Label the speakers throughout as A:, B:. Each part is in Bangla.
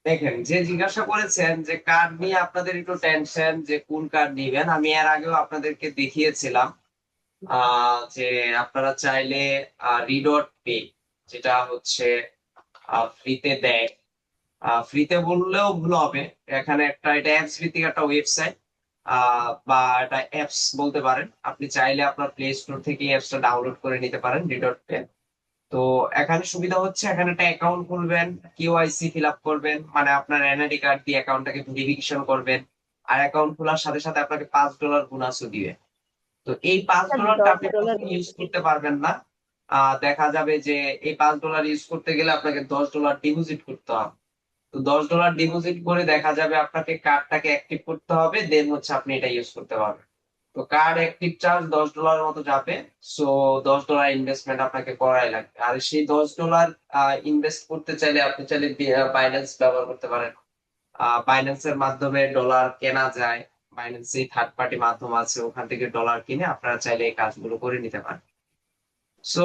A: দেখেন, যে জিজ্ঞাসা করেছেন যে কার্ড নিয়ে আপনাদের একটু টেনশন যে কোন কার্ড নিবেন, আমি এর আগেও আপনাদেরকে দেখিয়েছিলাম যে আপনারা চাইলে রিডট পে, যেটা হচ্ছে ফ্রিতে দেয়। ফ্রিতে বললেও ভুল হবে, এখানে একটা এটা অ্যাপস ভিত্তিক একটা ওয়েবসাইট, বা এটা অ্যাপস বলতে পারেন। আপনি চাইলে আপনার প্লে স্টোর থেকে অ্যাপসটা ডাউনলোড করে নিতে পারেন, রিডট পে। তো এখানে সুবিধা হচ্ছে, এখানে একটা অ্যাকাউন্ট খুলবেন, কেওয়াইসি ফিল আপ করবেন, মানে আপনার এনআইডি কার্ড দিয়ে অ্যাকাউন্টটাকে ভেরিফিকেশন করবেন। আর অ্যাকাউন্ট খোলার সাথে সাথে আপনাকে $5 বোনাসও দিবে। তো এই $5টা আপনি
B: $10
A: প্রথমে ইউজ করতে পারবেন না। দেখা যাবে যে এই $5 ইউজ করতে গেলে আপনাকে $10 ডিপোজিট করতে হবে। তো $10 ডিপোজিট করে দেখা যাবে আপনাকে কার্ডটাকে অ্যাক্টিভ করতে হবে, দেন হচ্ছে আপনি এটা ইউজ করতে পারবেন। তো কার্ড অ্যাক্টিভ চার্জ $10 মতো যাবে। সো $10 ইনভেস্টমেন্ট আপনাকে করাই লাগবে। আর সেই $10 ইনভেস্ট করতে চাইলে আপনি চাইলে বাইন্যান্স ব্যবহার করতে পারেন। বাইন্যান্সের মাধ্যমে ডলার কেনা যায়। বাইন্যান্সে থার্ড পার্টি মাধ্যম আছে, ওখান থেকে ডলার কিনে আপনারা চাইলে এই কাজগুলো করে নিতে পারেন। সো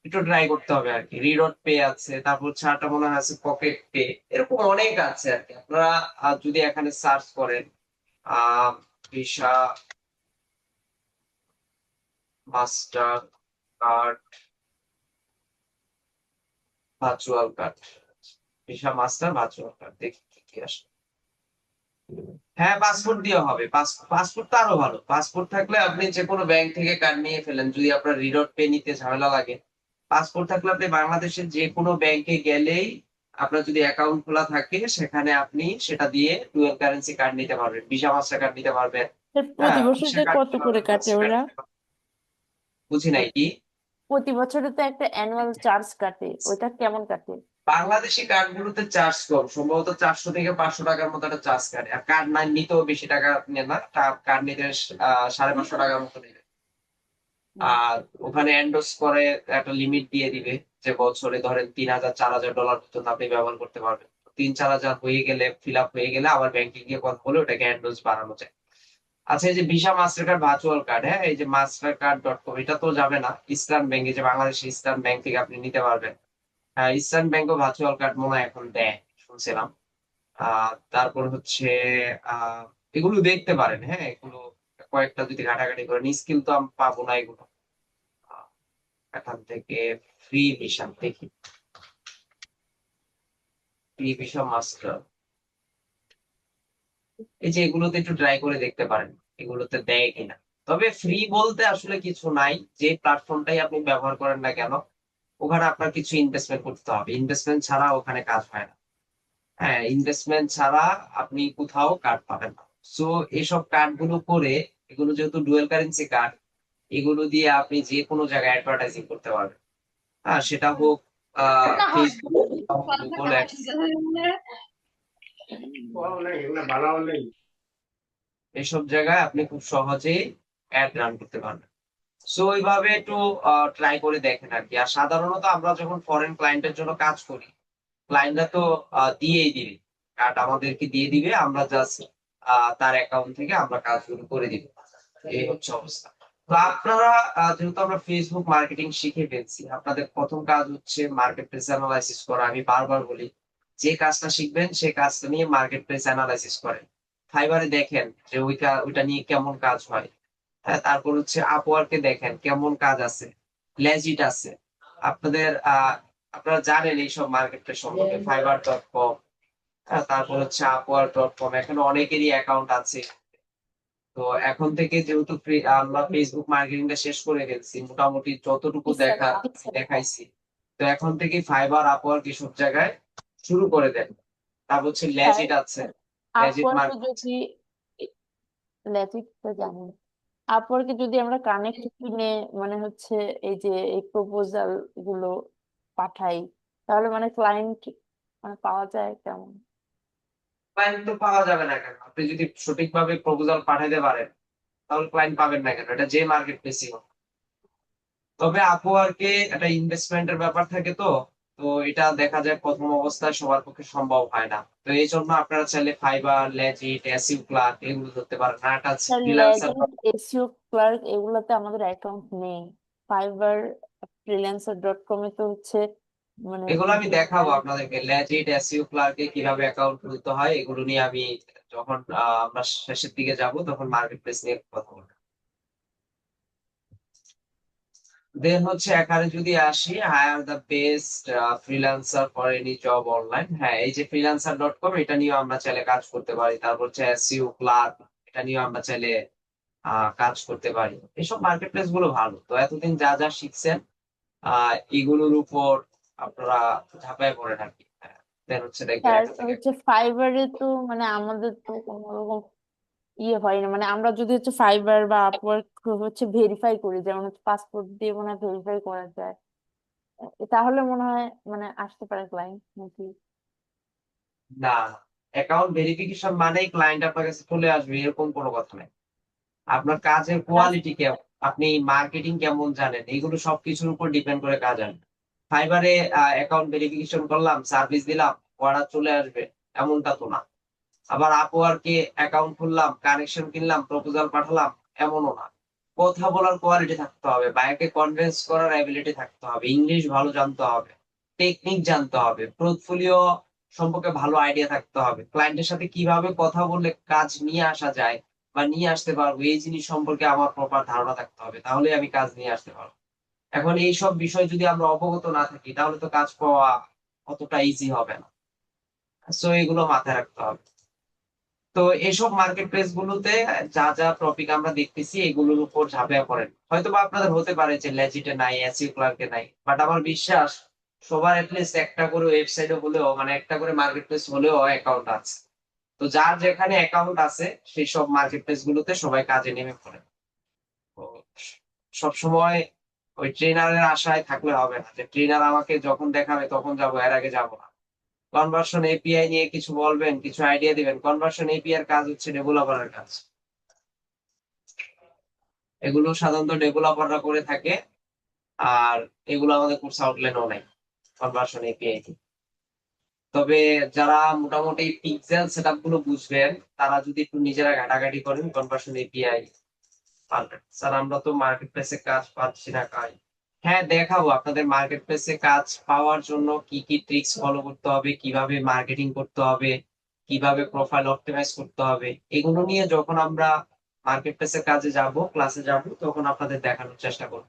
A: একটু ট্রাই করতে হবে আর কি। রিডট পে আছে, তারপর হচ্ছে আরেকটা মনে হয় আছে পকেট পে। এরকম অনেক আছে আর কি। আপনারা যদি এখানে সার্চ করেন visa master card, virtual card, visa master virtual card, দেখি কি কি আসে। হ্যাঁ, পাসপোর্ট দিয়ে হবে। পাসপোর্ট তো আরো ভালো। পাসপোর্ট থাকলে আপনি যে কোনো ব্যাংক থেকে কার্ড নিয়ে ফেলেন, যদি আপনার রিডট পে নিতে ঝামেলা লাগে। পাসপোর্ট থাকলে আপনি বাংলাদেশের যে কোনো ব্যাংকে গেলেই, আপনার যদি অ্যাকাউন্ট খোলা থাকে সেখানে আপনি সেটা দিয়ে ডুয়াল কারেন্সি কার্ড নিতে পারবেন, ভিসা মাস্টার কার্ড নিতে পারবেন।
B: প্রতি
A: হ্যাঁ, ভিসা
B: বছরে
A: কার্ড
B: কত
A: নিতে
B: করে
A: পারবেন,
B: কাটে
A: মাস্টার কার্ড
B: ওরা?
A: নিতে পারবেন। বুঝি নাই কি।
B: প্রতি বছরে তো একটা অ্যানুয়াল চার্জ কাটে, ওইটা কেমন কাটে?
A: বাংলাদেশি কার্ড গুলোতে চার্জ কম, সম্ভবত 400 থেকে 500 টাকার মতো একটা চার্জ কাটে। আর কার্ড না নিতেও বেশি টাকা নেয় না, কার্ড নিতে 550 টাকার মতো নেবে।
B: হুম।
A: আর ওখানে এন্ডোর্স করে একটা লিমিট দিয়ে দিবে, যে বছরে ধরেন $3000 $4000 পর্যন্ত আপনি ব্যবহার করতে পারবেন। 3-4000 হয়ে গেলে, ফিল আপ হয়ে গেলে আবার ব্যাংকে গিয়ে কথা বলে ওটাকে এন্ডোর্স বাড়ানো যায়। আচ্ছা, এই যে visa master card virtual card, হ্যাঁ, এই যে mastercard.com, এটা তো যাবে না। ইসলাম ব্যাংকে, যে বাংলাদেশ ইসলাম ব্যাংক থেকে আপনি নিতে পারবেন। হ্যাঁ, ইসলাম ব্যাংকও ভার্চুয়াল কার্ড মনে হয় এখন দেয়, শুনছিলাম। তারপর হচ্ছে আহ এগুলো দেখতে পারেন, হ্যাঁ, এগুলো কয়েকটা যদি ঘাটাঘাটি করেন, স্কিল তো আমি পাবো না এগুলো। আহ, এখান থেকে ফ্রি ভিসা দেখি, ফ্রি ভিসা মাস্টার, এই যে এগুলোতে একটু ট্রাই করে দেখতে পারেন, এগুলোতে দেয় কিনা। তবে ফ্রি বলতে আসলে কিছু নাই, যে প্ল্যাটফর্মটাই আপনি ব্যবহার করেন না কেন, ওখানে আপনার কিছু ইনভেস্টমেন্ট করতে হবে। ইনভেস্টমেন্ট ছাড়া ওখানে কাজ হয় না। হ্যাঁ, ইনভেস্টমেন্ট ছাড়া আপনি কোথাও কার্ড পাবেন না। সো এসব কার্ড গুলো করে, এগুলো যেহেতু ডুয়েল কারেন্সি কার্ড, এগুলো দিয়ে আপনি যে কোনো জায়গায় অ্যাডভার্টাইজিং করতে পারবেন। হ্যাঁ, সেটা হোক ফেসবুক, গুগল অ্যাডস, এসব জায়গায় আপনি খুব সহজেই অ্যাড রান করতে পারবেন। সো এইভাবে একটু ট্রাই করে দেখেন আর কি। আর সাধারণত আমরা যখন ফরেন ক্লায়েন্টের জন্য কাজ করি, ক্লায়েন্টরা তো দিয়েই দিবে, কার্ড আমাদেরকে দিয়ে দিবে, আমরা জাস্ট তার অ্যাকাউন্ট থেকে আমরা কাজগুলো করে দিব। এই হচ্ছে অবস্থা। তো আপনারা যেহেতু আমরা ফেসবুক মার্কেটিং শিখে ফেলছি, আপনাদের প্রথম কাজ হচ্ছে মার্কেট প্লেস অ্যানালাইসিস করা। আমি বারবার বলি, যে কাজটা শিখবেন সেই কাজটা নিয়ে মার্কেট প্লেস অ্যানালাইসিস করেন। ফাইবারে দেখেন যে ওইটা নিয়ে কেমন কাজ হয়। হ্যাঁ, তারপর হচ্ছে আপওয়ার্কে দেখেন কেমন কাজ আছে, লেজিট আছে। আপনাদের আপনারা জানেন এইসব মার্কেট প্লেস সম্পর্কে, Fiverr.com, তারপর হচ্ছে Upwork.com, এখানে অনেকেরই অ্যাকাউন্ট আছে। তো এখন থেকে যেহেতু আমরা ফেসবুক মার্কেটিংটা শেষ করে ফেলছি, মোটামুটি যতটুকু দেখাইছি। তো এখন থেকে ফাইবার, আপওয়ার্ক এসব জায়গায় শুরু করে দেন। তারপর হচ্ছে লেজিট আছে, লেজিট
B: আপওয়ার্কে
A: মার্কেট।
B: যদি, ল্যাটিক তো জানি, আপওয়ার্কে যদি আমরা কানেক্ট কিনে, মানে হচ্ছে এই যে এই প্রপোজাল গুলো পাঠাই, তাহলে মানে ক্লায়েন্ট মানে পাওয়া যায় কেমন?
A: ক্লায়েন্ট তো পাওয়া যাবে না কেন? আপনি যদি সঠিকভাবে প্রপোজাল পাঠাইতে পারেন, তাহলে ক্লায়েন্ট পাবেন না কেন? এটা যে মার্কেট প্লেসই হোক। তবে আপওয়ার্কে একটা ইনভেস্টমেন্টের ব্যাপার থাকে তো। তো এটা দেখা যায় প্রথম অবস্থায় সবার পক্ষে সম্ভব হয় না। তো এই জন্য আপনারা চাইলে ফাইবার, লেজিট, এসইউ ক্লার্ক এগুলো ধরতে পারেন। আর একটা আছে ফ্রিল্যান্সার।
B: লেজিট, এসইও ক্লার্ক এগুলোতে আমাদের অ্যাকাউন্ট নেই। ফাইবার, ফ্রিল্যান্সার ডট কমে তো হচ্ছে মানে
A: এগুলো আমি দেখাবো
B: direct-
A: আপনাদেরকে, লেজিট এসইও ক্লার্কে কিভাবে অ্যাকাউন্ট খুলতে হয় এগুলো নিয়ে আমি যখন আমরা শেষের দিকে যাব তখন মার্কেট প্লেস নিয়ে কথা বলবো। দেন হচ্ছে এখানে যদি আসি, hire the best freelancer for any job online. হ্যাঁ, এই যে freelancer.com, এটা নিয়েও আমরা চাইলে কাজ করতে পারি। তারপর হচ্ছে এসইও ক্লার্ক, এটা নিয়েও আমরা চাইলে কাজ করতে পারি। এসব মার্কেট প্লেস গুলো ভালো। তো এতদিন যা যা শিখছেন এগুলোর উপর আপনারা ঝাঁপায় পড়েন আর কি। দেন হচ্ছে দেখবেন
B: স্যার
A: এখান থেকে।
B: হচ্ছে ফাইবারে তো মানে আমাদের তো কোনো রকম ইয়ে হয় না, মানে আমরা যদি হচ্ছে ফাইবার বা আপওয়ার্ক হচ্ছে ভেরিফাই করি, যেমন হচ্ছে পাসপোর্ট দিয়ে মনে হয় ভেরিফাই করা যায়, তাহলে মনে হয় মানে আসতে পারে ক্লায়েন্ট নাকি?
A: না, অ্যাকাউন্ট ভেরিফিকেশন মানেই ক্লায়েন্ট আপনার কাছে চলে আসবে এরকম কোনো কথা নাই। আপনার কাজের
B: Just-
A: কোয়ালিটি কেমন, আপনি মার্কেটিং কেমন জানেন, এগুলো সবকিছুর উপর ডিপেন্ড করে কাজ হয়। ফাইবারে অ্যাকাউন্ট ভেরিফিকেশন করলাম, সার্ভিস দিলাম, অর্ডার চলে আসবে, এমনটা তো না। আবার আপওয়ার্কে অ্যাকাউন্ট খুললাম, কানেকশন কিনলাম, প্রপোজাল পাঠালাম, এমনও না। কথা বলার কোয়ালিটি থাকতে হবে, বায়ারকে কনভিন্স করার এবিলিটি থাকতে হবে, ইংলিশ ভালো জানতে হবে, টেকনিক জানতে হবে, পোর্টফোলিও সম্পর্কে ভালো আইডিয়া থাকতে হবে, ক্লায়েন্টের সাথে কিভাবে কথা বললে কাজ নিয়ে আসা যায় বা নিয়ে আসতে পারবো এই জিনিস সম্পর্কে আমার প্রপার ধারণা থাকতে হবে, তাহলে আমি কাজ নিয়ে আসতে পারবো। এখন এই সব বিষয় যদি আমরা অবগত না থাকি তাহলে তো কাজ পাওয়া অতটা ইজি হবে না। সো এগুলো মাথায় রাখতে হবে। তো এইসব মার্কেট প্লেস গুলোতে যা যা টপিক আমরা দেখতেছি এগুলোর উপর ঝাঁপিয়ে পড়েন। হয়তো বা আপনাদের হতে পারে যে লেজিটে নাই, এসইও ক্লার্কে নাই, বাট আমার বিশ্বাস সবার এটলিস্ট একটা করে ওয়েবসাইটে হলেও, মানে একটা করে মার্কেট প্লেস হলেও অ্যাকাউন্ট আছে। তো যার যেখানে অ্যাকাউন্ট আছে সেই সব মার্কেট প্লেস গুলোতে সবাই কাজে নেমে পড়ে। তো সবসময় ওই ট্রেনারের আশায় থাকলে হবে না যে ট্রেনার আমাকে যখন দেখাবে তখন যাবো, এর আগে যাবো না। কনভার্সন এপিআই নিয়ে কিছু বলবেন, কিছু আইডিয়া দিবেন। কনভার্সন এপিআই এর কাজ হচ্ছে ডেভেলপারের কাজ, এগুলো সাধারণত ডেভেলপাররা করে থাকে। আর এগুলো আমাদের কোর্স আউটলাইনও নাই, কনভার্সন এপিআই। তবে যারা মোটামুটি পিক্সেল সেটআপ গুলো বুঝবেন তারা যদি একটু নিজেরা ঘাটাঘাটি করেন কনভার্সন এপিআই পারবেন। স্যার আমরা তো মার্কেট প্লেসে কাজ পাচ্ছি না কাজ। হ্যাঁ, দেখাবো আপনাদের মার্কেট প্লেসে কাজ পাওয়ার জন্য কি কি ট্রিক্স ফলো করতে হবে, কিভাবে মার্কেটিং করতে হবে, কিভাবে প্রোফাইল অপটিমাইজ করতে হবে, এগুলো নিয়ে যখন আমরা মার্কেট প্লেসের কাজে যাব, ক্লাসে যাব, তখন আপনাদের দেখানোর চেষ্টা করব।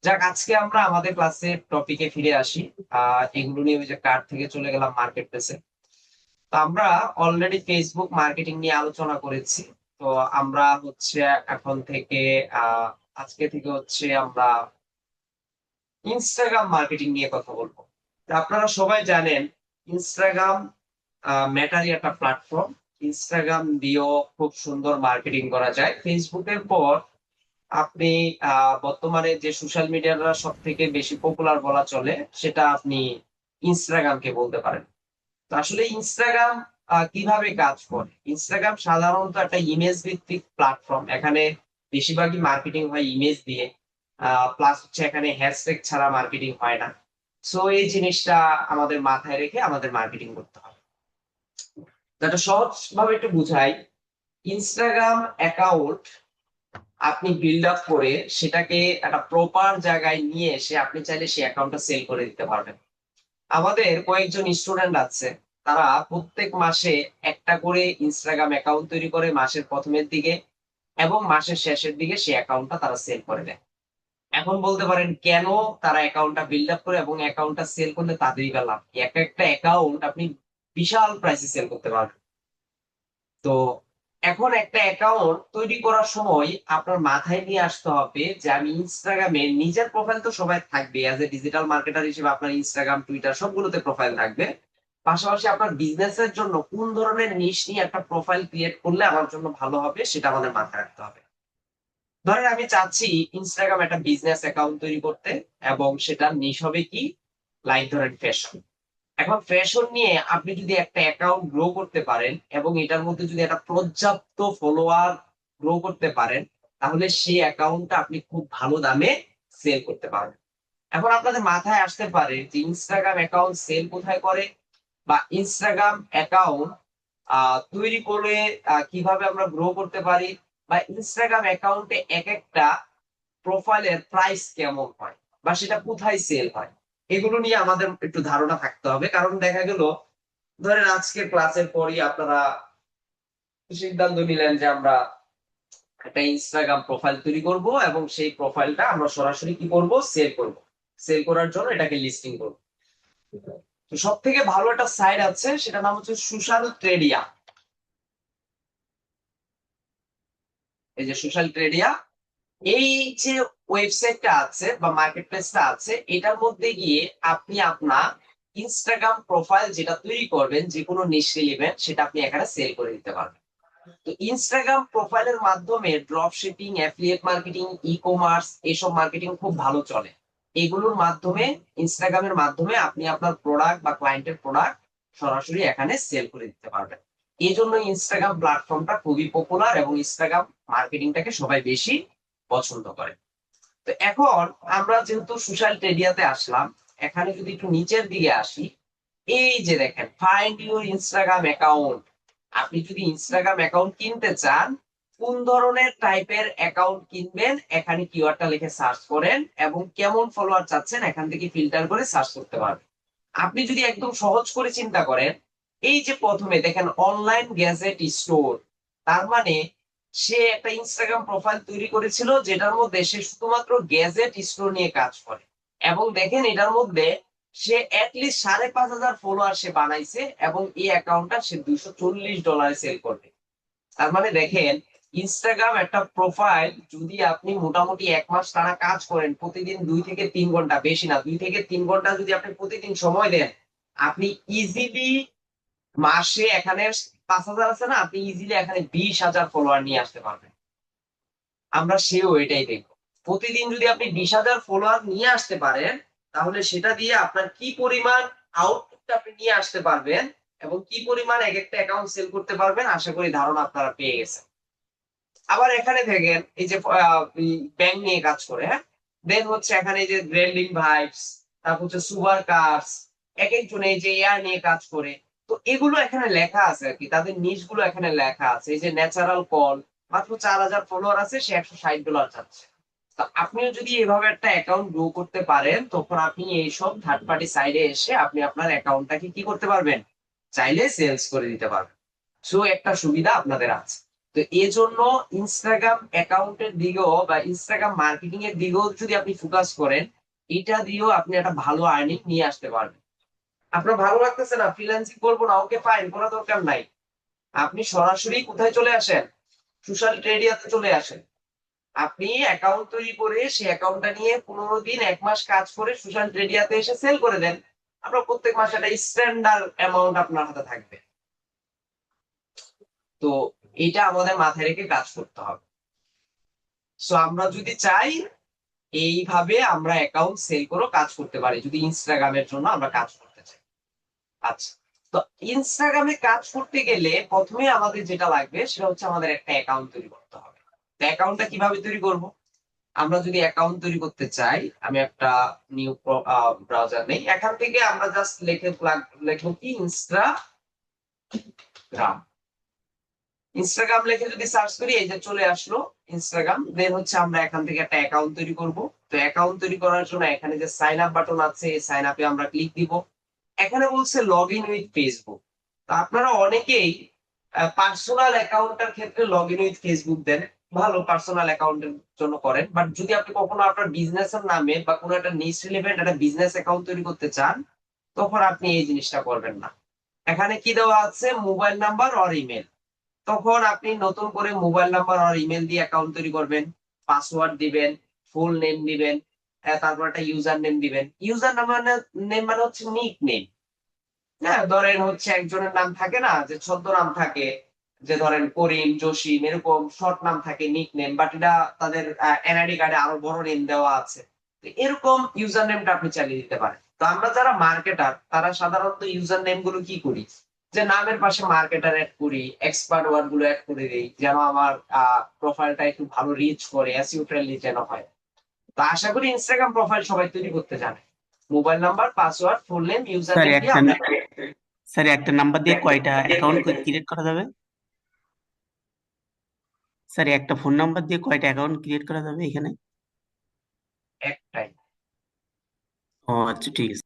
A: যাক, আজকে আমরা আমাদের ক্লাসের টপিকে ফিরে আসি। এগুলো নিয়ে ওই যে কার্ড থেকে চলে গেলাম মার্কেট প্লেসে। তো আমরা অলরেডি ফেসবুক মার্কেটিং নিয়ে আলোচনা করেছি। তো আমরা হচ্ছে এখন থেকে আহ আজকে থেকে হচ্ছে আমরা ইনস্টাগ্রাম মার্কেটিং নিয়ে কথা বলবো। তো আপনারা সবাই জানেন ইনস্টাগ্রাম মেটারই একটা প্ল্যাটফর্ম। ইনস্টাগ্রাম দিয়েও খুব সুন্দর মার্কেটিং করা যায়। ফেসবুকের পর আপনি বর্তমানে যে সোশ্যাল মিডিয়াটা সব থেকে বেশি পপুলার বলা চলে সেটা আপনি ইনস্টাগ্রামকে বলতে পারেন। তো আসলে ইনস্টাগ্রাম কিভাবে কাজ করে? ইনস্টাগ্রাম সাধারণত একটা ইমেজ ভিত্তিক প্ল্যাটফর্ম। এখানে বেশিরভাগই মার্কেটিং হয় ইমেজ দিয়ে। প্লাস হচ্ছে এখানে হ্যাশট্যাগ ছাড়া মার্কেটিং হয় না। সো এই জিনিসটা আমাদের মাথায় রেখে আমাদের মার্কেটিং করতে হবে। তো এটা সহজ ভাবে একটু বুঝাই। ইনস্টাগ্রাম অ্যাকাউন্ট আপনি বিল্ড আপ করে সেটাকে একটা প্রপার জায়গায় নিয়ে এসে আপনি চাইলে সেই অ্যাকাউন্টটা সেল করে দিতে পারবেন। আমাদের কয়েকজন স্টুডেন্ট আছে, তারা প্রত্যেক মাসে একটা করে ইনস্টাগ্রাম অ্যাকাউন্ট তৈরি করে মাসের প্রথমের দিকে এবং মাসের শেষের দিকে সেই অ্যাকাউন্টটা তারা সেল করে দেয়। এখন বলতে পারেন কেন তারা অ্যাকাউন্টটা বিল্ড আপ করে এবং অ্যাকাউন্টটা সেল করলে তাদেরই বা লাভ কি? এক একটা অ্যাকাউন্ট আপনি বিশাল প্রাইসে সেল করতে পারবেন। তো এখন একটা অ্যাকাউন্ট তৈরি করার সময় আপনার মাথায় নিয়ে আসতে হবে যে আমি ইনস্টাগ্রামে নিজের প্রোফাইল তো সবাই থাকবে, অ্যাজ এ ডিজিটাল মার্কেটার হিসেবে আপনার ইনস্টাগ্রাম, টুইটার সবগুলোতে প্রোফাইল থাকবে। পাশাপাশি আপনার বিজনেসের জন্য কোন ধরনের নিশ নিয়ে একটা প্রোফাইল ক্রিয়েট করলে আমার জন্য ভালো হবে সেটা আমাদের মাথায় রাখতে হবে। ধরেন আমি চাচ্ছি ইনস্টাগ্রাম একটা বিজনেস অ্যাকাউন্ট তৈরি করতে, এবং সেটা নিশ হবে কি, লাইক ধরেন ফ্যাশন। এখন ফ্যাশন নিয়ে আপনি যদি একটা অ্যাকাউন্ট গ্রো করতে পারেন এবং এটার মধ্যে যদি একটা পর্যাপ্ত ফলোয়ার গ্রো করতে পারেন, তাহলে সেই অ্যাকাউন্টটা আপনি খুব ভালো দামে সেল করতে পারবেন। এখন আপনাদের মাথায় আসতে পারে যে ইনস্টাগ্রাম অ্যাকাউন্ট সেল কোথায় করে, বা ইনস্টাগ্রাম অ্যাকাউন্ট তৈরি করে কিভাবে আমরা গ্রো করতে পারি, বা ইনস্টাগ্রাম অ্যাকাউন্টে এক একটা প্রোফাইলের প্রাইস কেমন হয়, বা সেটা কোথায় সেল হয়। এগুলো নিয়ে আমাদের একটু ধারণা থাকতে হবে, কারণ দেখা গেল ধরেন আজকে ক্লাসের পরই আপনারা সিদ্ধান্ত নিলেন যে আমরা একটা ইনস্টাগ্রাম প্রোফাইল তৈরি করব এবং সেই প্রোফাইলটা আমরা সরাসরি কি করব, সেল করব। সেল করার জন্য এটাকে লিস্টিং করব। তো সব থেকে ভালো একটা সাইট আছে, সেটা নাম হচ্ছে সোশ্যাল ট্রেডিয়া। এই যে সোশ্যাল ট্রেডিয়া, এই যে ওয়েবসাইটটা আছে বা মার্কেট প্লেসটা আছে, এটার মধ্যে গিয়ে আপনি আপনার ইনস্টাগ্রাম প্রোফাইল যেটা তৈরি করবেন, যে কোনো নিশ রিলেভেন্ট, সেটা আপনি এখানে সেল করে দিতে পারবেন। তো ইনস্টাগ্রাম প্রোফাইলের মাধ্যমে drop shipping, affiliate marketing, e commerce, এসব মার্কেটিং খুব ভালো চলে। এগুলোর মাধ্যমে, ইনস্টাগ্রামের মাধ্যমে আপনি আপনার প্রোডাক্ট বা ক্লায়েন্টের প্রোডাক্ট সরাসরি এখানে সেল করে দিতে পারবেন। এই জন্য ইনস্টাগ্রাম প্ল্যাটফর্মটা খুবই পপুলার এবং ইনস্টাগ্রাম মার্কেটিংটাকে সবাই বেশি পছন্দ করে। তো এখন আমরা যেহেতু সোশ্যাল মিডিয়াতে আসলাম, এখানে যদি একটু নিচের দিকে আসি, এই যে দেখেন ফাইন্ড ইউর ইনস্টাগ্রাম অ্যাকাউন্ট। আপনি যদি ইনস্টাগ্রাম অ্যাকাউন্ট কিনতে চান, কোন ধরনের টাইপের অ্যাকাউন্ট কিনবেন, এখানে কিওয়ার্ডটা লিখে সার্চ করেন এবং কেমন ফলোয়ার চাচ্ছেন এখান থেকে ফিল্টার করে সার্চ করতে পারবেন। আপনি যদি একদম সহজ করে চিন্তা করেন, এই যে প্রথমে দেখেন অনলাইন গ্যাজেট স্টোর, তার মানে সে একটা ইনস্টাগ্রাম প্রোফাইল তৈরি করেছিল যেটার মধ্যে সে শুধুমাত্র গ্যাজেট স্টোর নিয়ে কাজ করে। এবং দেখেন এটার মধ্যে সে অ্যাটলিস্ট 5,500 ফলোয়ার সে বানাইছে এবং এই অ্যাকাউন্টটা সে $240 সেল করবে। তার মানে দেখেন, ইনস্টাগ্রাম একটা প্রোফাইল যদি আপনি মোটামুটি 1 মাস টানা কাজ করেন, প্রতিদিন 2 থেকে 3 ঘন্টা, বেশি না 2 থেকে 3 ঘন্টা যদি আপনি প্রতিদিন সময় দেন, আপনি ইজিলি মাসে এখানে 5,000 আছে না, আপনি ইজিলি এখানে 20,000 ফলোয়ার নিয়ে আসতে পারবেন। আমরা সেও এটাই দেখবো। প্রতিদিন যদি আপনি 20,000 ফলোয়ার নিয়ে আসতে পারেন, তাহলে সেটা দিয়ে আপনার কি পরিমাণ আউটপুটটা আপনি নিয়ে আসতে পারবেন এবং কি পরিমাণ এক একটা অ্যাকাউন্ট সেল করতে পারবেন, আশা করি ধারণা আপনারা পেয়ে গেছেন। আবার এখানে দেখেন এই যে ব্যাংক নিয়ে কাজ করে, হ্যাঁ, দেন হচ্ছে এখানে এই যে ব্র্যান্ডিং ভাইবস, তারপর হচ্ছে সুপার কার্স, এক একজন এই যে এআর নিয়ে কাজ করে। তো এগুলো এখানে লেখা আছে আর কি, তাদের নিশ গুলো এখানে লেখা আছে। এই যে ন্যাচারাল কল, মাত্র 4,000 ফলোয়ার আছে, সে $160 চাচ্ছে। তো আপনিও যদি এভাবে একটা অ্যাকাউন্ট গ্রো করতে পারেন, তখন আপনি এইসব থার্ড পার্টি সাইডে এসে আপনি আপনার অ্যাকাউন্টটাকে কি করতে পারবেন, চাইলে সেলস করে দিতে পারবেন। সো একটা সুবিধা আপনাদের আছে। তো এই জন্য ইনস্টাগ্রাম অ্যাকাউন্টের দিকেও বা ইনস্টাগ্রাম মার্কেটিং এর দিকেও যদি আপনি ফোকাস করেন, এটা দিয়েও আপনি একটা ভালো আর্নিং নিয়ে আসতে পারবেন। আপনার ভালো লাগতেছে না, ফ্রিল্যান্সিং করবো না, ওকে ফাইন, কোনো দরকার নাই। আপনি সরাসরি কোথায় চলে আসেন, সোশ্যাল মিডিয়াতে চলে আসেন। আপনি অ্যাকাউন্ট তৈরি করে সেই অ্যাকাউন্টটা নিয়ে 15 দিন 1 মাস কাজ করে সোশ্যাল মিডিয়াতে এসে সেল করে দেন। আপনার প্রত্যেক মাসে একটা স্ট্যান্ডার্ড অ্যামাউন্ট আপনার হাতে থাকবে। তো এটা আমাদের মাথায় রেখে কাজ করতে হবে। সো আমরা যদি চাই, এইভাবে আমরা অ্যাকাউন্ট সেল করে কাজ করতে পারি, যদি ইনস্টাগ্রামের জন্য আমরা কাজ করতে চাই। আচ্ছা, তো ইনস্টাগ্রামে কাজ করতে গেলে প্রথমে আমাদের যেটা লাগবে সেটা হচ্ছে আমাদের একটা অ্যাকাউন্ট তৈরি করতে হবে। তো অ্যাকাউন্টটা কিভাবে তৈরি করব? আমরা যদি অ্যাকাউন্ট তৈরি করতে চাই, আমি একটা নিউ ব্রাউজার নেই, এখান থেকে আমরা জাস্ট লিখবো কি ইনস্টাগ্রাম। ইনস্টাগ্রাম লিখে যদি সার্চ করি, এই যে চলে আসলো ইনস্টাগ্রাম। দেন হচ্ছে আমরা এখান থেকে একটা অ্যাকাউন্ট তৈরি করব। তো অ্যাকাউন্ট তৈরি করার জন্য এখানে যে সাইন আপ বাটন আছে, এই সাইন আপে আমরা ক্লিক দিব। এখানে বলছে লগ ইন উইথ ফেসবুক। তো আপনারা অনেকেই পার্সোনাল অ্যাকাউন্টের ক্ষেত্রে লগ ইন উইথ ফেসবুক দেন, ভালো, পার্সোনাল অ্যাকাউন্টের জন্য করেন। বাট যদি আপনি কখনো আপনার বিজনেসের নামে বা কোনো একটা নিশ রিলেভেন্ট একটা বিজনেস অ্যাকাউন্ট তৈরি করতে চান, তখন আপনি এই জিনিসটা করবেন না। এখানে কি দেওয়া আছে, মোবাইল নাম্বার অর ইমেল। তখন আপনি নতুন করে মোবাইল নাম্বার আর ইমেল দিয়ে অ্যাকাউন্ট তৈরি করবেন, পাসওয়ার্ড দিবেন, ফুল নেম দিবেন, তারপর একটা ইউজার নেম দিবেন। ইউজার নাম মানে, নেম মানে হচ্ছে নিক নেম। হ্যাঁ, ধরেন হচ্ছে একজনের নাম থাকে না যে ছদ্মনাম থাকে, যে ধরেন করিম, জসিম, এরকম শর্ট নাম থাকে নিক নেম, বাট এটা তাদের এনআইডি কার্ডে আরো বড় নেম দেওয়া আছে। তো এরকম ইউজার নেমটা আপনি চালিয়ে দিতে পারেন। তো আমরা যারা মার্কেটার, তারা সাধারণত ইউজার নেম গুলো কি করি, যে নামের পাশে মার্কেটার অ্যাড করি, এক্সপার্ট ওয়ার্ড গুলো অ্যাড করে দিই, যেন আমার প্রোফাইলটা একটু ভালো রিচ করে, এসইও ফ্রেন্ডলি যেন হয়। তো আশা করি ইনস্টাগ্রাম প্রোফাইল সবাই তৈরি করতে জানে। Mobile number, password, full name, user
C: sir
A: name দিয়ে
C: একটা
A: আমরা।
C: স্যার একটা নাম্বার দিয়ে কয়টা অ্যাকাউন্ট ক্রিয়েট করা যাবে? স্যার একটা ফোন নাম্বার দিয়ে কয়টা অ্যাকাউন্ট ক্রিয়েট করা যাবে এখানে?
A: একটাই।
C: ও ও আচ্ছা, ঠিক আছে।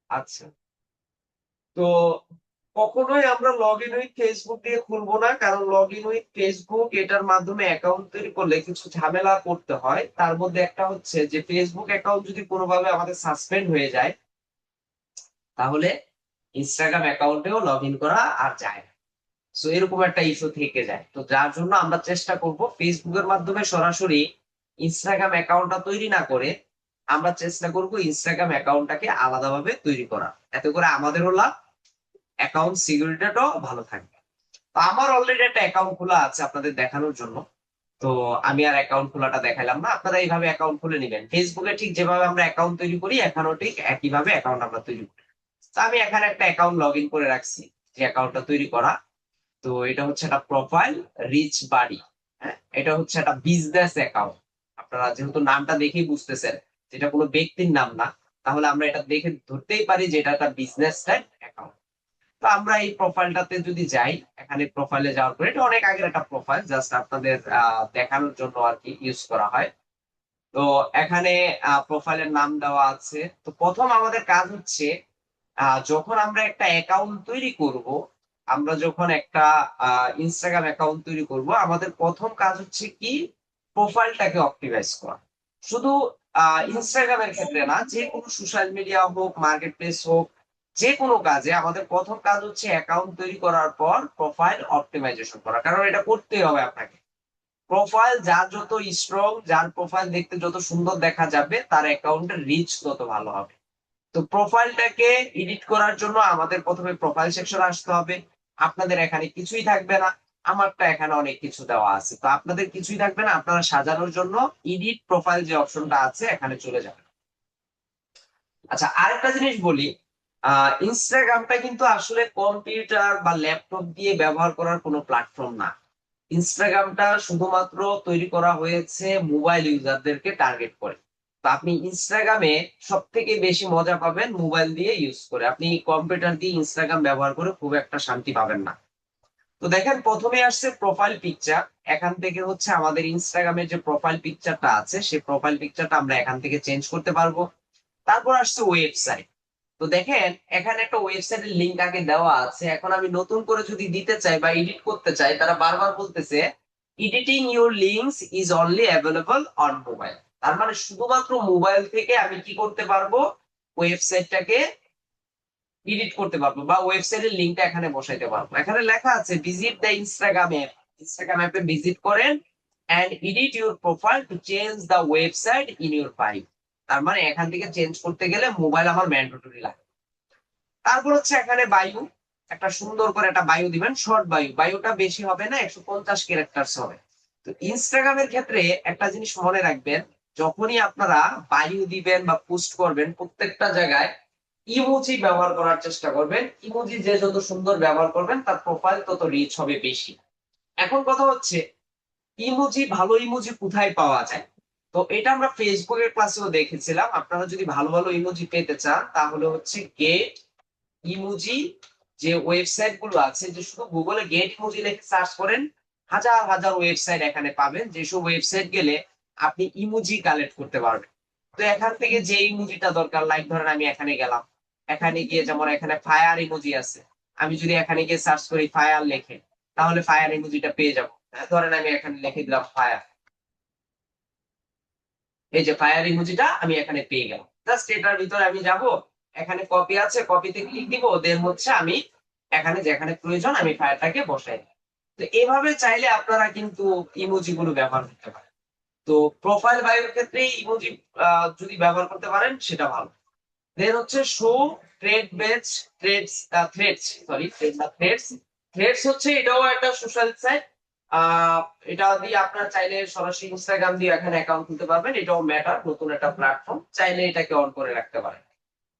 A: আচ্ছা, তো কখনোই আমরা লগ ইন উইথ ফেসবুক দিয়ে খুলবো না, কারণ লগ ইন উইথ ফেসবুক এটার মাধ্যমে অ্যাকাউন্ট তৈরি করলে কিছু ঝামেলা করতে হয়। তার মধ্যে একটা হচ্ছে যে ফেসবুক অ্যাকাউন্ট যদি কোনোভাবে আমাদের সাসপেন্ড হয়ে যায়, তাহলে ইনস্টাগ্রাম অ্যাকাউন্টেও লগ ইন করা আর যায় না। সো এরকম একটা ইস্যু থেকে যায়। তো যার জন্য আমরা চেষ্টা করব ফেসবুকের মাধ্যমে সরাসরি ইনস্টাগ্রাম অ্যাকাউন্টটা তৈরি না করে আমরা চেষ্টা করব ইনস্টাগ্রাম অ্যাকাউন্টটাকে আলাদাভাবে তৈরি করা। এতে করে আমাদেরও লাভ, অ্যাকাউন্ট সিকিউরিটিটাও ভালো থাকবে। তো আমার অলরেডি একটা অ্যাকাউন্ট খোলা আছে আপনাদের দেখানোর জন্য। তো আমি আর অ্যাকাউন্ট খোলাটা দেখাইলাম না, আপনারা এইভাবে অ্যাকাউন্ট খুলে নেবেন। ফেসবুকে ঠিক যেভাবে আমরা অ্যাকাউন্ট তৈরি করি এখানেও ঠিক একইভাবে অ্যাকাউন্ট আমরা তৈরি করি। তো আমি এখানে একটা অ্যাকাউন্ট লগ ইন করে রাখছি, যে অ্যাকাউন্টটা তৈরি করা। তো এটা হচ্ছে একটা প্রোফাইল রিচ বাড়ি। হ্যাঁ, এটা হচ্ছে একটা বিজনেস অ্যাকাউন্ট। আপনারা যেহেতু নামটা দেখেই বুঝতেছেন যেটা কোনো ব্যক্তির নাম না, তাহলে আমরা এটা দেখে ধরতেই পারি যে এটা একটা বিজনেস টাইপ অ্যাকাউন্ট। তো আমরা এই প্রোফাইলটাতে যদি যাই, এখানে প্রোফাইলে যাওয়ার পরে, এটা অনেক আগের একটা প্রোফাইল, জাস্ট আপনাদের দেখানোর জন্য আর কি ইউজ করা হয়। তো এখানে প্রোফাইলের নাম দেওয়া আছে। তো প্রথম আমাদের কাজ হচ্ছে যখন আমরা একটা অ্যাকাউন্ট তৈরি করব, আমরা যখন একটা ইনস্টাগ্রাম অ্যাকাউন্ট তৈরি করব, আমাদের প্রথম কাজ হচ্ছে কি প্রোফাইলটাকে অপটিমাইজ করা। শুধু ইনস্টাগ্রামের ক্ষেত্রে না, যে কোনো সোশ্যাল মিডিয়া হোক, মার্কেট প্লেস হোক, যে কোনো কাজে আমাদের প্রথম কাজ হচ্ছে অ্যাকাউন্ট তৈরি করার পর প্রোফাইল অপটিমাইজেশন করা, কারণ এটা করতেই হবে আপনাকে। প্রোফাইল যার যত স্ট্রং, যার প্রোফাইল দেখতে যত সুন্দর দেখা যাবে, তার অ্যাকাউন্টের রিচ তত ভালো হবে। তো প্রোফাইলটাকে এডিট করার জন্য আমাদের প্রথমে প্রোফাইল সেকশনে আসতে হবে। আপনাদের এখানে কিছুই থাকবে না, আমারটা এখানে অনেক কিছু দেওয়া আছে। তো আপনাদের কিছুই থাকবে না, আপনারা সাজানোর জন্য এডিট প্রোফাইল যে অপশনটা আছে এখানে চলে যাবেন। আচ্ছা, আরেকটা জিনিস বলি, ইনস্টাগ্রামটা কিন্তু আসলে কম্পিউটার বা ল্যাপটপ দিয়ে ব্যবহার করার কোনো প্ল্যাটফর্ম না। ইনস্টাগ্রামটা শুধুমাত্র তৈরি করা হয়েছে মোবাইল ইউজারদেরকে টার্গেট করে। তো আপনি ইনস্টাগ্রামে সব থেকে বেশি মজা পাবেন মোবাইল দিয়ে ইউজ করে। আপনি কম্পিউটার দিয়ে ইনস্টাগ্রাম ব্যবহার করে খুব একটা শান্তি পাবেন না। তো দেখেন, প্রথমে আসছে প্রোফাইল পিকচার। এখান থেকে হচ্ছে আমাদের ইনস্টাগ্রামের যে প্রোফাইল পিকচারটা আছে, সেই প্রোফাইল পিকচারটা আমরা এখান থেকে চেঞ্জ করতে পারবো। তারপর আসছে ওয়েবসাইট। তো দেখেন, এখানে একটা ওয়েবসাইটের লিংক আগে দেওয়া আছে। এখন আমি নতুন করে যদি দিতে চাই বা এডিট করতে চাই, তারা বারবার বলতেছে editing your links is only available on mobile. তার মানে শুধুমাত্র মোবাইল থেকে আমি কি করতে পারবো, ওয়েবসাইটটাকে এডিট করতে পারবো বা ওয়েবসাইটের লিংকটা এখানে বসাইতে পারবো। এখানে লেখা আছে visit the Instagram app. Instagram অ্যাপে ভিজিট করেন and edit your profile to change the website in your file. তার মানে এখান থেকে চেঞ্জ করতে গেলে মোবাইল আমার ম্যান্ডেটরি লাগে। তারপর হচ্ছে এখানে বায়ু, একটা সুন্দর করে একটা বায়ু দিবেন, শর্ট বায়ু। বায়ুটা বেশি হবে না, 150 ক্যারেক্টার্স হবে। তো ইনস্টাগ্রামের ক্ষেত্রে একটা জিনিস মনে রাখবেন, যখনই আপনারা বায়ু দিবেন বা পোস্ট করবেন, প্রত্যেকটা জায়গায় ইমোজি ব্যবহার করার চেষ্টা করবেন। ইমোজি যে যত সুন্দর ব্যবহার করবেন, তার প্রোফাইল তত রিচ হবে বেশি। এখন কথা হচ্ছে ইমোজি, ভালো ইমোজি কোথায় পাওয়া যায়? তো এটা আমরা ফেসবুকের ক্লাসেও দেখেছিলাম। আপনারা যদি ভালো ভালো ইমোজি পেতে চান, তাহলে হচ্ছে গেট ইমোজি যে ওয়েবসাইট গুলো আছে, যে শুধু গুগলে গেট ইমোজি লিখে সার্চ করেন, হাজার হাজার ওয়েবসাইট এখানে পাবেন, যেসব ওয়েবসাইট গেলে আপনি ইমোজি কালেক্ট করতে পারবেন। তো এখান থেকে যে ইমোজিটা দরকার, লাইক ধরেন আমি এখানে গেলাম, এখানে গিয়ে যেমন এখানে ফায়ার ইমোজি আছে, আমি যদি এখানে গিয়ে সার্চ করি ফায়ার লেখে, তাহলে ফায়ার ইমোজিটা পেয়ে যাবো। ধরেন আমি এখানে লিখে দিলাম ফায়ার, এই যে ফায়ার ইমোজিটা আমি এখানে পেয়ে গেলাম। জাস্ট এটার ভিতরে আমি যাব, এখানে কপি আছে, কপিতে ক্লিক দিব, দেন হচ্ছে আমি এখানে যেখানে প্রয়োজন আমি ফায়ারটাকে বসাই দিই। তো এভাবে চাইলে আপনারা কিন্তু ইমোজি গুলো ব্যবহার করতে পারেন। তো প্রোফাইল বায়োর ক্ষেত্রে ইমোজি যদি ব্যবহার করতে পারেন সেটা ভালো। দেন হচ্ছে শো ট্রেড বেচ ট্রেডস থ্রেডস, সরি থ্রেডস। থ্রেডস হচ্ছে এটাও একটা সোশ্যাল সাইট। আহ এটা দিয়ে আপনার চাইলে সরাসরি ইনস্টাগ্রাম দিয়ে এখানে অ্যাকাউন্ট খুলতে পারবেন। এটাও ম্যাটার, নতুন একটা প্ল্যাটফর্ম, চাইলে এটাকে অন করে রাখতে পারেন।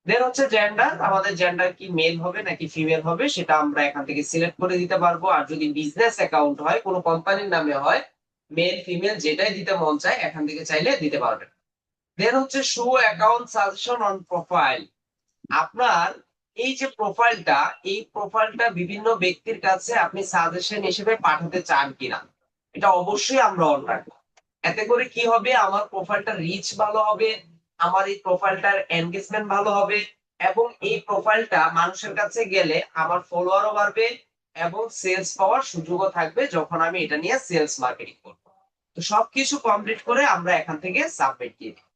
A: দেন হচ্ছে জেন্ডার, আমাদের জেন্ডার কি মেল হবে নাকি ফিমেল হবে সেটা আমরা এখান থেকে সিলেক্ট করে দিতে পারবো। আর যদি বিজনেস অ্যাকাউন্ট হয়, কোনো কোম্পানির নামে হয়, মেল ফিমেল যেটাই দিতে মন চায় এখান থেকে চাইলে দিতে পারবেন। দেন হচ্ছে show account suggestion on profile. আপনার এই যে প্রোফাইলটা, এই প্রোফাইলটা বিভিন্ন ব্যক্তির কাছে আপনি সাজেশন হিসেবে পাঠাতে চান কিনা, এটা অবশ্যই আমরা অন রাখবো। এতে করে কি হবে, আমার প্রোফাইলটার রিচ ভালো হবে, আমার এই প্রোফাইলটার এনগেজমেন্ট ভালো হবে, এবং এই প্রোফাইলটা মানুষের কাছে গেলে আমার ফলোয়ারও বাড়বে এবং সেলস পাওয়ার সুযোগও থাকবে যখন আমি এটা নিয়ে সেলস মার্কেটিং করবো। তো সবকিছু কমপ্লিট করে আমরা এখান থেকে সাবমিট দিয়ে দিই।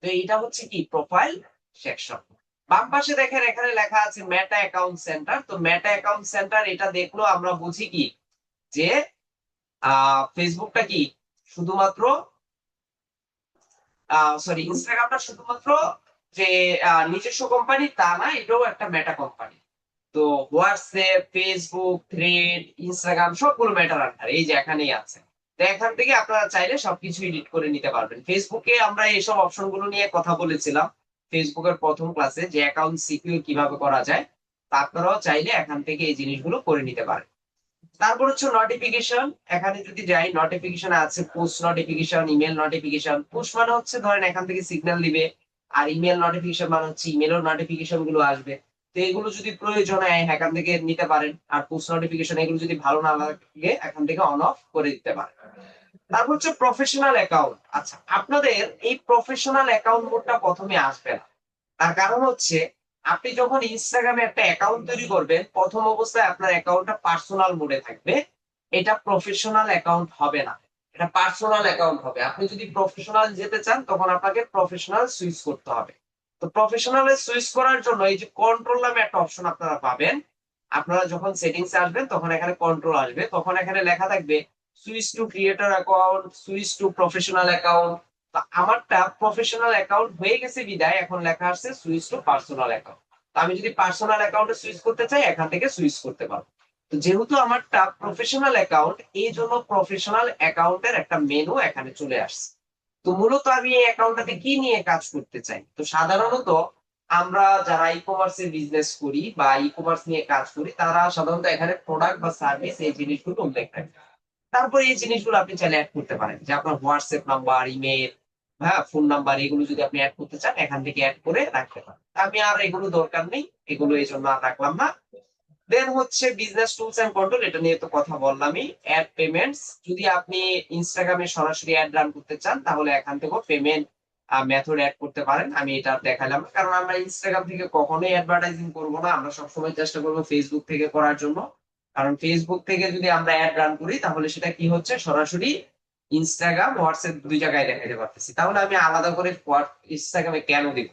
A: তো এটা হচ্ছে কি প্রোফাইল সেকশন। বাম পাশে দেখেন এখানে লেখা আছে মেটা অ্যাকাউন্ট সেন্টার। তো মেটা অ্যাকাউন্ট সেন্টার এটা দেখলো আমরা বুঝি কি যে ফেসবুকটা কি শুধুমাত্র সরি ইনস্টাগ্রামটা শুধুমাত্র যে নিজস্ব কোম্পানি তা না, এটাও একটা মেটা কোম্পানি। তো হোয়াটসঅ্যাপ, ফেসবুক, থ্রেড, ইনস্টাগ্রাম সবগুলো মেটার আন্ডার, এই যে এখানেই আছে। তো এখান থেকে আপনারা চাইলে সবকিছু এডিট করে নিতে পারবেন। ফেসবুকে আমরা এইসব অপশন গুলো নিয়ে কথা বলেছিলাম ফেসবুকের প্রথম ক্লাসে, যে অ্যাকাউন্ট সিকিউর কিভাবে করা যায়। তা আপনারাও চাইলে এখান থেকে এই জিনিসগুলো করে নিতে পারেন। তারপর হচ্ছে নোটিফিকেশন। এখানে যদি যাই, নোটিফিকেশন আছে push notification, email notification. Push মানে হচ্ছে ধরেন এখান থেকে সিগন্যাল দিবে, আর ইমেল নোটিফিকেশন মানে হচ্ছে ইমেলের নোটিফিকেশন গুলো আসবে। তো এগুলো যদি প্রয়োজন হয় এখান থেকে নিতে পারেন, আর পুশ নোটিফিকেশন এগুলো যদি ভালো না লাগে এখান থেকে অন অফ করে দিতে পারেন। তারপর হচ্ছে প্রফেশনাল অ্যাকাউন্ট। আচ্ছা, আপনাদের এই প্রফেশনাল অ্যাকাউন্ট মোডটা প্রথমে আসবে না। তার কারণ হচ্ছে আপনি যখন ইনস্টাগ্রামে একটা অ্যাকাউন্ট তৈরি করবেন, প্রথম অবস্থায় আপনার অ্যাকাউন্টটা পার্সোনাল মোডে থাকবে। এটা প্রফেশনাল অ্যাকাউন্ট হবে না, এটা পার্সোনাল অ্যাকাউন্ট হবে। আপনি যদি প্রফেশনাল যেতে চান তখন আপনাকে প্রফেশনাল সুইচ করতে হবে। তো প্রফেশনালে সুইচ করার জন্য এই যে কন্ট্রোল নামে একটা অপশন আপনারা পাবেন। আপনারা যখন সেটিংসে আসবেন তখন এখানে কন্ট্রোল আসবে, তখন এখানে লেখা থাকবে switch to creator account, switch to professional account. আমারটা প্রফেশনাল অ্যাকাউন্ট হয়ে গেছে বিদায় এখন লেখা আসছে সুইচ টু পার্সোনাল অ্যাকাউন্ট। তো আমি যদি পার্সোনাল অ্যাকাউন্টে সুইচ করতে চাই এখান থেকে সুইচ করতে পারবো। তো যেহেতু আমারটা প্রফেশনাল অ্যাকাউন্ট, এই জন্য প্রফেশনাল অ্যাকাউন্টের একটা মেনু এখানে চলে আসছে। তো মূলত আমি এই অ্যাকাউন্টটাতে কি নিয়ে কাজ করতে চাই, তো সাধারণত আমরা যারা ই কমার্সের বিজনেস করি বা ই কমার্স নিয়ে কাজ করি তারা সাধারণত এখানে প্রোডাক্ট বা সার্ভিস এই জিনিসগুলো উল্লেখ রাখে। তারপরে এই জিনিসগুলো আপনি চাইলে অ্যাড করতে পারেন, যে আপনার হোয়াটসঅ্যাপ নাম্বার, ইমেল, হ্যাঁ ফোন নাম্বার, এগুলো যদি আপনি অ্যাড করতে চান এখান থেকে অ্যাড করে রাখতে পারেন। আমি আর এগুলো দরকার নেই, এগুলো এই জন্য আর রাখলাম না। দেন হচ্ছে বিজনেস টুলস এন্ড কন্ট্রোল, এটা নিয়ে তো কথা বললামই। অ্যাড পেমেন্টস, যদি আপনি ইনস্টাগ্রামে সরাসরি অ্যাড রান করতে চান তাহলে এখান থেকেও পেমেন্ট মেথড অ্যাড করতে পারেন। আমি এটা আর দেখালাম না, কারণ আমরা ইনস্টাগ্রাম থেকে কখনোই অ্যাডভার্টাইজিং করব না, আমরা সবসময় চেষ্টা করবো ফেসবুক থেকে করার জন্য। কারণ ফেসবুক থেকে যদি আমরা অ্যাড রান করি তাহলে সেটা কি হচ্ছে, সরাসরি ইনস্টাগ্রাম হোয়াটসঅ্যাপ দুই জায়গায় দেখাতে পারতেছি, তাহলে আমি আলাদা করে ইনস্টাগ্রামে কেন দিব।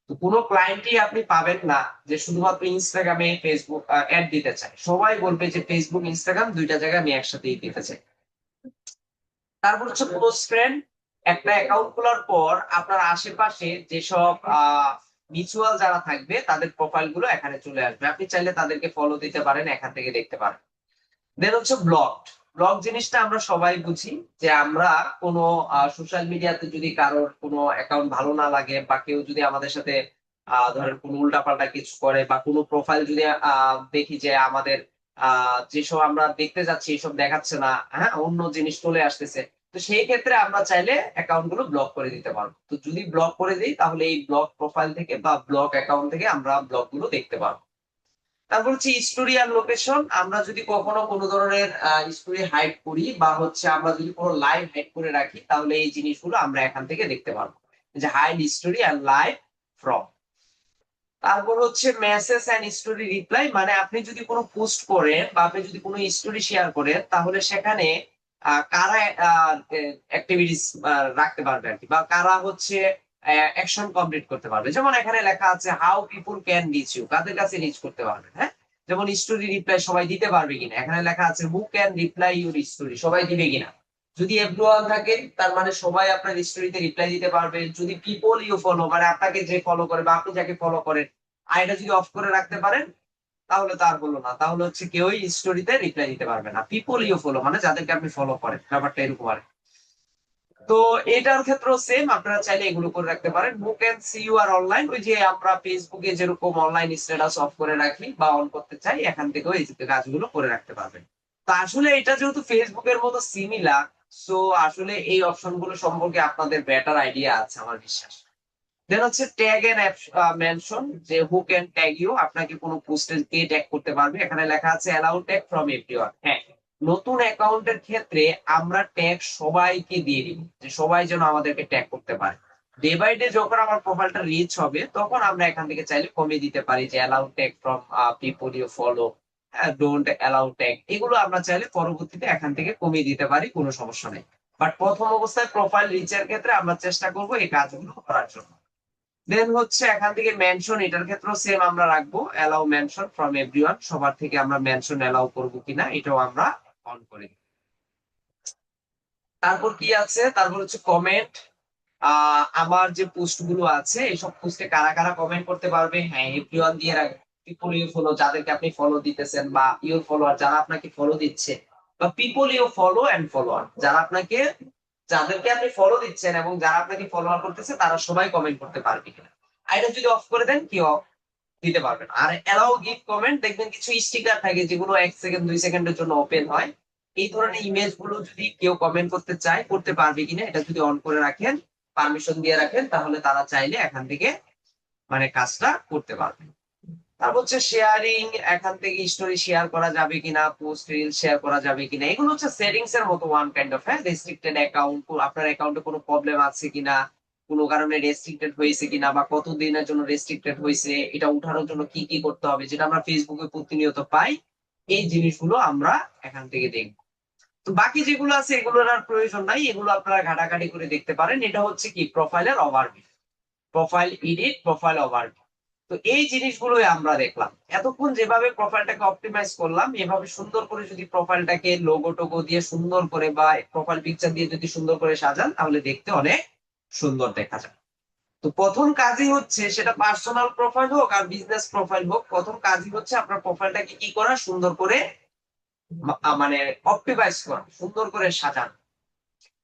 A: তো কোনো ক্লায়েন্টই আপনি পাবেন না যে শুধুমাত্র ইনস্টাগ্রামে ফেসবুক অ্যাড দিতে চায়, সবাই বলবে যে ফেসবুক ইনস্টাগ্রাম দুইটা জায়গায় আমি একসাথেই দিতে চাই। তারপর হচ্ছে ক্লোজ ফ্রেন্ড। একটা অ্যাকাউন্ট খোলার পর আপনার আশেপাশে যেসব মিউচুয়াল যারা থাকবে তাদের প্রোফাইল গুলো এখানে চলে আসবে, আপনি চাইলে তাদেরকে ফলো দিতে পারেন, এখান থেকে দেখতে পারেন। দেন হচ্ছে ব্লগ। ব্লগ জিনিসটা আমরা সবাই বুঝি, যে আমরা কোনো সোশ্যাল মিডিয়াতে যদি কারোর কোনো অ্যাকাউন্ট ভালো না লাগে বা কেউ যদি আমাদের সাথে ধরেন কোনো উল্টাপাল্টা কিছু করে, বা কোনো প্রোফাইল যদি দেখি যে আমাদের যেসব আমরা দেখতে যাচ্ছি এসব দেখাচ্ছে না, হ্যাঁ অন্য জিনিস চলে আসতেছে, তো সেই ক্ষেত্রে আমরা চাইলে অ্যাকাউন্ট গুলো ব্লক করে দিতে পারবো। তো যদি ব্লক করে দিই তাহলে এই ব্লক প্রোফাইল থেকে বা ব্লক অ্যাকাউন্ট থেকে আমরা ব্লক গুলো দেখতে পারবো। তারপর হচ্ছে স্টোরি আর লোকেশন। আমরা যদি কখনো কোনো ধরনের স্টোরি হাইড করি বা হচ্ছে আমরা যদি কোনো লাইভ হাইড করে রাখি তাহলে এই জিনিসগুলো আমরা এখান থেকে দেখতে পারবো, যে হাইড স্টোরি আর লাইভ ফ্রম। তারপর হচ্ছে মেসেজ এন্ড স্টোরি রিপ্লাই, মানে আপনি যদি কোনো পোস্ট করেন বা আপনি যদি কোনো স্টোরি শেয়ার করেন তাহলে সেখানে কারা অ্যাক্টিভিটিস রাখতে পারবে আর কি, বা কারা হচ্ছে অ্যাকশন কমপ্লিট করতে পারবে। যেমন এখানে লেখা আছে how people can reach you, কাদের কাছে রিচ করতে পারবে, হ্যাঁ। যেমন স্টোরি রিপ্লাই সবাই দিতে পারবে কিনা, এখানে লেখা আছে who can reply your story, সবাই দিবে কিনা। যদি এভরিওয়ান থাকে তার মানে সবাই আপনার স্টোরিতে রিপ্লাই দিতে পারবে। যদি পিপল ইউ ফলো, মানে আপনাকে যে ফলো করে বা আপনি যাকে ফলো করেন, আর এটা যদি অফ করে রাখতে পারেন তাহলে তো আর হলো না, তাহলে হচ্ছে কেউই স্টোরিতে রিপ্লাই দিতে পারবে না। পিপল ইউ ফলো মানে যাদেরকে আপনি ফলো করেন, ব্যাপারটা এরকম আর কি। তো এটার ক্ষেত্রেও সেম, আপনারা চাইলে এগুলো করে রাখতে পারেন। Who can see you are online, ওই যে আমরা ফেসবুকে যেরকম অনলাইন স্ট্যাটাস অফ করে রাখি বা অন করতে চাই এখান থেকেও এই কাজগুলো করে রাখতে পারবেন। তো আসলে এটা যেহেতু ফেসবুকের মতো সিমিলার, সো আসলে এই অপশন গুলো সম্পর্কে আপনাদের বেটার আইডিয়া আছে আমার বিশ্বাস। দেন হচ্ছে ট্যাগ এন্ড মেনশন, যে হু ক্যান ট্যাগ ইউ, আপনাকে কোনো পোস্টে কে ট্যাগ করতে পারবে। এখানে লেখা আছে অ্যালাউ ট্যাগ ফ্রম এভরিওয়ান, হ্যাঁ নতুন অ্যাকাউন্টের ক্ষেত্রে আমরা ট্যাগ সবাইকে দিয়ে দিব, যে সবাই যেন আমাদেরকে ট্যাগ করতে পারে। ডে বাই ডে যখন আমার প্রোফাইলটা রিচ হবে তখন আমরা এখান থেকে চাইলে কমিয়ে দিতে পারি, যে allow tag from people you follow, don't allow tag, এগুলো আমরা চাইলে পরবর্তীতে এখান থেকে কমিয়ে দিতে পারি, কোনো সমস্যা নেই। বাট প্রথম অবস্থায় প্রোফাইল রিচের ক্ষেত্রে আমরা চেষ্টা করব এই কাজগুলো করার জন্য। দেন হচ্ছে এখান থেকে মেনশন, এটার ক্ষেত্রেও সেম আমরা রাখবো, অ্যালাউ মেনশন ফ্রম এভরিওয়ান, সবার থেকে আমরা মেনশন অ্যালাউ করবো কিনা এটাও আমরা অন করে দিই। তারপর কি আছে, তারপর হচ্ছে কমেন্ট। আমার যে পোস্ট গুলো আছে এইসব পোস্টে কারা কারা কমেন্ট করতে পারবে, হ্যাঁ এভরিওয়ান দিয়ে রাখবেন। পিপল ইউ ফলো, যাদেরকে আপনি ফলো দিতেছেন, বা ইউর ফলোয়ার যারা আপনাকে ফলো দিচ্ছে, বা people you follow and follower যারা আপনাকে, যাদেরকে আপনি ফলো দিচ্ছেন এবং যারা আপনাকে ফলোয়ার করতেছে, তারা সবাই কমেন্ট করতে পারবে কিনা। আর এটা যদি অফ করে দেন, কেউ দিতে পারবেন। আর এলাও গিভ কমেন্ট, দেখবেন কিছু স্টিকার থাকে যেগুলো 1 সেকেন্ড 2 সেকেন্ডের জন্য ওপেন হয়। এই ধরনের ইমেজ গুলো যদি কেউ কমেন্ট করতে চায়, করতে পারবে কিনা, এটা যদি অন করে রাখেন, পারমিশন দিয়ে রাখেন, তাহলে তারা চাইলে এখান থেকে মানে কাজটা করতে পারবে। তারপর হচ্ছে শেয়ারিং, এখান থেকে স্টোরি শেয়ার করা যাবে কিনা, পোস্ট রিল শেয়ার করা যাবে কিনা, এগুলো হচ্ছে সেটিংস এর মতো ওয়ান কাইন্ড অফ, হ্যাঁ রেস্ট্রিক্টেড অ্যাকাউন্ট, আপনার অ্যাকাউন্টে কোনো প্রবলেম আছে কিনা, কোনো কারণে রেস্ট্রিক্টেড হয়েছে কিনা, বা কতদিনের জন্য রেস্ট্রিক্টেড হয়েছে, এটা উঠানোর জন্য কি কি করতে হবে, যেটা আমরা ফেসবুকে প্রতিনিয়ত পাই, এই জিনিসগুলো আমরা এখান থেকে দেখব। তো বাকি যেগুলো আছে এগুলোর আর প্রয়োজন নাই, এগুলো আপনারা ঘাটাঘাটি করে দেখতে পারেন। এটা হচ্ছে কি প্রোফাইলের overview, profile edit, profile overview. তো এই জিনিসগুলোই আমরা দেখলাম এতক্ষণ, যেভাবে প্রোফাইলটাকে অপটিমাইজ করলাম, এভাবে সুন্দর করে যদি প্রোফাইলটাকে লোগো টোগো দিয়ে সুন্দর করে, বা প্রোফাইল পিকচার দিয়ে যদি সুন্দর করে সাজান, তাহলে দেখতে অনেক সুন্দর দেখা যায়। তো প্রথম কাজই হচ্ছে, সেটা পার্সোনাল প্রোফাইল হোক আর বিজনেস প্রোফাইল হোক, প্রথম কাজই হচ্ছে আপনার প্রোফাইলটাকে কি করা, সুন্দর করে মানে অপটিমাইজ করা, সুন্দর করে সাজান।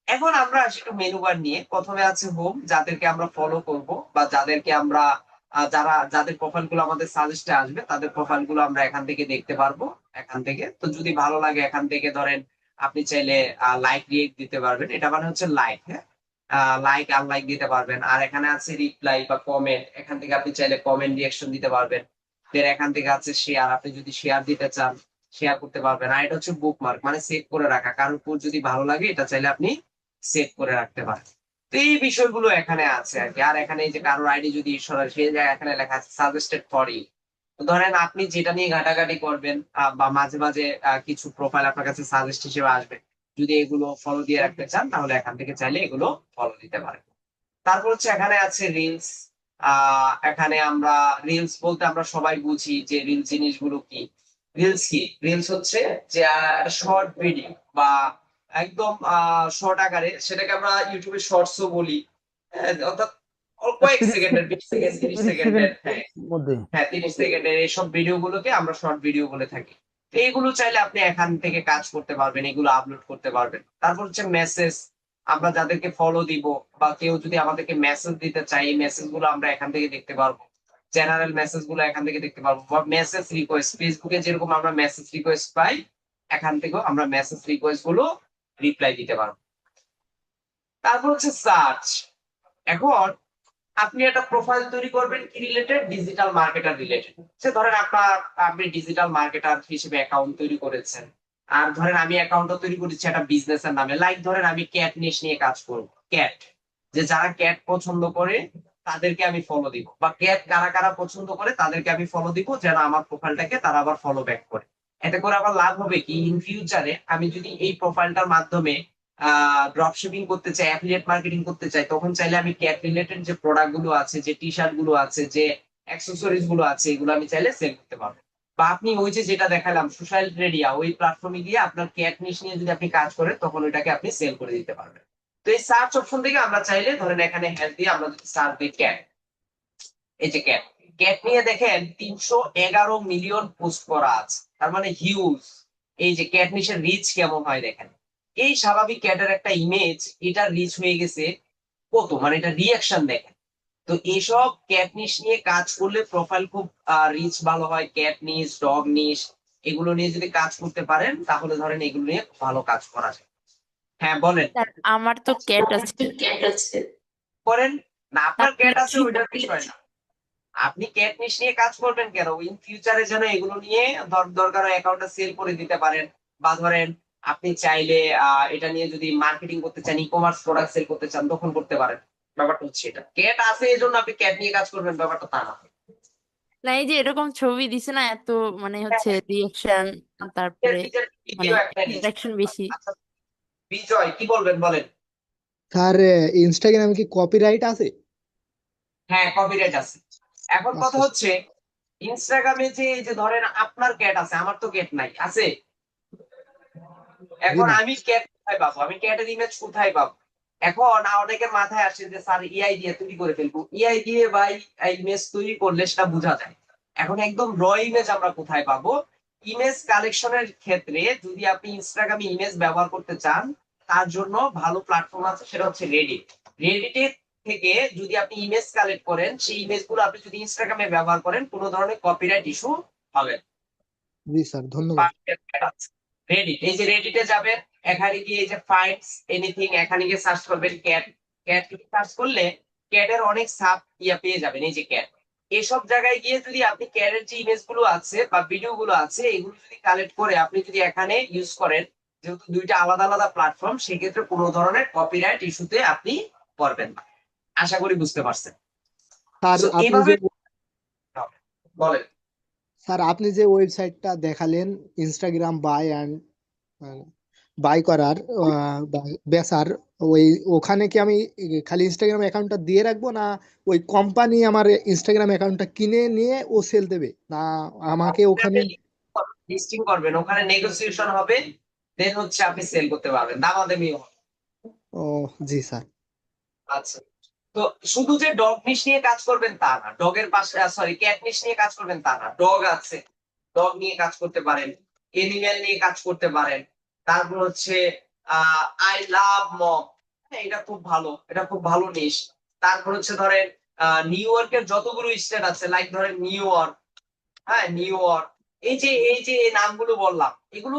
A: এখন আমরা আসি একটু মেনু বার নিয়ে। প্রথমে আছে হোম, যাদেরকে আমরা ফলো করব, বা যাদেরকে আমরা যাদের প্রোফাইল গুলো আমাদের সাজেস্টে আসবে, তাদের প্রোফাইল গুলো আমরা এখান থেকে দেখতে পারবো। এখান থেকে তো যদি ভালো লাগে, এখান থেকে ধরেন আপনি চাইলে লাইক রিয়েক্ট দিতে পারবেন, এটা মানে হচ্ছে লাইক, হ্যাঁ লাইক আনলাইক দিতে পারবেন। আর এখানে আছে রিপ্লাই বা কমেন্ট, এখান থেকে আপনি চাইলে কমেন্ট রিয়াকশন দিতে পারবেন। দেন এখান থেকে আছে শেয়ার, আপনি যদি শেয়ার দিতে চান শেয়ার করতে পারবেন। আর এটা হচ্ছে বুকমার্ক, মানে সেভ করে রাখা, কারোর উপর যদি ভালো লাগে এটা চাইলে আপনি সেভ করে রাখতে পারেন। তো এই বিষয়গুলো এখানে আছে আর কি। আর এখানে এই যে কারোর আইডি যদি সরাসরি সেই জায়গায় এখানে লেখা আছে সাজেস্টেড ফর ইউ। তো ধরেন আপনি যেটা নিয়ে ঘাটাঘাটি করবেন, বা মাঝে মাঝে কিছু প্রোফাইল আপনার কাছে সাজেস্ট হিসেবে আসবে, যদি এগুলো ফলো দিয়ে রাখতে চান, তাহলে এখান থেকে চাইলে এগুলো ফলো দিতে পারেন। তারপর হচ্ছে এখানে আছে রিলস। এখানে আমরা রিলস বলতে আমরা সবাই বুঝি যে রিলস জিনিসগুলো কি। রিলস কি, রিলস হচ্ছে যে শর্ট ভিডিও, বা একদম শর্ট আকারে, সেটাকে আমরা ইউটিউবে শর্টসও বলি। অর্থাৎ কয়েক
D: 30
A: সেকেন্ডের, 20 সেকেন্ড 30 সেকেন্ডের,
D: 30 সেকেন্ড
A: হ্যাঁ
D: মধ্যে।
A: হ্যাঁ 30 সেকেন্ডের এইসব ভিডিও গুলোকে আমরা শর্ট ভিডিও বলে থাকি। তো এইগুলো চাইলে আপনি এখান থেকে কাজ করতে পারবেন, এগুলো আপলোড করতে পারবেন। তারপর হচ্ছে মেসেজ, আমরা যাদেরকে ফলো দিব, বা কেউ যদি আমাদেরকে মেসেজ দিতে চাই, এই মেসেজ গুলো আমরা এখান থেকে দেখতে পারবো। জেনারেল মেসেজ গুলো এখান থেকে দেখতে পারবো, বা মেসেজ রিকোয়েস্ট, ফেসবুকে যেরকম আমরা মেসেজ রিকোয়েস্ট পাই, এখান থেকেও আমরা মেসেজ রিকোয়েস্ট গুলো রিপ্লাই দিতে পারবো। তারপর হচ্ছে সার্চ। এখন আপনি একটা প্রোফাইল তৈরি করবেন কি রিলেটেড, ডিজিটাল মার্কেটার রিলেটেড। সে ধরেন আপনি ডিজিটাল মার্কেটার হিসেবে অ্যাকাউন্ট তৈরি করেছেন। আর ধরেন আমি অ্যাকাউন্টটা তৈরি করেছি একটা বিজনেসের নামে, লাইক ধরেন আমি ক্যাট নিশ নিয়ে কাজ করব, ক্যাট, যে যারা ক্যাট পছন্দ করে তাদেরকে আমি ফলো দিব, বা ক্যাট কারা কারা পছন্দ করে তাদেরকে আমি ফলো দিব, যেন আমার প্রোফাইলটাকে তারা আবার ফলো ব্যাক করে। এতে করে আমার লাভ হবে কি, ইন ফিউচারে আমি যদি এই প্রোফাইলটার মাধ্যমে ড্রপ শিপিং করতে চাই, অ্যাফিলিয়েট মার্কেটিং করতে চাই, তখন চাইলে আমি ক্যাট রিলেটেড যে প্রোডাক্ট গুলো আছে, যে টি শার্ট গুলো আছে, যে অ্যাক্সেসরিজ গুলো আছে, এগুলো আমি চাইলে সেল করতে পারবো। বা আপনি ওই যে যেটা দেখালাম সোশ্যাল মিডিয়া, ওই প্ল্যাটফর্মে গিয়ে আপনার ক্যাট নিশ নিয়ে যদি আপনি কাজ করেন, তখন ওইটাকে আপনি সেল করে দিতে পারবেন। তো এই সার্চ অপশন থেকে আমরা চাইলে ধরেন এখানে হেল্প দিয়ে আমরা যদি সার্চ দিই ক্যাট, এই যে ক্যাট, ক্যাট নিয়ে দেখেন 311 মিলিয়ন পোস্ট করা আছে, তার মানে হিউজ। এই যে ক্যাট নিশের রিচ কেমন হয় দেখেন, এই স্বাভাবিক ক্যাটের একটা ইমেজ, এটা রিচ হয়ে গেছে কত, মানে এটা রিয়াকশন দেখেন। তো এইসব ক্যাট নিশ নিয়ে কাজ করলে প্রোফাইল খুব রিচ ভালো হয়। ক্যাট নিশ, ডগ নিশ, এগুলো নিয়ে যদি কাজ করতে পারেন, তাহলে ধরেন এগুলো নিয়ে ভালো কাজ করা যায়। হ্যাঁ বলেন।
B: স্যার আমার তো ক্যাট আছে।
A: করেন না, আপনার
B: তাহলে
A: ক্যাট আছে
B: কি
A: ওইটার বিষয় না। আপনি ক্যাট নিশ নিয়ে কাজ করবেন কেন, ইন ফিউচারে যেন এগুলো নিয়ে দরকার অ্যাকাউন্টটা সেল করে দিতে পারেন। বা ধরেন আপনি চাইলে এটা নিয়ে যদি মার্কেটিং করতে চান, ই কমার্স প্রোডাক্ট সেল করতে চান, তখন করতে পারেন। ব্যাপারটা হচ্ছে এটা, ক্যাট আছে এই জন্য আপনি ক্যাট নিয়ে কাজ করবেন, ব্যাপারটা তা না।
B: না, এই যে এরকম ছবি দিছে না, এত মানে হচ্ছে রিয়েকশন, তারপরে মানে
A: ভিডিও একটা নিয়েছি।
B: ইন্টারাকশন বেশি।
A: আচ্ছা, বিজয় কি বলবেন বলেন।
D: স্যার, ইনস্টাগ্রামে কি কপিরাইট আছে?
A: হ্যাঁ, কপিরাইট আছে। এখন কথা
D: আচ্ছা।
A: হচ্ছে ইনস্টাগ্রামে যে এই যে ধরেন আপনার ক্যাট আছে, আমার তো ক্যাট নাই, আছে?
D: জি
A: এখন
D: না।
A: আমি ক্যাট কোথায় পাবো, আমি ক্যাটের ইমেজ কোথায় পাবো? এখন অনেকের মাথায় আসে যে স্যার এআই দিয়ে তৈরি করে ফেলবো, এআই দিয়ে ভাই ইমেজ তৈরি করলে সেটা বোঝা যায়। এখন একদম র ইমেজ আমরা কোথায় পাবো? ইমেজ কালেকশনের ক্ষেত্রে যদি আপনি ইনস্টাগ্রামে ইমেজ ব্যবহার করতে চান, তার জন্য ভালো প্ল্যাটফর্ম আছে, সেটা হচ্ছে রেডিট। রেডিটের থেকে যদি আপনি ইমেজ কালেক্ট করেন, সেই ইমেজ গুলো আপনি যদি ইনস্টাগ্রামে ব্যবহার করেন, কোনো ধরনের কপিরাইট ইস্যু হবে না।
D: জি স্যার, ধন্যবাদ।
A: রেডিট, এই যে রেডিটে যাবেন, এখানে গিয়ে এই যে ফাইন্ডস এনিথিং, এখানে গিয়ে সার্চ করবেন ক্যাট। ক্যাট সার্চ করলে ক্যাটের অনেক সাব পেয়ে যাবেন, এই যে ক্যাট। এসব জায়গায় গিয়ে যদি আপনি ক্যাটের যে ইমেজ গুলো আছে বা ভিডিও গুলো আছে, এগুলো যদি কালেক্ট করে আপনি যদি এখানে ইউজ করেন, যেহেতু দুইটা আলাদা আলাদা প্ল্যাটফর্ম, সেক্ষেত্রে কোনো ধরনের কপিরাইট ইস্যুতে আপনি পড়বেন না। আশা করি বুঝতে পারছেন।
D: স্যার
A: তো
D: আপনি
A: এইভাবে
D: যে
A: বলেন।
D: স্যার আপনি যে ওয়েবসাইটটা দেখালেন, ইনস্টাগ্রাম বাই অ্যান্ড বাই করার বেচার, ওই ওখানে কি আমি খালি ইনস্টাগ্রাম অ্যাকাউন্টটা দিয়ে রাখবো, না ওই কোম্পানি আমার ইনস্টাগ্রাম অ্যাকাউন্টটা কিনে নিয়ে ও সেল দেবে, না আমাকে ওখানে?
A: লিস্টিং করবেন, ওখানে নেগোসিয়েশন হবে, দেন হচ্ছে আপনি সেল করতে পারবেন, দামাদামি হবে।
D: ও, জি স্যার।
A: আচ্ছা, তো শুধু যে ডগ নিশ নিয়ে কাজ করবেন তা না, ডগের পাশে সরি ক্যাট নিশ নিয়ে কাজ করবেন তা না, ডগ আছে, ডগ নিয়ে কাজ করতে পারেন, এনিম্যাল নিয়ে কাজ করতে পারেন। তারপর হচ্ছে আই লাভ মম, এটা খুব ভালো, এটা খুব ভালো নিশ। তারপর হচ্ছে ধরেন নিউ ইয়র্কের যতগুলো স্টেট আছে, লাইক ধরেন নিউ ইয়র্ক, হ্যাঁ নিউ ইয়র্ক, এই যে এই নামগুলো বললাম, এগুলো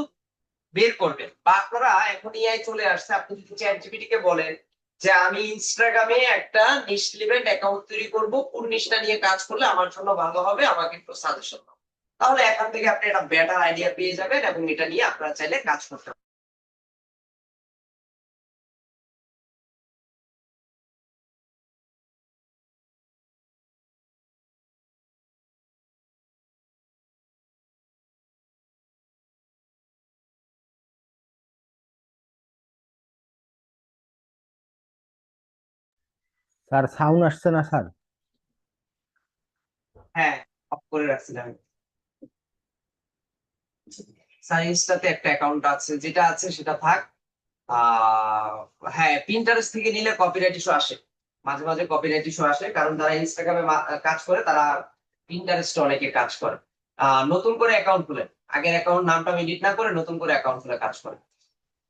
A: বের করবেন। বা আপনারা এখন এআই চলে আসছে, আপনি যদি চ্যাট জিপিটি কে বলেন যে আমি ইনস্টাগ্রামে একটা নিশ রিলেভেন্ট অ্যাকাউন্ট তৈরি করব, কোন নিশটা নিয়ে কাজ করলে আমার জন্য ভালো হবে, আমাকে একটু সাজেশন দাও, তাহলে এখান থেকে আপনি একটা বেটার আইডিয়া পেয়ে যাবেন এবং এটা নিয়ে আপনারা চাইলে কাজ করতে পারেন।
E: স্যার সাউন্ড আসছে না স্যার?
A: হ্যাঁ, অফ করে রাখছিলাম। সায়েন্সটাতে একটা অ্যাকাউন্ট আছে, যেটা আছে সেটা থাক। আহ হ্যাঁ, পিন্টারেস্ট থেকে নিলে কপিরাইট ইস্যু আসে, মাঝে মাঝে কপিরাইট ইস্যু আসে, কারণ যারা ইনস্টাগ্রামে কাজ করে তারা পিন্টারেস্টে অনেকে কাজ করে। নতুন করে অ্যাকাউন্ট খুলে, আগের অ্যাকাউন্ট নামটা এডিট না করে নতুন করে অ্যাকাউন্ট খুলে কাজ করে।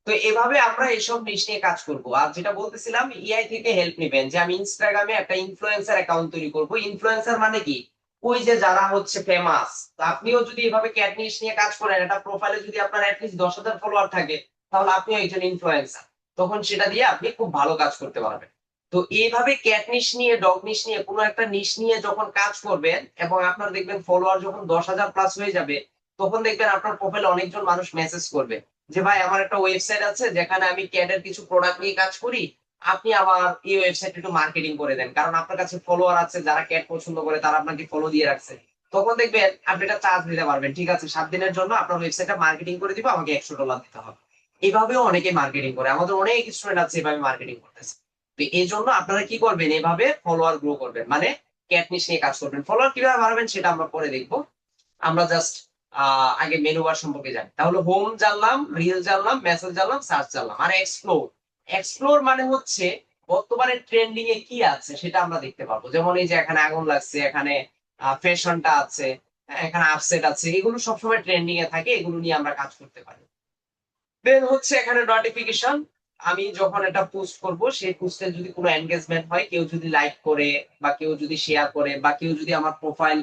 A: তো এভাবে আমরা এসব নিশ নিয়ে কাজ করব। আর যেটা বলতেছিলাম, এআই থেকে হেল্প নেবেন, যে আমি ইনস্টাগ্রামে একটা ইনফ্লুয়েন্সার অ্যাকাউন্ট তৈরি করব। ইনফ্লুয়েন্সার মানে কি? ওই যে যারা হচ্ছে ফেমাস। তো আপনিও যদি এভাবে ক্যাট নিশ নিয়ে কাজ করেন, একটা প্রোফাইলে যদি আপনার অ্যাটলিস্ট 10,000 ফলোয়ার থাকে, তাহলে আপনিও একজন ইনফ্লুয়েন্সার। তখন সেটা দিয়ে আপনি খুব ভালো কাজ করতে পারবেন। তো এইভাবে ক্যাট নিশ নিয়ে, ডগ নিশ নিয়ে, কোনো একটা নিশ নিয়ে যখন কাজ করবেন এবং আপনার দেখবেন ফলোয়ার যখন 10,000 প্লাস হয়ে যাবে, তখন দেখবেন আপনার প্রোফাইলে অনেকজন মানুষ মেসেজ করবে যে ভাই আমার একটা ওয়েবসাইট আছে যেখানে আমি ক্যাডের কিছু প্রোডাক্ট নিয়ে কাজ করি, আপনি আমার এই ওয়েবসাইট একটু মার্কেটিং করে দেন, কারণ আপনার কাছে ফলোয়ার আছে, যারা ক্যাড পছন্দ করে তারা আপনাকে ফলো দিয়ে রাখছে। তখন দেখবেন আপনি এটা চার্জ দিতে পারবেন, ঠিক আছে 7 দিনের জন্য আপনার ওয়েবসাইটটা মার্কেটিং করে দিব, আমাকে $100 দিতে হবে। এভাবেও অনেকে মার্কেটিং করে, আমাদের অনেক স্টুডেন্ট আছে এভাবে মার্কেটিং করতেছে। তো এই জন্য আপনারা কি করবেন, এভাবে ফলোয়ার গ্রো করবেন, মানে ক্যাট নিশ নিয়ে কাজ করবেন। ফলোয়ার কিভাবে বাড়াবেন সেটা আমরা পরে দেখবো। আমরা জাস্ট আগে মেনু বার সম্পর্কে জানি। তাহলে হোম জানলাম, রিল জানলাম, মেসেজ জানলাম, সার্চ জানলাম, আর এক্সপ্লোর। এক্সপ্লোর মানে হচ্ছে বর্তমানে ট্রেন্ডিং এ কি আছে সেটা আমরা দেখতে পাবো। যেমন এই যে এখানে আগুন লাগছে, এখানে ফ্যাশনটা আছে, হ্যাঁ, এখানে আপসেট আছে, এগুলো সবসময় ট্রেন্ডিং এ থাকে, এগুলো নিয়ে আমরা কাজ করতে পারি। দেন হচ্ছে এখানে নোটিফিকেশন। আমি যখন এটা পোস্ট করব, সেই পোস্টে যদি কোনো এনগেজমেন্ট হয়, কেউ যদি লাইক করে বা কেউ যদি শেয়ার করে বা কেউ যদি আমার প্রোফাইল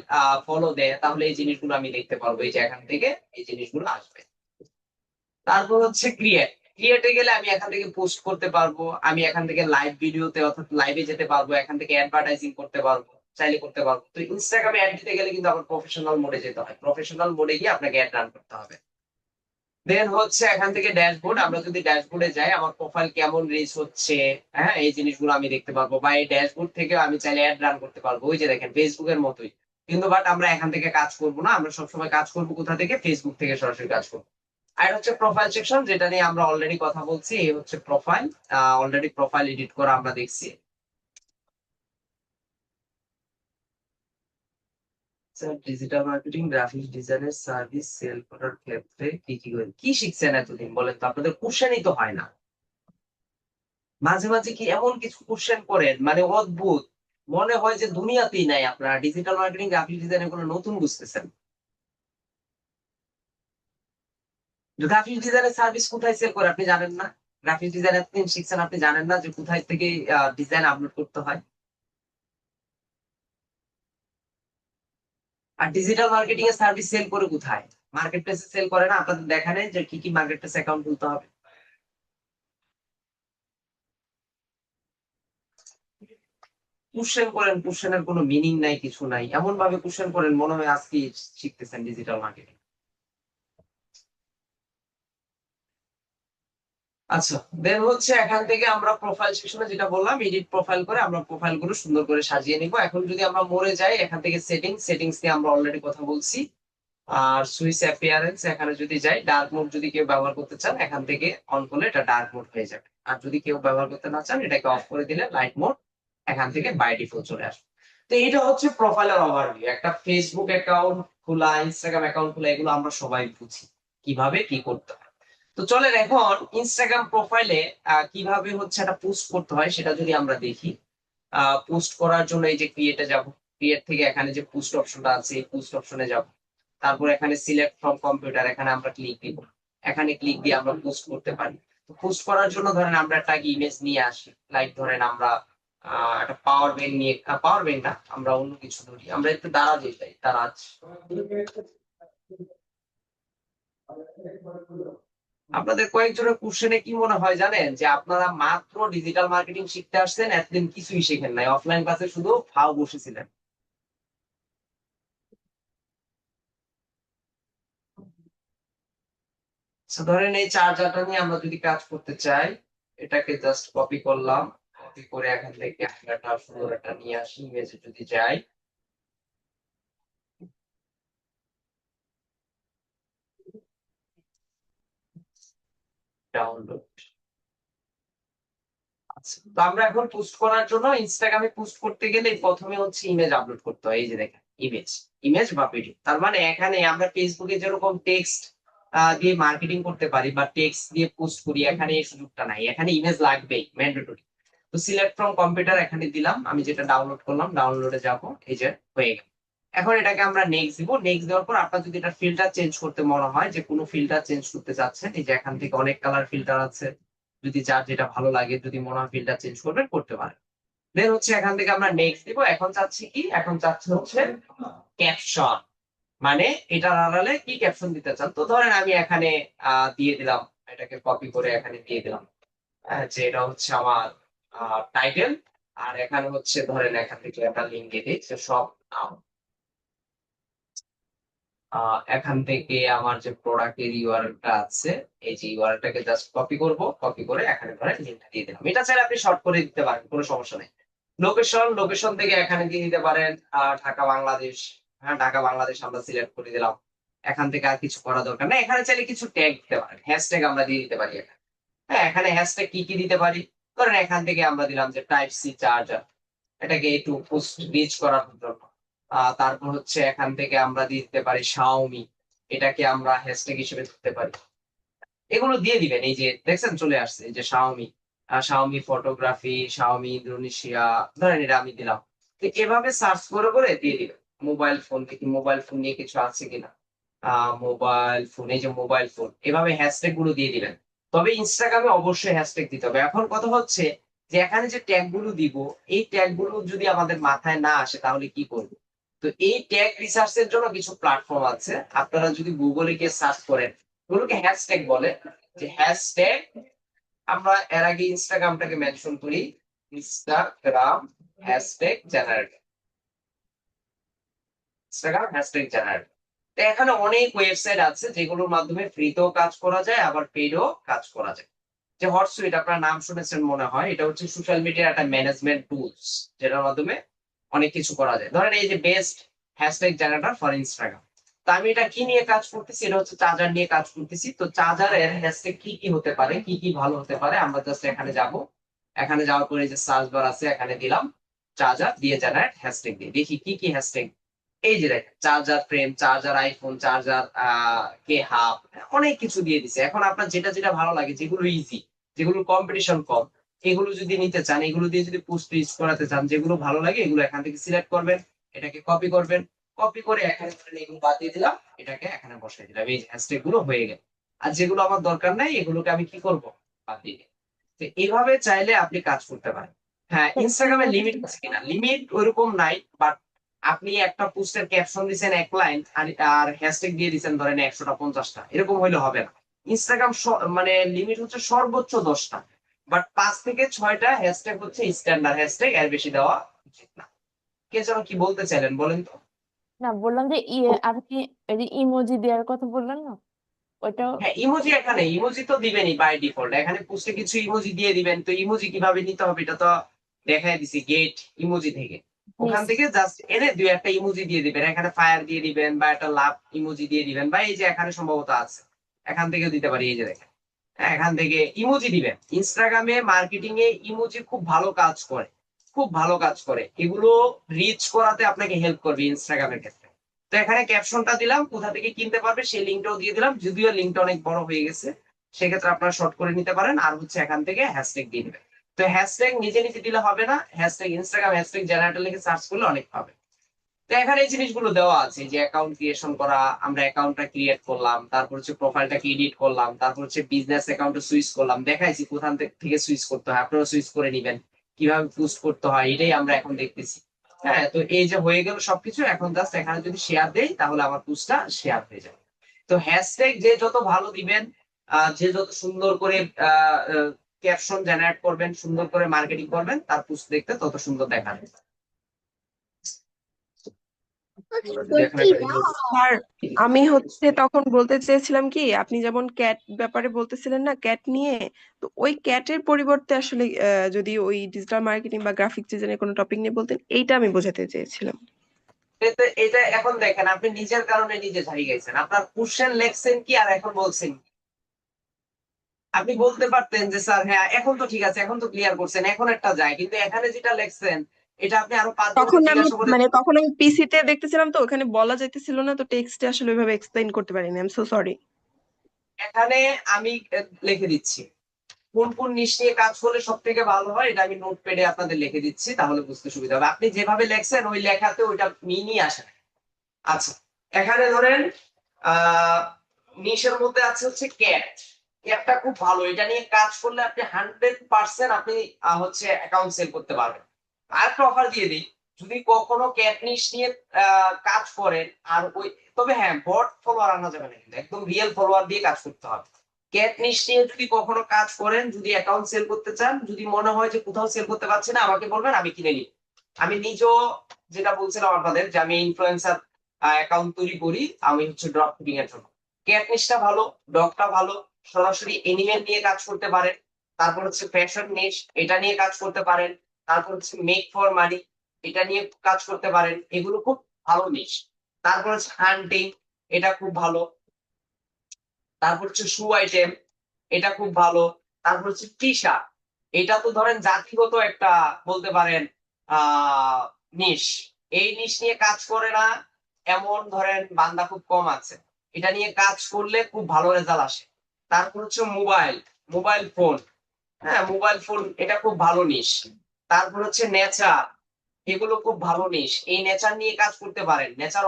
A: ফলো দেয়, তাহলে এই জিনিসগুলো আমি দেখতে পারবো, এই যে এখান থেকে এই জিনিসগুলো আসবে। তারপর হচ্ছে ক্রিয়েট। ক্রিয়েটে গেলে আমি এখান থেকে পোস্ট করতে পারবো, আমি এখান থেকে লাইভ ভিডিওতে অর্থাৎ লাইভে যেতে পারবো, এখান থেকে অ্যাডভার্টাইজিং করতে পারবো, চাইলে করতে পারবো। তো ইনস্টাগ্রামে অ্যাড দিতে গেলে কিন্তু আবার প্রফেশনাল মোডে যেতে হয়, প্রফেশনাল মোডে গিয়ে আপনাকে অ্যাড রান করতে হবে। দেন হচ্ছে এখান থেকে ড্যাশবোর্ড, আমরা যদি ড্যাশবোর্ডে যাই আমার প্রোফাইল কেমন রিচ হচ্ছে, হ্যাঁ এই জিনিসগুলো আমি দেখতে পারবো, বা এই ড্যাশবোর্ড থেকে আমি চাইলে অ্যাড রান করতে পারবো, ওই যে দেখেন ফেসবুকের মতোই। কিন্তু বাট আমরা এখান থেকে কাজ করব না, আমরা সবসময় কাজ করবো কোথা থেকে, ফেসবুক থেকে সরাসরি কাজ করবো। আর হচ্ছে প্রোফাইল সেকশন, যেটা নিয়ে আমরা অলরেডি কথা বলছি, এই হচ্ছে প্রোফাইল। অলরেডি প্রোফাইল এডিট করা আমরা দেখছি। স্যার ডিজিটাল মার্কেটিং, গ্রাফিক্স ডিজাইনের সার্ভিস সেল করার ক্ষেত্রে কি কি কি শিখছেন এতদিন বলেন তো? আপনাদের কোশ্চেনই তো হয় না, মাঝে মাঝে কি এমন কিছু কোশ্চেন করেন মানে অদ্ভুত, মনে হয় যে দুনিয়াতেই নাই। আপনারা ডিজিটাল মার্কেটিং গ্রাফিক ডিজাইন এগুলো নতুন বুঝতেছেন। গ্রাফিক ডিজাইনের সার্ভিস কোথায় সেল করে আপনি জানেন না? গ্রাফিক ডিজাইন এতদিন শিখছেন, আপনি জানেন না যে কোথায় থেকে ডিজাইন আপলোড করতে হয়? আর ডিজিটাল মার্কেটিং এর সার্ভিস সেল করে কোথায়? মার্কেট প্লেসে সেল করে না? আপনাদের দেখা নেই যে কি কি মার্কেট প্লেস অ্যাকাউন্ট খুলতে হবে? কোশ্চেন করেন, কোশ্চেনের কোনো মিনিং নাই, কিছু নাই, এমন ভাবে কোশ্চেন করেন মনে হয় আজকে শিখতেছেন ডিজিটাল মার্কেটিং। আচ্ছা, দেন হচ্ছে এখান থেকে আমরা প্রোফাইল সেকশনে যেটা বললাম, এডিট প্রোফাইল করে আমরা প্রোফাইল গুলো সুন্দর করে সাজিয়ে নিব। এখন যদি আমরা মোড়ে যাই, এখান থেকে সেটিংস নিয়ে আমরা অলরেডি কথা বলছি। আর সুইচ অ্যাপিয়ারেন্স এখানে যদি যাই, ডার্ক মোড যদি কেউ ব্যবহার করতে চান এখান থেকে অন করলে এটা ডার্ক মোড হয়ে যাবে। আর যদি কেউ ব্যবহার করতে না চান, এটাকে অফ করে দিলে লাইট মোড এখান থেকে বাই ডিফল্ট চলে আসবে। তো এটা হচ্ছে প্রোফাইলের ওভারভিউ। একটা ফেসবুক অ্যাকাউন্ট খোলা, ইনস্টাগ্রাম অ্যাকাউন্ট খোলা, এগুলো আমরা সবাই বুঝি কিভাবে কি করতে হয়। তো চলেন এখন ইনস্টাগ্রাম প্রোফাইলে কিভাবে হচ্ছে একটা পোস্ট করতে হয় সেটা যদি আমরা দেখি। পোস্ট করার জন্য এই যে ক্রিয়েটে যাব, ক্রিয়েট থেকে এখানে যে পোস্ট অপশনটা আছে এই পোস্ট অপশনে যাব। তারপর এখানে সিলেক্ট ফ্রম কম্পিউটার, এখানে আমরা ক্লিক দিব। এখানে ক্লিক দিয়ে আমরা পোস্ট করতে পারি। তো পোস্ট করার জন্য ধরেন আমরা একটা ইমেজ নিয়ে আসি, লাইক ধরেন আমরা একটা পাওয়ার ব্যাংক নিয়ে, পাওয়ার ব্যাংক না, আমরা অন্য কিছু ধরি, আমরা একটু দারাজ যাই, দারাজ। আপনাদের কয়েকজনের কোশ্চেনে কি মনে হয় জানেন, যে আপনারা মাত্র ডিজিটাল মার্কেটিং শিখতে আসছেন, এতদিন কিছুই শেখেন নাই, অফলাইন ক্লাসে শুধু ফাও বসেছিলেন। So, ধরেন এই চার্জারটা নিয়ে আমরা যদি কাজ করতে চাই, এটাকে জাস্ট কপি করলাম, কপি করে এখান থেকে আমরা একটা সুন্দর একটা নিয়ে আসি, ইমেজে যদি যাই, ডাউনলোড। আচ্ছা, তো আমরা এখন পোস্ট করার জন্য ইনস্টাগ্রামে পোস্ট করতে গেলে প্রথমে হচ্ছে ইমেজ আপলোড করতে হয়। এই যে দেখেন ইমেজ, ইমেজ বা ভিডিও। তার মানে এখানে আমরা ফেসবুকে যেরকম টেক্সট দিয়ে মার্কেটিং করতে পারি বা টেক্সট দিয়ে পোস্ট করি, এখানে এই সুযোগটা নাই, এখানে ইমেজ লাগবেই, ম্যান্ডেটরি। তো সিলেক্ট ফ্রম কম্পিউটার এখানে দিলাম, আমি যেটা ডাউনলোড করলাম, ডাউনলোডে যাব, এই যে হয়ে গেল। এখন এটাকে আমরা নেক্সট দিব। নেক্সট দেওয়ার পর আপনার যদি এটা ফিল্টার চেঞ্জ করতে মনে হয়, যে কোনো ফিল্টার চেঞ্জ করতে চাচ্ছেন, এই যে এখান থেকে অনেক কালার ফিল্টার আছে, যদি যার যেটা ভালো লাগে, যদি মনে হয় ফিল্টার চেঞ্জ করবেন করতে পারেন। দেন হচ্ছে এখান থেকে আমরা নেক্সট দিব। এখন চাচ্ছি কি, এখন চাচ্ছি হচ্ছে ক্যাপশন, মানে এটার আড়ালে কি ক্যাপশন দিতে চান। তো ধরেন আমি এখানে দিয়ে দিলাম, এটাকে কপি করে এখানে দিয়ে দিলাম, যে এটা হচ্ছে আমার টাইটেল। আর এখানে হচ্ছে ধরেন এখান থেকে একটা লিঙ্ক দিয়ে দিই, যে সব নাও। এখান থেকে আমার যে প্রোডাক্টের ইউআরএলটা আছে, এই যে ইউআরএলটাকে জাস্ট কপি করব, কপি করে এখানে ধরেন লিঙ্কটা দিয়ে দিলাম। এটা চাইলে আপনি শর্ট করে দিতে পারেন, কোনো সমস্যা নেই। লোকেশন, লোকেশন থেকে এখানে দিয়ে দিতে পারেন ঢাকা বাংলাদেশ। হ্যাঁ, ঢাকা বাংলাদেশ আমরা সিলেক্ট করে দিলাম। এখান থেকে আর কিছু করা দরকার নেই। এখানে চাইলে কিছু ট্যাগ দিতে পারেন, হ্যাশট্যাগ আমরা দিয়ে দিতে পারি এখানে। হ্যাঁ, এখানে হ্যাশট্যাগ কি কি দিতে পারি, ধরেন এখান থেকে আমরা দিলাম যে টাইপ সি চার্জার, এটাকে একটু পোস্ট রিচ করার জন্য। তারপর হচ্ছে এখান থেকে আমরা দিতে পারি শাওমি, এটাকে আমরা হ্যাশট্যাগ হিসেবে ধরতে পারি। এগুলো দিয়ে দিবেন, এই যে দেখছেন চলে আসছে, এই যে Xiaomi, Xiaomi photography, Xiaomi Indonesia, ধরেন এটা আমি দিলাম। তো এভাবে সার্চ করে করে দিয়ে দিবেন। মোবাইল ফোন থেকে, মোবাইল ফোন নিয়ে কিছু আছে কিনা, মোবাইল ফোন, এই যে মোবাইল ফোন, এভাবে হ্যাশট্যাগ গুলো দিয়ে দিবেন। তবে ইনস্টাগ্রামে অবশ্যই হ্যাশট্যাগ দিতে হবে। এখন কথা হচ্ছে যে এখানে যে ট্যাগ গুলো দিব, এই ট্যাগ গুলো যদি আমাদের মাথায় না আসে তাহলে কি করব? তো এই ট্যাগ রিসার্চের জন্য কিছু প্ল্যাটফর্ম আছে, আপনারা যদি গুগলে গিয়ে সার্চ করেন, ওগুলোকে হ্যাশট্যাগ বলে, যে হ্যাশট্যাগ। আমরা এর আগে ইনস্টাগ্রামটাকে মেনশন করি, Instagram hashtag generator, Instagram hashtag generator. তো এখানে অনেক ওয়েবসাইট আছে যেগুলোর মাধ্যমে ফ্রিতেও কাজ করা যায়, আবার পেইডও কাজ করা যায়। যে হটসুইট আপনার নাম শুনেছেন মনে হয়, এটা হচ্ছে সোশ্যাল মিডিয়ার একটা ম্যানেজমেন্ট টুলস, যেটার মাধ্যমে অনেক কিছু করা যায়। ধরেন এই যে best hashtag generator for Instagram, তো আমি এটা কি নিয়ে কাজ করতেছি, এটা হচ্ছে চার্জার নিয়ে কাজ করতেছি। তো চার্জারের হ্যাশট্যাগ কি কি হতে পারে, কি কি ভালো হতে পারে, আমরা জাস্ট এখানে যাব। এখানে যাওয়ার পরে যে সার্চ বার আছে, এখানে দিলাম চার্জার দিয়ে জেনারেট হ্যাশট্যাগ দিয়ে দেখি কি কি হ্যাশট্যাগ। এই যে দেখেন, charger frame, charger iPhone, charger কে হাব, অনেক কিছু দিয়ে দিছে। এখন আপনার যেটা যেটা ভালো লাগে, যেগুলো ইজি, যেগুলো কম্পিটিশন কম, এগুলো যদি নিতে চান, এগুলো দিয়ে যদি পোস্ট রিচ করাতে চান, যেগুলো ভালো লাগে এগুলো এখান থেকে সিলেক্ট করবেন, এটাকে কপি করবেন, কপি করে এখানে ধরেন এগুলো বাদ দিয়ে দিলাম, এটাকে এখানে বসাই দিলাম, এই হ্যাশট্যাগ গুলো হয়ে গেল। আর যেগুলো আমার দরকার নাই এগুলোকে আমি কি করব, বাদ দিয়ে দিই। তো এইভাবে চাইলে আপনি কাজ করতে পারেন। হ্যাঁ, ইনস্টাগ্রামে লিমিট আছে কিনা, লিমিট ওইরকম নাই, বাট আপনি একটা পোস্টের ক্যাপশন দিচ্ছেন 1 লাইন, আর হ্যাশট্যাগ দিয়ে দিচ্ছেন ধরেন 100টা 50টা, এরকম হইলে হবে না। ইনস্টাগ্রাম মানে লিমিট হচ্ছে সর্বোচ্চ 10টা, বাট 5 থেকে 6টা হ্যাশট্যাগ হচ্ছে স্ট্যান্ডার্ড হ্যাশট্যাগ, এর বেশি দেওয়া উচিত না। কে যেন কি বলতে চাইলেন বলেন তো?
B: না, বললাম যে আপনি এই যে ইমোজি দেওয়ার কথা বললেন না, ওইটাও।
A: হ্যাঁ, ইমোজি, এখানে ইমোজি তো দিবেনই বাই ডিফল্ট, এখানে পোস্টে কিছু ইমোজি দিয়ে দিবেন। তো ইমোজি কিভাবে নিতে হবে এটা তো দেখাই দিছি গেট ইমোজি থেকে। ওখান
B: Yes.
A: থেকে জাস্ট এনে 2 একটা ইমোজি দিয়ে দিবেন, এখানে ফায়ার দিয়ে দিবেন বা একটা লাভ ইমোজি দিয়ে দিবেন, বা এই যে এখানে সম্ভবত আছে, এখান থেকে দিতে পারি, এই যে দেখেন। হ্যাঁ, এখান থেকে ইমোজি দিবেন। ইনস্টাগ্রামে মার্কেটিং এ ইমোজি খুব ভালো কাজ করে, খুব ভালো কাজ করে, এগুলো রিচ করাতে আপনাকে হেল্প করবে ইনস্টাগ্রামের ক্ষেত্রে। তো এখানে ক্যাপশনটা দিলাম, কোথা থেকে কিনতে পারবে সেই লিঙ্কটাও দিয়ে দিলাম, যদিও লিঙ্কটা অনেক বড় হয়ে গেছে, সেক্ষেত্রে আপনারা শর্ট করে নিতে পারেন। আর হচ্ছে এখান থেকে হ্যাশট্যাগ দিয়ে দিবেন। তো হ্যাশট্যাগ নিজে নিজে দিলে হবে না, হ্যাশট্যাগ ইনস্টাগ্রাম হ্যাশট্যাগ জেনারেটর লিখে সার্চ করলে অনেক পাবে। তো এখানে এই জিনিসগুলো দেওয়া আছে, যে অ্যাকাউন্ট ক্রিয়েশন করা, আমরা অ্যাকাউন্টটা ক্রিয়েট করলাম, তারপর হচ্ছে প্রোফাইলটাকে এডিট করলাম, তারপর হচ্ছে বিজনেস অ্যাকাউন্টে সুইচ করলাম, দেখাইছি কোথান থেকে সুইচ করতে হয়, আপনারা সুইচ করে নিবেন, কিভাবে পোস্ট করতে হয় এটাই আমরা এখন দেখতেছি। হ্যাঁ, তো এই যে হয়ে গেল সবকিছু, এখন জাস্ট এখানে যদি শেয়ার দেই তাহলে আমার পোস্টটা শেয়ার হয়ে যাবে। তো হ্যাশট্যাগ যে যত ভালো দিবেন, যে যত সুন্দর করে ক্যাপশন জেনারেট করবেন, সুন্দর করে মার্কেটিং করবেন, তার পোস্ট দেখতে তত সুন্দর দেখাবে। যদি এখন একটা
F: স্যার, আমি হচ্ছে তখন বলতে চেয়েছিলাম কি, আপনি যেমন ক্যাট ব্যাপারে বলতেছিলেন না, ক্যাট নিয়ে, তো ওই ক্যাটের পরিবর্তে আসলে যদি ওই ডিজিটাল মার্কেটিং বা গ্রাফিক ডিজাইনের কোনো টপিক নিয়ে বলতেন, এইটা আমি বোঝাতে চেয়েছিলাম।
A: এটা এখন দেখেন, আপনি নিজের কারণে নিজে হারিয়ে গেছেন, আপনার কোশ্চেন লেখছেন কি আর এখন বলছেন কি? আপনি বলতে পারতেন যে স্যার হ্যাঁ এখন তো ঠিক আছে, এখন তো ক্লিয়ার করছেন, এখন একটা যায়, কিন্তু এখানে যেটা লেখছেন এটা আপনি আরো 5 জনকে
F: তখন আমি
A: জিজ্ঞাসা করে।
F: তখন আমি পিসি তে দেখতেছিলাম, তো ওখানে বলা যাইতেছিল না, তো টেক্সটে আসলে ওইভাবে এক্সপ্লেইন করতে পারিনি। I am so sorry.
A: এখানে আমি লিখে দিচ্ছি কোন কোন নিশ নিয়ে কাজ করলে সব থেকে ভালো হয়, এটা আমি নোটপ্যাডে আপনাদের লিখে দিচ্ছি, তাহলে বুঝতে সুবিধা হবে। আপনি যেভাবে লেখছেন ওই লেখাতে ওইটা মিনই আসে না। আচ্ছা, এখানে ধরেন আহ নিশের মধ্যে আছে হচ্ছে ক্যাট। ক্যাটটা খুব ভালো, এটা নিয়ে কাজ করলে আপনি 100% আপনি হচ্ছে অ্যাকাউন্ট সেল করতে পারবেন। আর একটা অফার দিয়ে দিই, যদি কখনো ক্যাট নিশ নিয়ে কাজ করেন, আর ওই, তবে হ্যাঁ বট ফলোয়ার আনা যাবে না, কিন্তু একদম রিয়েল ফলোয়ার দিয়ে কাজ করতে হবে। ক্যাট নিশ নিয়ে যদি কখনো কাজ করেন, যদি অ্যাকাউন্ট সেল করতে চান, যদি মনে হয় যে কোথাও সেল করতে পারছি না, আমাকে বলবেন, আমি কিনে নিই। আমি নিজেও যেটা বলছিলাম আপনাদের, যে আমি ইনফ্লুয়েন্সার অ্যাকাউন্ট তৈরি করি, আমি হচ্ছে ড্রপ শিপিং এর জন্য। ক্যাট নিশটা ভালো, ডগটা ভালো, সরাসরি এনিমেল নিয়ে কাজ করতে পারেন। তারপর হচ্ছে ফ্যাশন নিশ, এটা নিয়ে কাজ করতে পারেন। তারপর হচ্ছে মেক ফর মানি, এটা নিয়ে কাজ করতে পারেন, এগুলো খুব ভালো নিশ। তারপর হচ্ছে হান্টিং, এটা খুব ভালো। তারপর হচ্ছে শু আইটেম, এটা খুব ভালো। তারপর হচ্ছে টি শার্ট, এটা তো ধরেন জাতিগত একটা বলতে পারেন নিশ। এই নিশ নিয়ে কাজ করে না এমন ধরেন বান্দা খুব কম আছে, এটা নিয়ে কাজ করলে খুব ভালো রেজাল্ট আসে। তারপর হচ্ছে মোবাইল, মোবাইল ফোন, হ্যাঁ মোবাইল ফোন, এটা খুব ভালো নিশ। তারপর হচ্ছে নেচার, এগুলো খুব ভালো নিশ, এই নেচার নিয়ে কাজ করতে পারেন, নেচার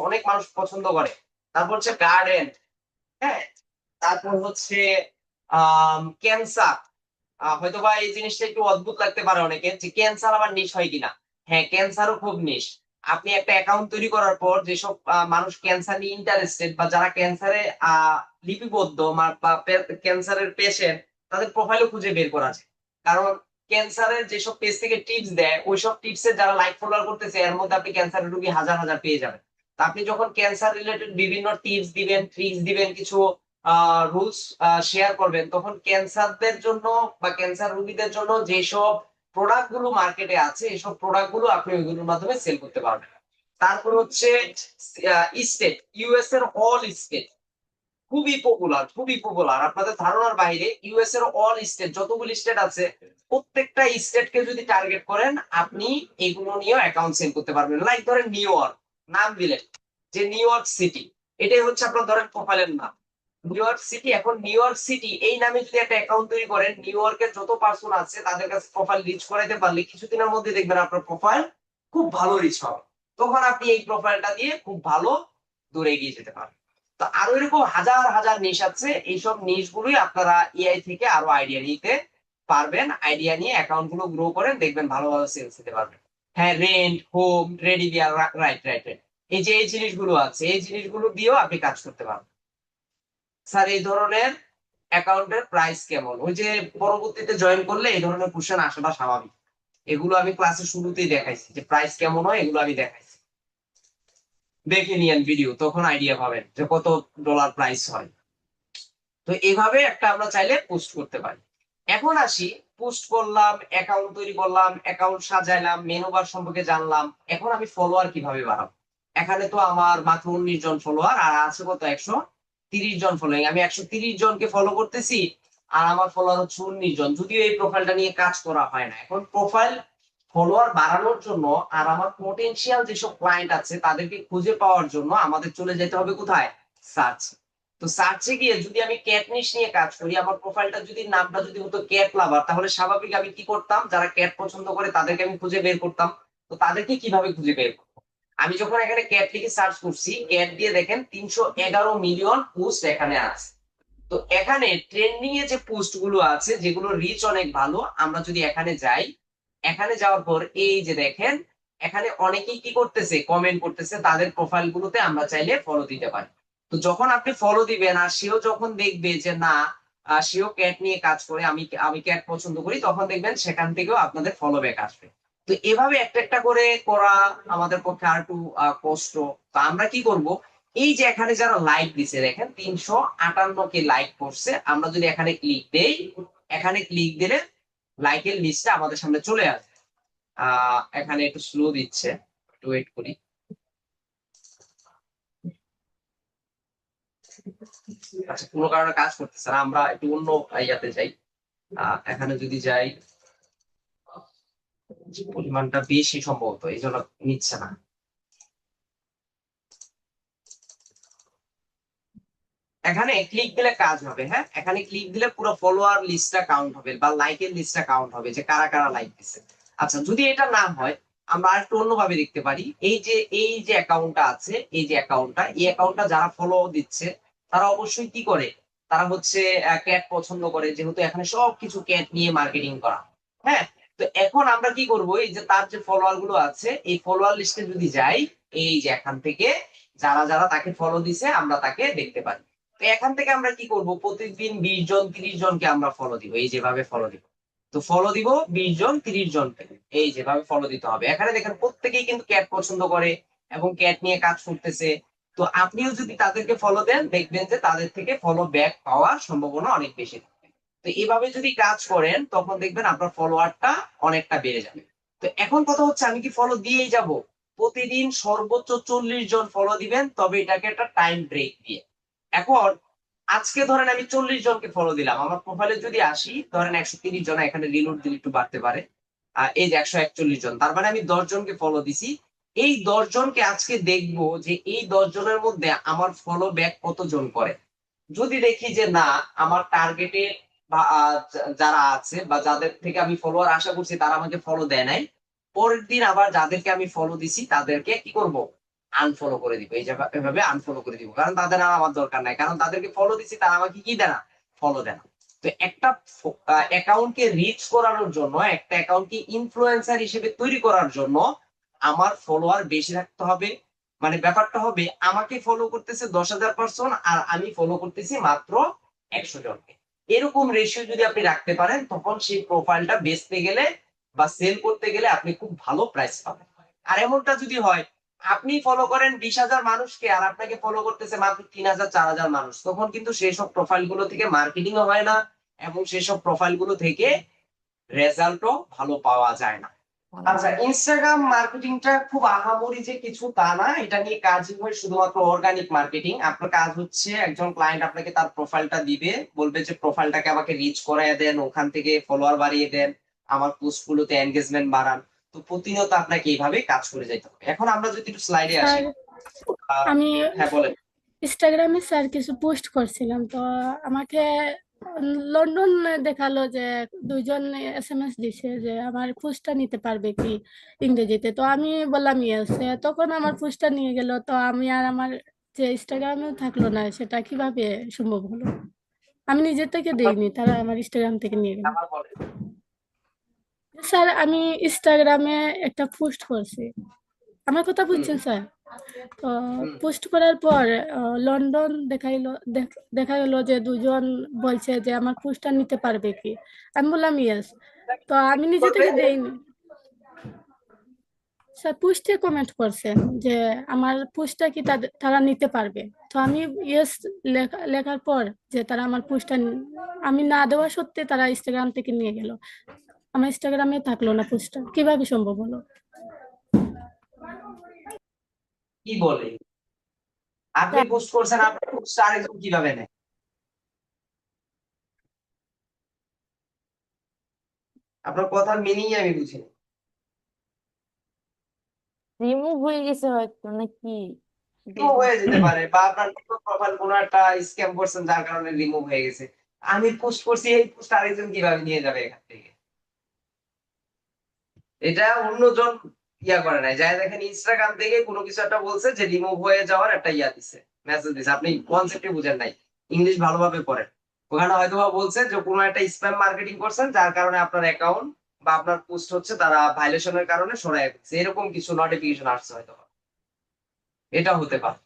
A: অনেক মানুষ পছন্দ করে। তারপর হচ্ছে গার্ডেন, হ্যাঁ। তারপর হচ্ছে ক্যান্সার, হয়তোবা এই জিনিসটা একটু অদ্ভুত লাগতে পারে অনেকে, যে ক্যান্সার আবার নিশ হয় কিনা। হ্যাঁ, ক্যান্সারও খুব নিশ। আপনি একটা অ্যাকাউন্ট তৈরি করার পর যেসব মানুষ ক্যান্সার নিয়ে ইন্টারেস্টেড, বা যারা ক্যান্সারে লিপিবদ্ধ বা ক্যান্সারের পেশেন্ট, তাদের প্রোফাইলও খুঁজে বের করা যায়। কারণ ক্যান্সারের যেসব পেজ থেকে টিপস দেয়, ওইসব টিপসের যারা লাইক ফলোয়ার করতেছে, এর মধ্যে আপনি ক্যান্সারের রোগী হাজার হাজার পেয়ে যাবেন। তা আপনি যখন ক্যান্সার রিলেটেড বিভিন্ন টিপস দিবেন, ট্রিক্স দিবেন, কিছু রুলস শেয়ার করবেন, তখন ক্যান্সারদের জন্য বা ক্যান্সার রোগীদের জন্য যেসব প্রোডাক্ট গুলো মার্কেটে আছে এসব প্রোডাক্ট গুলো আপনি ওইগুলোর মাধ্যমে সেল করতে পারবেন। তারপর হচ্ছে স্টেট, ইউএস এর অল স্টেট খুবই পপুলার আপনাদের ধারণার বাইরে। ইউএস এর অল স্টেট যতগুলি স্টেট আছে প্রত্যেকটা স্টেটকে যদি টার্গেট করেন আপনি এগুলো নিয়েও অ্যাকাউন্ট সেল করতে পারবেন। লাইক ধরেন নিউ ইয়র্ক, নাম দিলেন যে নিউ ইয়র্ক সিটি, এটাই হচ্ছে আপনার ধরেন প্রোফাইলের নাম নিউ ইয়র্ক সিটি। এখন নিউ ইয়র্ক সিটি এই নামে যদি একটা অ্যাকাউন্ট তৈরি করেন, নিউ ইয়র্কের যত পার্সন আছে তাদের কাছে প্রোফাইল রিচ করাইতে পারলে কিছুদিনের মধ্যে দেখবেন আপনার প্রোফাইল খুব ভালো রিচ হবে। তখন আপনি এই প্রোফাইলটা দিয়ে খুব ভালো দূরে এগিয়ে যেতে পারবেন। তো আরো এরকম হাজার হাজার নিশ আছে, এইসব নিশ গুলোই আপনারা এআই থেকে আরো আইডিয়া নিতে পারবেন। আইডিয়া নিয়ে অ্যাকাউন্ট গুলো গ্রো করেন, দেখবেন ভালো ভালো সেলস দিতে পারবেন। হ্যাঁ, রেন্ট, হোম, রেডি বিয়ার, রাইট রাইট রাইট, এই যে এই জিনিসগুলো আছে এই জিনিসগুলো দিয়েও আপনি কাজ করতে পারবেন। স্যার এই ধরনের অ্যাকাউন্টের প্রাইস কেমন? ওই যে পরবর্তীতে জয়েন করলে এই ধরনের কোশ্চেন আসাটা স্বাভাবিক। এগুলো আমি ক্লাসের শুরুতেই দেখাইছি যে প্রাইস কেমন হয়, এগুলো আমি দেখাইছি। দেখে নিয়েন ভিডিও, তখন আইডিয়া পাবেন যে কত ডলার প্রাইস হয়। তো এইভাবে একটা আমরা চাইলে পোস্ট করতে পারি। এখন আসি, পোস্ট করলাম, অ্যাকাউন্ট তৈরি করলাম, অ্যাকাউন্ট সাজাইলাম, মেনু বার সম্পর্কে জানলাম, এখন আমি ফলোয়ার কিভাবে বাড়াবো? এখানে তো আমার মাত্র 19 জন ফলোয়ার আর আছে কত 130 জন ফলোয়িং। আমি 130 জনকে ফলো করতেছি আর আমার ফলোয়ার হচ্ছে 19 জন, যদিও এই প্রোফাইলটা নিয়ে কাজ করা হয় না। এখন প্রোফাইল ফলোয়ার বাড়ানোর জন্য আর আমার পোটেনশিয়াল যেসব ক্লায়েন্ট আছে তাদেরকে খুঁজে পাওয়ার জন্য আমাদের চলে যেতে হবে কোথায়? সার্চ। তো সার্চে গিয়ে যদি আমি ক্যাট নিশ নিয়ে কাজ করি, আমার প্রোফাইলটা যদি নামটা যদি হতো ক্যাট লাভার, তাহলে স্বাভাবিক আমি কি করতাম, যারা ক্যাট পছন্দ করে তাদেরকে আমি খুঁজে বের করতাম। তো তাদেরকে কিভাবে খুঁজে বের করবো? আমি যখন এখানে ক্যাট লিখে সার্চ করছি, ক্যাট দিয়ে দেখেন 311 মিলিয়ন পোস্ট এখানে আছে। তো এখানে ট্রেন্ডিং এ যে পোস্ট গুলো আছে যেগুলো রিচ অনেক ভালো, আমরা যদি এখানে যাই, এখানে যাওয়ার পর এই যে দেখেন এখানে অনেকেই কি করতেছে, কমেন্ট করতেছে, তাদের প্রোফাইল গুলোতে আমরা চাইলে ফলো দিতে পারি। তো যখন আপনি ফলো দিবেন আর সেও যখন দেখবে যে না সেও ক্যাট নিয়ে কাজ করে, আমি ক্যাট পছন্দ করি, তখন দেখবেন সেখান থেকেও আপনাদের ফলো ব্যাক আসবে। তো এভাবে একটা একটা করে করা আমাদের পক্ষে আর একটু কষ্ট। তো আমরা কি করব, এই যে এখানে যারা লাইক দিছে দেখেন 358 কে লাইক করছে, আমরা যদি এখানে ক্লিক দেই, এখানে ক্লিক দিলে লাইকের লিস্টটা আমাদের সামনে চলে আসবে। এখানে একটু স্লো দিচ্ছে, একটু ওয়েট করি। আচ্ছা, কোনো কারণে কাজ করতেছে না, আমরা একটু অন্য ইয়াতে যাই। এখানে যদি যাই, পরিমাণটা বেশি সম্ভবত এই জন্য নিচ্ছে না। এখানে ক্লিক দিলে কাজ হবে। হ্যাঁ, এখানে ক্লিক দিলে পুরো ফলোয়ার লিস্টটা কাউন্ট হবে বা লাইকের লিস্টটা কাউন্ট হবে যে কারা কারা লাইক দিচ্ছে। আচ্ছা, যদি এটা না হয় আমরা আর একটু অন্যভাবে দেখতে পারি। এই যে অ্যাকাউন্টটা আছে, এই যে অ্যাকাউন্টটা যারা ফলো দিচ্ছে তারা অবশ্যই কি করে, তারা হচ্ছে ক্যাট পছন্দ করে, যেহেতু এখানে সবকিছু ক্যাট নিয়ে মার্কেটিং করা। হ্যাঁ, তো এখন আমরা কি করব, এই যে তার যে ফলোয়ার গুলো আছে এই ফলোয়ার লিস্টে যদি যাই, এই যে এখান থেকে যারা যারা তাকে ফলো দিছে আমরা তাকে দেখতে পারি। তো এখান থেকে আমরা কি করব, প্রতিদিন 20 জন 30 জনকে আমরা ফলো দিব, এই যেভাবে ফলো দিব। তো ফলো দিব 20 জন 30 জনকে, এই যেভাবে ফলো দিতে হবে। এখানে দেখেন প্রত্যেকেই কিন্তু ক্যাট পছন্দ করে এবং ক্যাট নিয়ে কাজ করতেছে। তো আপনিও যদি তাদেরকে ফলো দেন, দেখবেন যে তাদের থেকে ফলো ব্যাক পাওয়ার সম্ভাবনা অনেক বেশি থাকে। তো এইভাবে যদি কাজ করেন তখন দেখবেন আপনার ফলোয়ারটা অনেকটা বেড়ে যাবে। তো এখন কথা হচ্ছে, আমি কি ফলো দিয়েই যাব? প্রতিদিন সর্বোচ্চ 40 জন ফলো দিবেন, তবে এটাকে একটা টাইম ব্রেক দিয়ে। এখন আজকে ধরেন আমি 40 জনকে ফলো দিলাম, আমার প্রোফাইলে যদি আসি ধরেন 130 জন, এখানে রিলোড দিলে একটু বাড়তে পারে। এই যে 141 জন, তার মানে আমি 10 জনকে ফলো দিছি। এই 10 জনকে আজকে দেখবো যে এই 10 জনের মধ্যে আমার ফলো ব্যাক কতজন করে। যদি দেখি যে না, আমার টার্গেটে যারা আছে বা যাদের থেকে আমি ফলোয়ার আশা করছি তারা আমাকে ফলো দেয় নাই, পরের দিন আবার যাদেরকে আমি ফলো দিছি তাদেরকে কি করব, আনফলো করে দিব। এই এভাবে আনফলো করে দিব, কারণ তাদের আর আমার দরকার নাই, কারণ তাদেরকে ফলো দিছি তারা আমাকে কি দেয় না, ফলো দেয় না। তো একটা অ্যাকাউন্টকে রিচ করানোর জন্য, একটা অ্যাকাউন্টকে ইনফ্লুয়েন্সার হিসেবে তৈরি করার জন্য আমার ফলোয়ার বেশি রাখতে হবে। মানে ব্যাপারটা হবে আমাকে ফলো করতেছে 10,000 পার্সন আর আমি ফলো করতেছি মাত্র 100 জনকে। এরকম রেশিও যদি আপনি রাখতে পারেন, তখন সেই প্রোফাইলটা বেচতে গেলে বা সেল করতে গেলে আপনি খুব ভালো প্রাইস পাবেন। আর এমনটা যদি হয় আপনি ফলো করেন 20,000 মানুষকে আর আপনাকে ফলো করতেছে মাত্র 3,000 4,000 মানুষ, তখন কিন্তু সেসব প্রোফাইল গুলো থেকে মার্কেটিংও হয় না এবং সেসব প্রোফাইল গুলো থেকে রেজাল্টও ভালো পাওয়া যায় না। আচ্ছা, ইনস্টাগ্রাম মার্কেটিংটা খুব আহামরি যে কিছু তা না, এটা নিয়ে কাজই হয় শুধুমাত্র অর্গানিক মার্কেটিং। আপনার কাজ হচ্ছে একজন ক্লায়েন্ট আপনাকে তার প্রোফাইলটা দিবে, বলবে যে প্রোফাইলটাকে আমাকে রিচ করায় দেন, ওখান থেকে ফলোয়ার বাড়িয়ে দেন, আমার পোস্ট গুলোতে এনগেজমেন্ট বাড়ান। তো প্রতিনিয়ত আপনাকে এইভাবে কাজ করে যাইতে হবে। এখন আমরা যদি একটু স্লাইডে আসি।
G: স্যার আমি
A: হ্যাঁ বলেন।
G: ইনস্টাগ্রামে স্যার কিছু পোস্ট করছিলাম, তো আমাকে লন্ডন দেখালো যে 2জন SMS দিছে যে আমার পোস্টটা নিতে পারবে কি ইংরেজিতে। তো আমি বললাম ইয়েস। তখন আমার পোস্টটা নিয়ে গেল, তো আমি আর আমার যে ইনস্টাগ্রামে থাকলো না, সেটা কিভাবে সম্ভব হলো? আমি নিজে থেকে দেইনি, তারা আমার ইনস্টাগ্রাম থেকে নিয়ে গেল।
A: আবার বলেন।
G: স্যার আমি ইনস্টাগ্রামে একটা পোস্ট করছি, আমার কথা
A: হুম,
G: বুঝছেন স্যার? তো
A: হুম।
G: পোস্ট করার পর লন্ডন দেখা গেল যে 2জন বলছে যে আমার পোস্টটা নিতে পারবে কি। আমি বললাম ইয়েস। তো আমি নিজে
A: করবে
G: থেকে দেইনি স্যার, পোস্টে কমেন্ট করছেন যে আমার পোস্টটা কি তারা নিতে পারবে। তো আমি ইয়েস লেখার পর যে তারা আমার পোস্টটা আমি না দেওয়া সত্ত্বে তারা ইনস্টাগ্রাম থেকে নিয়ে গেল, আমার ইনস্টাগ্রামে থাকলো না পোস্টটা, কিভাবে সম্ভব হলো?
A: কি বলে? আপনি
B: স্যার,
A: পোস্ট করছেন, আপনার পোস্ট আরেকজন কিভাবে নেয়? আপনার কথার মিনিং আমি বুঝিনি।
B: রিমুভ হয়ে গেছে হয়তো নাকি?
A: রিমুভ হয়ে যেতে পারে, বা আপনার প্রোফাইল কোনো একটা স্ক্যাম করছেন যার কারণে রিমুভ হয়ে গেছে। আমি পোস্ট করছি, এই পোস্ট আরেকজন কিভাবে নিয়ে যাবে এখান থেকে? এটা অন্যজন করে নাই, যাই দেখেন ইনস্টাগ্রাম থেকে কোনো কিছু একটা বলছে যে রিমুভ হয়ে যাওয়ার একটা দিছে, মেসেজ দিছে। আপনি কনসেপ্টই বুঝেন নাই, ইংলিশ ভালোভাবে পড়েন। ওখানে হয়তো বা বলছে যে কোনো একটা স্প্যাম মার্কেটিং করছেন যার কারণে আপনার অ্যাকাউন্ট বা আপনার পোস্ট হচ্ছে তারা ভাইলেশনের কারণে সরায় ফেলছে, এরকম কিছু নোটিফিকেশন আসছে হয়তো। এটা হতে পারে।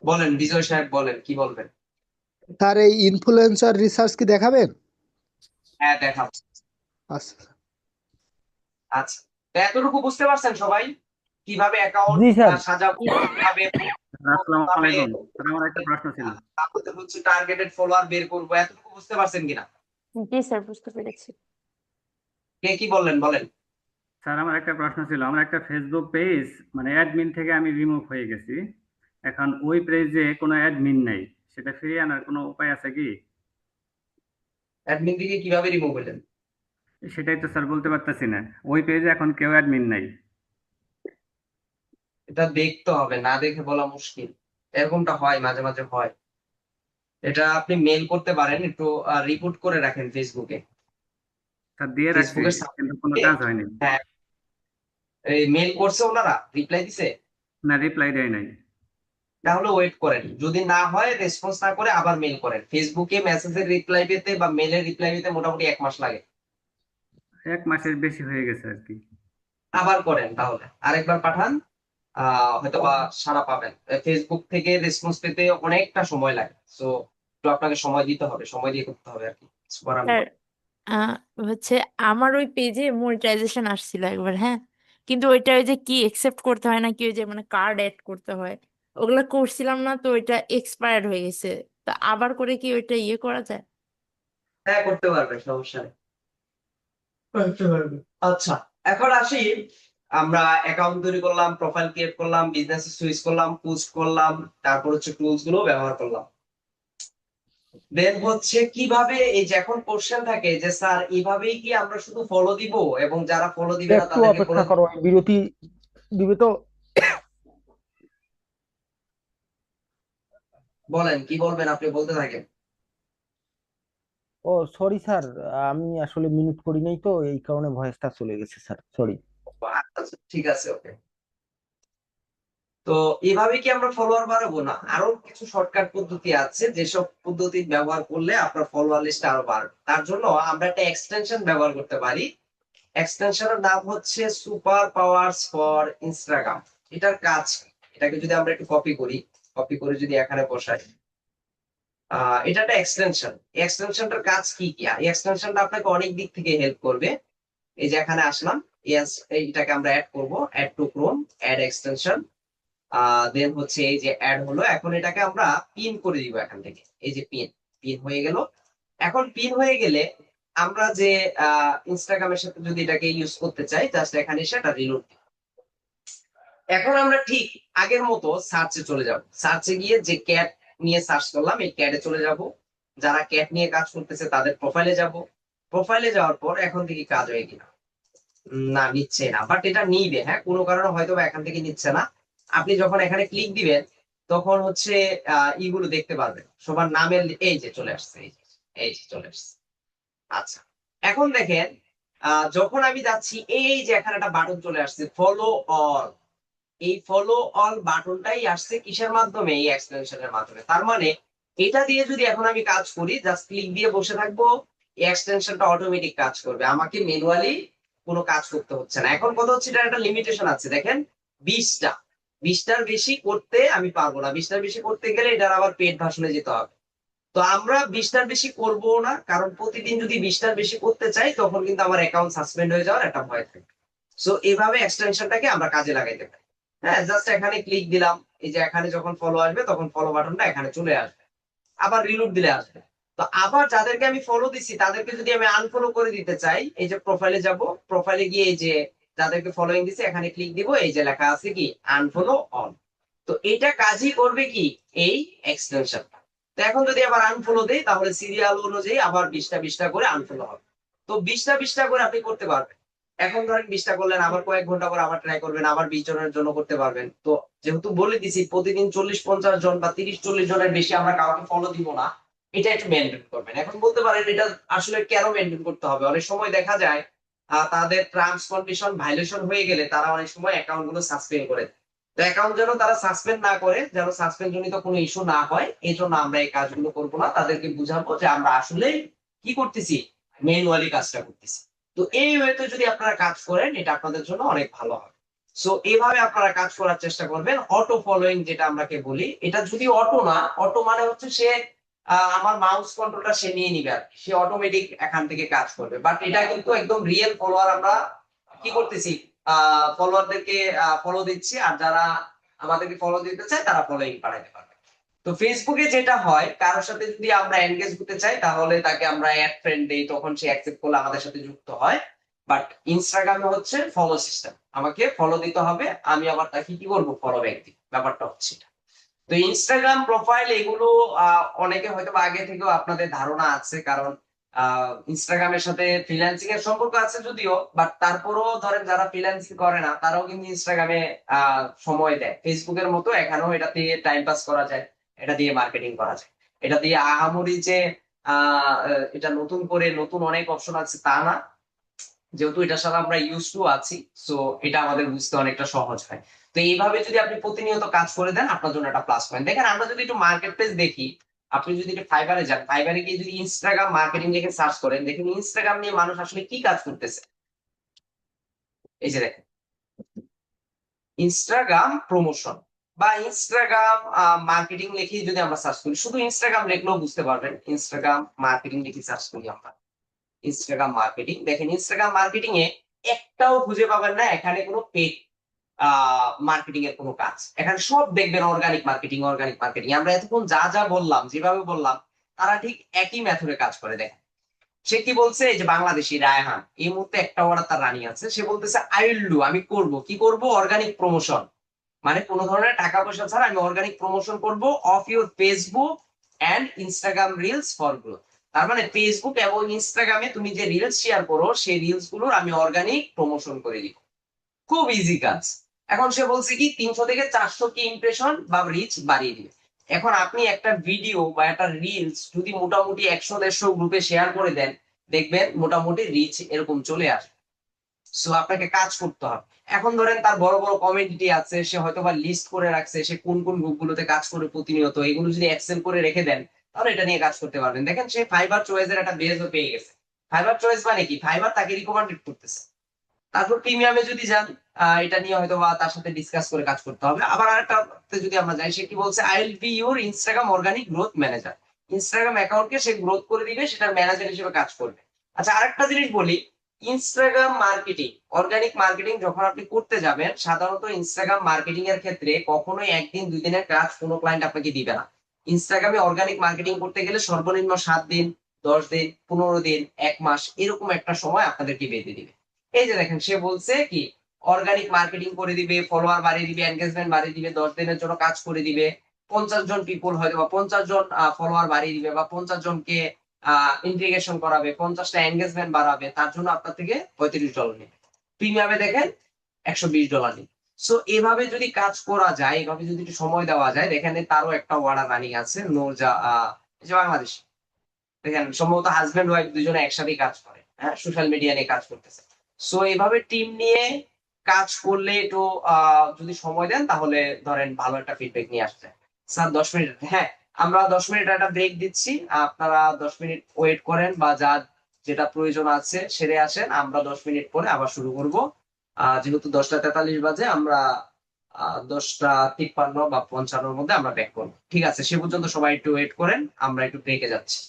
A: বলেন বিজয় সাহেব, বলেন কি বলবেন।
D: স্যার এই ইনফ্লুয়েন্সার রিসার্চ কি দেখাবেন?
A: হ্যাঁ দেখাচ্ছি।
D: আচ্ছা
A: আচ্ছা, তো এতটুকু বুঝতে পারছেন সবাই কিভাবে অ্যাকাউন্ট
E: জি স্যার।
A: সাজাবো, কিভাবে
C: আসসালামু
A: কিভাবে
C: আলাইকুম স্যার, আমার একটা প্রশ্ন ছিল।
A: আমাদের হচ্ছে টার্গেটেড ফলোয়ার বের করবো, এতটুকু বুঝতে পারছেন কিনা?
B: জি স্যার, বুঝতে পেরেছি।
A: কে কি বললেন বলেন।
C: স্যার আমার একটা প্রশ্ন ছিল, আমার একটা ফেসবুক পেজ মানে অ্যাডমিন থেকে আমি রিমুভ হয়ে গেছি। এখন ওই পেজে কোনো অ্যাডমিন নাই, সেটা ফিরিয়ে আনার কোনো উপায় আছে কি?
A: অ্যাডমিন থেকে কিভাবে রিমুভ হলেন?
C: সেটাই তো স্যার বলতে পারতেছি না, ওই পেজে এখন কেউ অ্যাডমিন নাই।
A: এটা দেখতে হবে, না দেখে বলা মুশকিল। এরকমটা হয়, মাঝে মাঝে হয়। এটা আপনি মেল করতে পারেন, একটু রিপোর্ট করে রাখেন ফেসবুকে।
C: স্যার দিয়ে রাখছি,
A: ফেসবুকের
C: কিন্তু কোনো
A: সাপোর্টে।
C: কাজ হয়নি।
A: হ্যাঁ, এই মেল করছে, ওনারা রিপ্লাই দিছে।
C: না, রিপ্লাই দেয় নাই।
A: তাহলে ওয়েট করেন, যদি না হয় রেসপন্স না করে আবার মেল করেন। ফেসবুকে মেসেজের রিপ্লাই পেতে বা মেলের রিপ্লাই পেতে মোটামুটি 1 মাস লাগে।
C: 1 মাসের বেশি হয়ে গেছে আর কি।
A: আবার করেন, তাহলে আরেকবার পাঠান, হয়তোবা সাড়া পাবেন। ফেসবুক থেকে রেসপন্স পেতে অনেকটা সময় লাগে, তো একটু আপনাকে সময় দিতে হবে, সময় দিয়ে করতে হবে আর কি, কিছু করার নেই।
B: স্যার, আহ, হচ্ছে আমার ওই পেজে মনিটাইজেশন আসছিল একবার, হ্যাঁ, কিন্তু ওইটা ওই যে কি একসেপ্ট করতে হয় না কি, ওই যে মানে কার্ড অ্যাড করতে হয়, ওগুলা করছিলাম না, তো ওইটা এক্সপায়ার্ড হয়ে গেছে। তো আবার করে কি ওইটা করা যায়?
A: হ্যাঁ করতে পারবে, সমস্যা নেই, করতে পারবে। আচ্ছা, এখন আসি। আমরা অ্যাকাউন্ট তৈরি করলাম, প্রোফাইল ক্রিয়েট করলাম, বিজনেস সুইচ করলাম, পোস্ট করলাম, তারপর হচ্ছে টুলস গুলো ব্যবহার করলাম। দেন হচ্ছে কিভাবে, এই যে এখন কোশ্চেন থাকে যে স্যার এইভাবেই কি আমরা শুধু ফলো দিব এবং যারা ফলো দিবে না
E: একটু
A: তাদেরকে
E: অপেক্ষা
A: কোনো
E: করো, বিরতি দিবে তো।
A: বলেন কি বলবেন, আপনি বলতে থাকেন।
E: ও সরি স্যার, আমি আসলে মিনিট করি নাই তো, এই কারণে ভয়েসটা চলে গেছে স্যার, সরি।
A: আচ্ছা ঠিক আছে, ওকে। তো এভাবে কি আমরা ফলোয়ার বাড়াবো না, আরো কিছু শর্টকাট পদ্ধতি আছে যেসব পদ্ধতি ব্যবহার করলে আপনার ফলোয়ার লিস্ট আরো বাড়বে। তার জন্য আমরা একটা এক্সটেনশন ব্যবহার করতে পারি। এক্সটেনশনের নাম হচ্ছে সুপার পাওয়ারস ফর ইনস্টাগ্রাম। এটার কাজ কি? এটাকে যদি আমরা একটু কপি করে যদি এখানে বসাই, এটা একটা এক্সটেনশন। এই এক্সটেনশনটার কাজ কি কি? আর এই এক্সটেনশনটা আপনাকে অনেক দিক থেকে হেল্প করবে। এই যে এখানে আসলাম, ইয়েস এইটাকে আমরা অ্যাড করব, add to Chrome, add extension, then হচ্ছে এই যে অ্যাড হলো। এখন এটাকে আমরা পিন করে দিব এখান থেকে, এই যে পিন, পিন হয়ে গেল। এখন পিন হয়ে গেলে আমরা যে ইনস্টাগ্রামের সাথে যদি এটাকে ইউজ করতে চাই, জাস্ট এখানে এসে এটা রিলোড। এখন আমরা ঠিক আগের মতো সার্চে চলে যাব, সার্চে গিয়ে যে ক্যাট নিয়ে সার্চ করলাম এই ক্যাটে চলে যাব, যারা ক্যাট নিয়ে কাজ করতেছে তাদের প্রোফাইলে যাব। প্রোফাইলে যাওয়ার পর এখন থেকে কাজ হয়ে কিনা, না নিচ্ছে না, বাট এটা নিবে, হ্যাঁ কোনো কারণে হয়তো বা এখান থেকে নিচ্ছে না। আপনি যখন এখানে ক্লিক দিবেন তখন হচ্ছে ইগুলো দেখতে পারবেন, সবার নামের এই যে চলে আসছে, এই যে চলে আসছে। আচ্ছা, এখন দেখেন যখন আমি যাচ্ছি এই যে এখানে একটা বাটন চলে আসছে ফলো অল, এই ফলো অল বাটনটাই আসছে কিসের মাধ্যমে, এই এক্সটেনশনের মাধ্যমে। তার মানে এটা দিয়ে যদি এখন আমি কাজ করি, জাস্ট ক্লিক দিয়ে বসে থাকবো, এই এক্সটেনশনটা অটোমেটিক কাজ করবে, আমাকে ম্যানুয়ালি কোনো কাজ করতে হচ্ছে না। এখন কথা হচ্ছে এটা একটা লিমিটেশন আছে, দেখেন 20টা, 20টার বেশি করতে আমি পারবো না, 20টার বেশি করতে গেলে এটার আবার পেড ভার্সনে যেতে হবে। তো আমরা 20টার বেশি করবো না, কারণ প্রতিদিন যদি 20টার বেশি করতে চাই তখন কিন্তু আমার অ্যাকাউন্ট সাসপেন্ড হয়ে যাওয়ার একটা ভয় থাকে। সো এইভাবে এক্সটেনশনটাকে আমরা কাজে লাগাইতে পারি। হ্যাঁ, জাস্ট এখানে ক্লিক দিলাম, এই যে এখানে যখন ফলো আসবে তখন ফলো বাটনটা এখানে চলে আসবে, আবার রিলোড দিলে আসবে। তো আবার যাদেরকে আমি ফলো দিছি তাদেরকে যদি আমি আনফলো করে দিতে চাই, এই যে প্রোফাইলে যাব, প্রোফাইলে গিয়ে এই যে যাদেরকে ফলোইং দিছি এখানে ক্লিক দিব, এই যে লেখা আছে কি আনফলো অন। তো এটা কাজই করবে কি এই এক্সটেনশনটা। তো এখন যদি আবার আনফলো দেই তাহলে সিরিয়াল অনুযায়ী আবার 20টা করে আনফলো হবে। তো 20টা করে আপনি করতে পারবেন। এখন ধরেন 20টা করলেন, আবার কয়েক ঘন্টা পর আবার ট্রাই করবেন, আবার 20 জনের জন্য করতে পারবেন। তো যেহেতু বলে দিছি প্রতিদিন 40-50 জন বা 30-40 জনের বেশি আমরা কাউকে ফলো দিব না, এটা একটু মেনটেন করবেন। এখন বলতে পারেন এটা আসলে কেন মেনটেন করতে হবে, অনেক সময় দেখা যায় তাদের টার্মস কন্ডিশন ভাইলেশন হয়ে গেলে তারা অনেক সময় অ্যাকাউন্ট গুলো সাসপেন্ড করে দেয়। তো অ্যাকাউন্ট যেন তারা সাসপেন্ড না করে, যেন সাসপেন্ড জনিত কোনো ইস্যু না হয়, এই জন্য আমরা এই কাজগুলো করবো না, তাদেরকে বুঝাবো যে আমরা আসলে কি করতেছি, ম্যানুয়ালি কাজটা করতেছি। তো এই ওয়েতে যদি আপনারা কাজ করেন এটা আপনাদের জন্য অনেক ভালো হবে। সো এইভাবে আপনারা কাজ করার চেষ্টা করবেন। অটো ফলোইং যেটা আমরাকে বলি, এটা যদি অটো না, অটো মানে হচ্ছে সে আমার মাউস কন্ট্রোলটা সে নিয়ে নিবে আর কি, সে অটোমেটিক এখান থেকে কাজ করবে। বাট এটা কিন্তু একদম রিয়েল ফলোয়ার, আমরা কি করতেছি ফলোয়ারদেরকে ফলো দিচ্ছি, আর যারা আমাদেরকে ফলো দিতে চায় তারা ফলোইং বাড়াইতে পারবে। তো ফেসবুকে যেটা হয়, কারোর সাথে যদি আমরা এনগেজ করতে চাই তাহলে তাকে আমরা অ্যাড ফ্রেন্ড দেই, তখন সে অ্যাকসেপ্ট করলে আমাদের সাথে যুক্ত হয়। বাট ইনস্টাগ্রামে হচ্ছে ফলো সিস্টেম, আমাকে ফলো দিতে হবে, আমি আবার তাকে কি করবো, ফলো ব্যাক দিই, ব্যাপারটা হচ্ছে এটা। তো ইনস্টাগ্রাম প্রোফাইল এগুলো অনেকে হয়তো আগে থেকেও আপনাদের ধারণা আছে, কারণ ইনস্টাগ্রামের সাথে ফ্রিল্যান্সিং এর সম্পর্ক আছে যদিও, বাট তারপরও ধরেন যারা ফ্রিল্যান্সিং করে না তারাও কিন্তু ইনস্টাগ্রামে সময় দেয়। ফেসবুকের মতো এখানেও এটা দিয়ে টাইম পাস করা যায়, এটা দিয়ে মার্কেটিং করা যায়। এটা দিয়ে আহামরি যে এটা নতুন করে নতুন অনেক অপশন আছে তা না, যেহেতু এটার সাথে আমরা ইউজ টু আছি, সো এটা আমাদের বুঝতে অনেকটা সহজ হয়। তো এইভাবে যদি আপনি প্রতিনিয়ত কাজ করে দেন আপনার জন্য একটা প্লাস পয়েন্ট। দেখেন আমরা যদি একটু মার্কেট প্লেস দেখি, আপনি যদি একটু ফাইবারে যান, ফাইবারে গিয়ে যদি ইনস্টাগ্রাম মার্কেটিং লিখে সার্চ করেন, দেখেন ইনস্টাগ্রাম নিয়ে মানুষ আসলে কি কাজ করতেছে। এই যে দেখেন ইনস্টাগ্রাম প্রমোশন বা ইনস্টাগ্রাম মার্কেটিং লিখে যদি আমরা সার্চ করি, শুধু ইনস্টাগ্রাম লিখলেও বুঝতে পারবেন। ইনস্টাগ্রাম মার্কেটিং লিখে সার্চ করি আমরা, ইনস্টাগ্রাম মার্কেটিং, দেখেন ইনস্টাগ্রাম মার্কেটিং এ একটাও খুঁজে পাবেন না এখানে কোনো পেড মার্কেটিং এর কোনো কাজ। এখানে সব দেখবেন অর্গানিক মার্কেটিং, অর্গানিক মার্কেটিং। আমরা এতক্ষণ যা যা বললাম, যেভাবে বললাম, তারা ঠিক একই মেথডে কাজ করে। দেখেন সে কি বলছে, এই যে বাংলাদেশি রায়হান এই মুহূর্তে একটা অর্ডার তার রানিং আছে, সে বলতেছে আই উইল ডু, আমি করব, কি করব, অর্গানিক প্রমোশন, মানে কোনো ধরনের টাকা পয়সা ছাড়া আমি অর্গানিক প্রমোশন করব of your Facebook and Instagram reels for growth. তার মানে ফেসবুক এবং ইনস্টাগ্রামে তুমি যে রিলস শেয়ার করো সেই রিলস গুলোর আমি অর্গানিক প্রমোশন করে দিব। খুব ইজি কাজ। এখন সে বলছে কি 300 থেকে 400 কি ইমপ্রেশন বা রিচ বাড়িয়ে দিবে। এখন আপনি একটা ভিডিও বা একটা রিলস যদি মোটামুটি 100-150 গ্রুপে শেয়ার করে দেন, দেখবেন মোটামুটি রিচ এরকম চলে আসবে। সো আপনাকে কাজ করতে হবে। এখন ধরেন তার বড় বড় কমিউনিটি আছে, সে হয়তো বা লিস্ট করে রাখছে সে কোন কোন গ্রুপগুলোতে কাজ করে প্রতিনিয়ত, এগুলো যদি এক্সেল করে রেখে দেন তাহলে এটা নিয়ে কাজ করতে পারবেন। দেখেন সে ফাইবার চয়েস এর একটা বেসও পেয়ে গেছে। ফাইবার চয়েস মানে কি, ফাইবার তাকে রিকমেন্ডেড করতেছে। তারপর প্রিমিয়ামে যদি যান, এটা নিয়ে হয়তো বা তার সাথে ডিসকাস করে কাজ করতে হবে। আবার আরেকটা যদি আমরা যাই, সে কি বলছে, I will be your Instagram organic growth manager. Instagram অ্যাকাউন্টকে সে গ্রোথ করে দিবে, সেটার ম্যানেজার হিসেবে কাজ করবে। আচ্ছা আরেকটা জিনিস বলি, ইনস্টাগ্রাম মার্কেটিং, অর্গানিক মার্কেটিং যখন আপনি করতে যাবেন, সাধারণত ইনস্টাগ্রাম মার্কেটিং এর ক্ষেত্রে কখনোই একদিন 2 দিনের কাজ কোনো ক্লায়েন্ট আপনাকে দিবে না। ইনস্টাগ্রামে অর্গানিক মার্কেটিং করতে গেলে সর্বনিম্ন 7 দিন, 10 দিন, 15 দিন, 1 মাস এরকম একটা সময় আপনাদেরকে বেঁধে দিবে। এই যে দেখেন, সে বলছে কি অর্গানিক মার্কেটিং করে দিবে, ফলোয়ার বাড়িয়ে দিবে, এনগেজমেন্ট বাড়িয়ে দিবে, 10 দিনের জন্য কাজ করে দিবে, 50 জন পিপল হয়তো বা 50 জন ফলোয়ার বাড়িয়ে দিবে, বা 50 জনকে ইন্টিগ্রেশন করাবে, 50টা এনগেজমেন্ট বাড়াবে, তার জন্য আপনার থেকে $35 নেবে। প্রিমিয়ামে দেখেন $120 নেবে। সো এভাবে যদি কাজ করা যায়, এভাবে যদি একটু সময় দেওয়া যায়, দেখেন তারও একটা ওয়ার্ডার রানিং আছে, নূরজা এই যে বাংলাদেশ, দেখেন সম্ভবত হাজবেন্ড ওয়াইফ দুজনে একসাথেই কাজ করে, হ্যাঁ, সোশ্যাল মিডিয়া নিয়ে কাজ করতেছে। সো এইভাবে টিম নিয়ে কাজ করলে একটু যদি সময় দেন, তাহলে ধরেন ভালো একটা ফিডব্যাক নিয়ে আসছে। স্যার 10 মিনিট, হ্যাঁ আমরা 10 মিনিট একটা ব্রেক দিচ্ছি, আপনারা 10 মিনিট ওয়েট করেন, বা যেটা প্রয়োজন আছে সেরে আসেন, আমরা 10 মিনিট পরে আবার শুরু করব। যেহেতু 10টা 43 বাজে, আমরা 10টা 53 বা 55-র মধ্যে আমরা ব্যাক করবো। ঠিক আছে, সে পর্যন্ত সবাই একটু ওয়েট করেন, আমরা একটু ব্রেকে যাচ্ছি।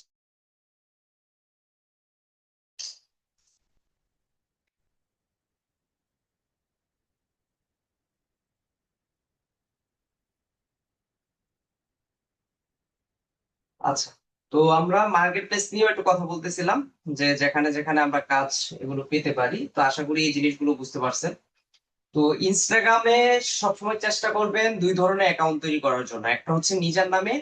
A: আচ্ছা, তো আমরা মার্কেট প্লেস নিয়েও একটু কথা বলতেছিলাম, যে যেখানে যেখানে আমরা কাজ এগুলো পেতে পারি। তো আশা করি এই জিনিসগুলো বুঝতে পারছেন। তো ইনস্টাগ্রামে সবসময় চেষ্টা করবেন 2 ধরনের অ্যাকাউন্ট তৈরি করার জন্য, একটা হচ্ছে নিজের নামে,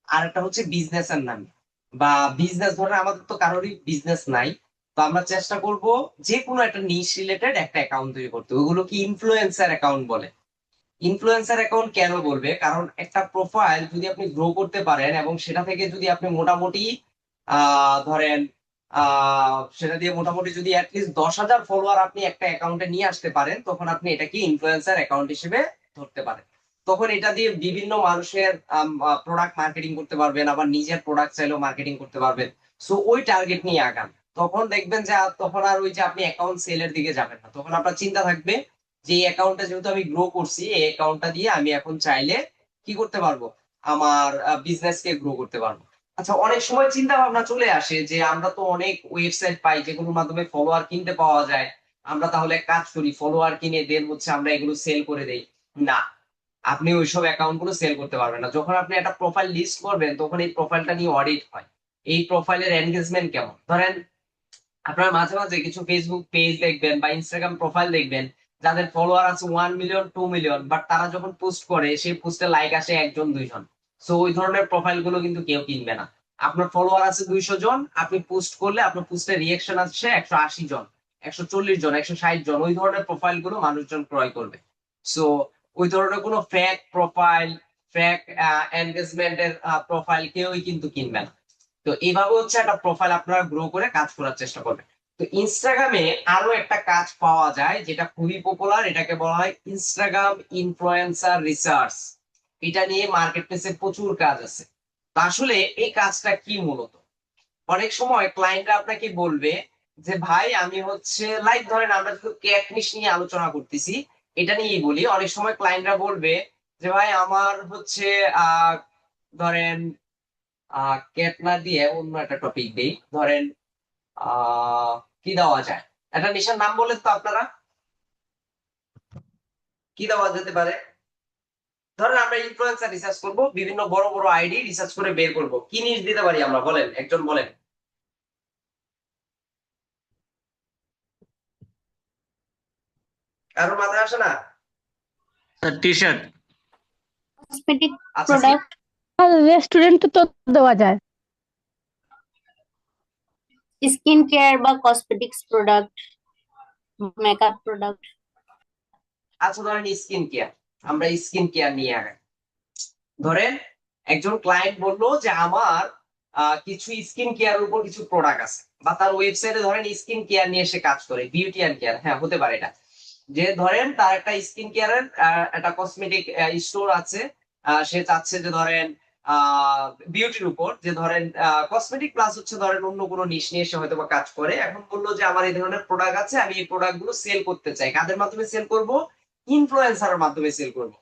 A: আর একটা হচ্ছে বিজনেসের নামে। বা বিজনেস, ধরেন আমাদের তো কারোরই বিজনেস নাই, তো আমরা চেষ্টা করব যে কোনো একটা নিশ রিলেটেড একটা অ্যাকাউন্ট তৈরি করতে, ওগুলোকে ইনফ্লুয়েন্সার অ্যাকাউন্ট বলে। ইনফ্লুয়েন্সার অ্যাকাউন্ট কেন বলবে, কারণ একটা প্রোফাইল যদি আপনি গ্রো করতে পারেন, এবং সেটা থেকে যদি আপনি মোটামুটি ধরেন সেটা দিয়ে মোটামুটি যদি অ্যাটলিস্ট 10,000 ফলোয়ার আপনি একটা অ্যাকাউন্টে নিয়ে আসতে পারেন, তখন আপনি এটাকে ইনফ্লুয়েন্সার অ্যাকাউন্ট হিসেবে ধরতে পারেন। তখন এটা দিয়ে বিভিন্ন মানুষের প্রোডাক্ট মার্কেটিং করতে পারবেন, আবার নিজের প্রোডাক্ট চাইলেও মার্কেটিং করতে পারবেন। সো ওই টার্গেট নিয়ে আগান। তখন দেখবেন যে তখন আর ওই যে আপনি অ্যাকাউন্ট সেলের দিকে যাবেন না, তখন আপনার চিন্তা থাকবে যে এই অ্যাকাউন্টটা যেহেতু আমি গ্রো করছি, এই অ্যাকাউন্টটা দিয়ে আমি এখন চাইলে কি করতে পারবো, আমার বিজনেস কে গ্রো করতে পারবো। আচ্ছা, অনেক সময় চিন্তা ভাবনা চলে আসে যে আমরা তো অনেক ওয়েবসাইট পাই যেগুলোর মাধ্যমে ফলোয়ার কিনতে পাওয়া যায়, আমরা তাহলে এক কাজ করি, ফলোয়ার কিনে দেন হচ্ছে আমরা এগুলো সেল করে দেই। না, আপনি ওইসব অ্যাকাউন্ট গুলো সেল করতে পারবেন না। যখন আপনি একটা প্রোফাইল লিস্ট করবেন, তখন এই প্রোফাইলটা নিয়ে অডিট হয়, এই প্রোফাইলের এনগেজমেন্ট কেমন। ধরেন আপনার মাঝে মাঝে কিছু ফেসবুক পেজ দেখবেন বা ইনস্টাগ্রাম প্রোফাইল দেখবেন, যাদের ফলোয়ার আছে 1 মিলিয়ন 2 মিলিয়ন, বাট তারা যখন পোস্ট করে সেই পোস্টে লাইক আসে 1 জন 2 জন। সো ওই ধরনের প্রোফাইল গুলো কিন্তু কেউ কিনবে না। আপনার ফলোয়ার আছে 200 জন, আপনি পোস্ট করলে আপনার পোস্টে রিয়েকশন আসছে 180 জন, 140 জন, 160 জন, ওই ধরনের প্রোফাইল গুলো মানুষজন ক্রয় করবে। সো ওই ধরনের কোনো ফেক প্রোফাইল, ফেক এনগেজমেন্টের প্রোফাইল কেউই কিন্তু কিনবে না। তো এইভাবে হচ্ছে একটা প্রোফাইল আপনারা গ্রো করে কাজ করার চেষ্টা করবেন। তো ইনস্টাগ্রামে আরো একটা কাজ পাওয়া যায় যেটা খুবই পপুলার, এটাকে বলা হয় ইনস্টাগ্রাম ইনফ্লুয়েন্সার রিসার্চ। এটা নিয়ে মার্কেট প্লেসে প্রচুর কাজ আছে। তো আসলে এই কাজটা কি মূলত, অনেক সময় ক্লায়েন্টরা আপনাকে বলবে যে ভাই আমি হচ্ছে, লাইক ধরেন আমরা শুধু ক্যাটনিশ নিয়ে আলোচনা করতেছি, এটা নিয়েই বলি। অনেক সময় ক্লায়েন্টরা বলবে যে ভাই আমার হচ্ছে ধরেন ক্যাট না দিয়ে অন্য একটা টপিক দেই, ধরেন কি দেওয়া যায়, একটা নেশার নাম বলেন তো আপনারা, কি দেওয়া যেতে পারে। ধরেন আমরা ইনফ্লুয়েন্সার রিসার্চ করব, বিভিন্ন বড় বড় আইডি রিসার্চ করে বের করব, কি নিউজ দিতে পারি আমরা, বলেন, একজন বলেন। কারোর মাথায় আসে না?
C: T shirt.
H: কসমেটিক
A: আচ্ছা
H: প্রোডাক্ট আর রেস্টুরেন্ট তো দেওয়া যায়। স্কিন কেয়ার বা কসমেটিক্স প্রোডাক্ট, মেকআপ প্রোডাক্ট।
A: আচ্ছা, ধরেন স্কিন কেয়ার, আমরা স্কিন কেয়ার নিয়ে আগাই। ধরেন একজন ক্লায়েন্ট বললো যে আমার কিছু স্কিন কেয়ার উপর কিছু প্রোডাক্ট আছে, বা তার ওয়েবসাইটে ধরেন স্কিন কেয়ার নিয়ে সে কাজ করে, বিউটি অ্যান্ড কেয়ার, হ্যাঁ হতে পারে এটা। যে ধরেন তার একটা স্কিন কেয়ারের একটা কসমেটিক স্টোর আছে, সে চাচ্ছে যে ধরেন বিউটির উপর, যে ধরেন কসমেটিক প্লাস হচ্ছে ধরেন অন্য কোনো নিশ নিয়ে সে হয়তো বা কাজ করে। এখন বললো যে আমার এই ধরনের প্রোডাক্ট আছে, আমি এই প্রোডাক্ট গুলো সেল করতে চাই। কাদের মাধ্যমে সেল করব? ইনফ্লুয়েন্সারের মাধ্যমে সেল করব।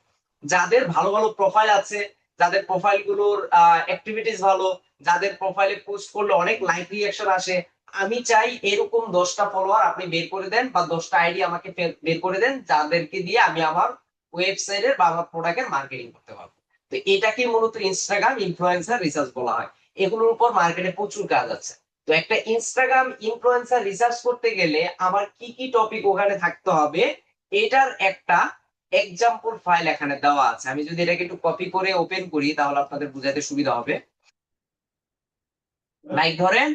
A: যাদের ভালো ভালো প্রোফাইল আছে, যাদের প্রোফাইল গুলোর অ্যাক্টিভিটিস ভালো, যাদের প্রোফাইলে পোস্ট করলে অনেক লাইক রিঅ্যাকশন আসে, আমি চাই এরকম 10টা ফলোয়ার আপনি বের করে দেন বা 10টা আইডি আমাকে বের করে দেন, যাদেরকে দিয়ে আমি আমার ওয়েবসাইটের বা আমার প্রোডাক্টের মার্কেটিং করতে পারবো। তো এটাকে মূলত ইনস্টাগ্রাম ইনফ্লুয়েন্সার রিসার্চ বলা হয়। এগুলোর উপর মার্কেটে প্রচুর কাজ আছে। তো একটা ইনস্টাগ্রাম ইনফ্লুয়েন্সার রিসার্চ করতে গেলে আমার কি কি টপিক ওখানে থাকতে হবে, এটার একটা এক্সাম্পল ফাইল এখানে দেওয়া আছে। আমি যদি এটাকে একটু কপি করে ওপেন করি তাহলে আপনাদের বুঝাতে সুবিধা হবে। লাইক ধরেন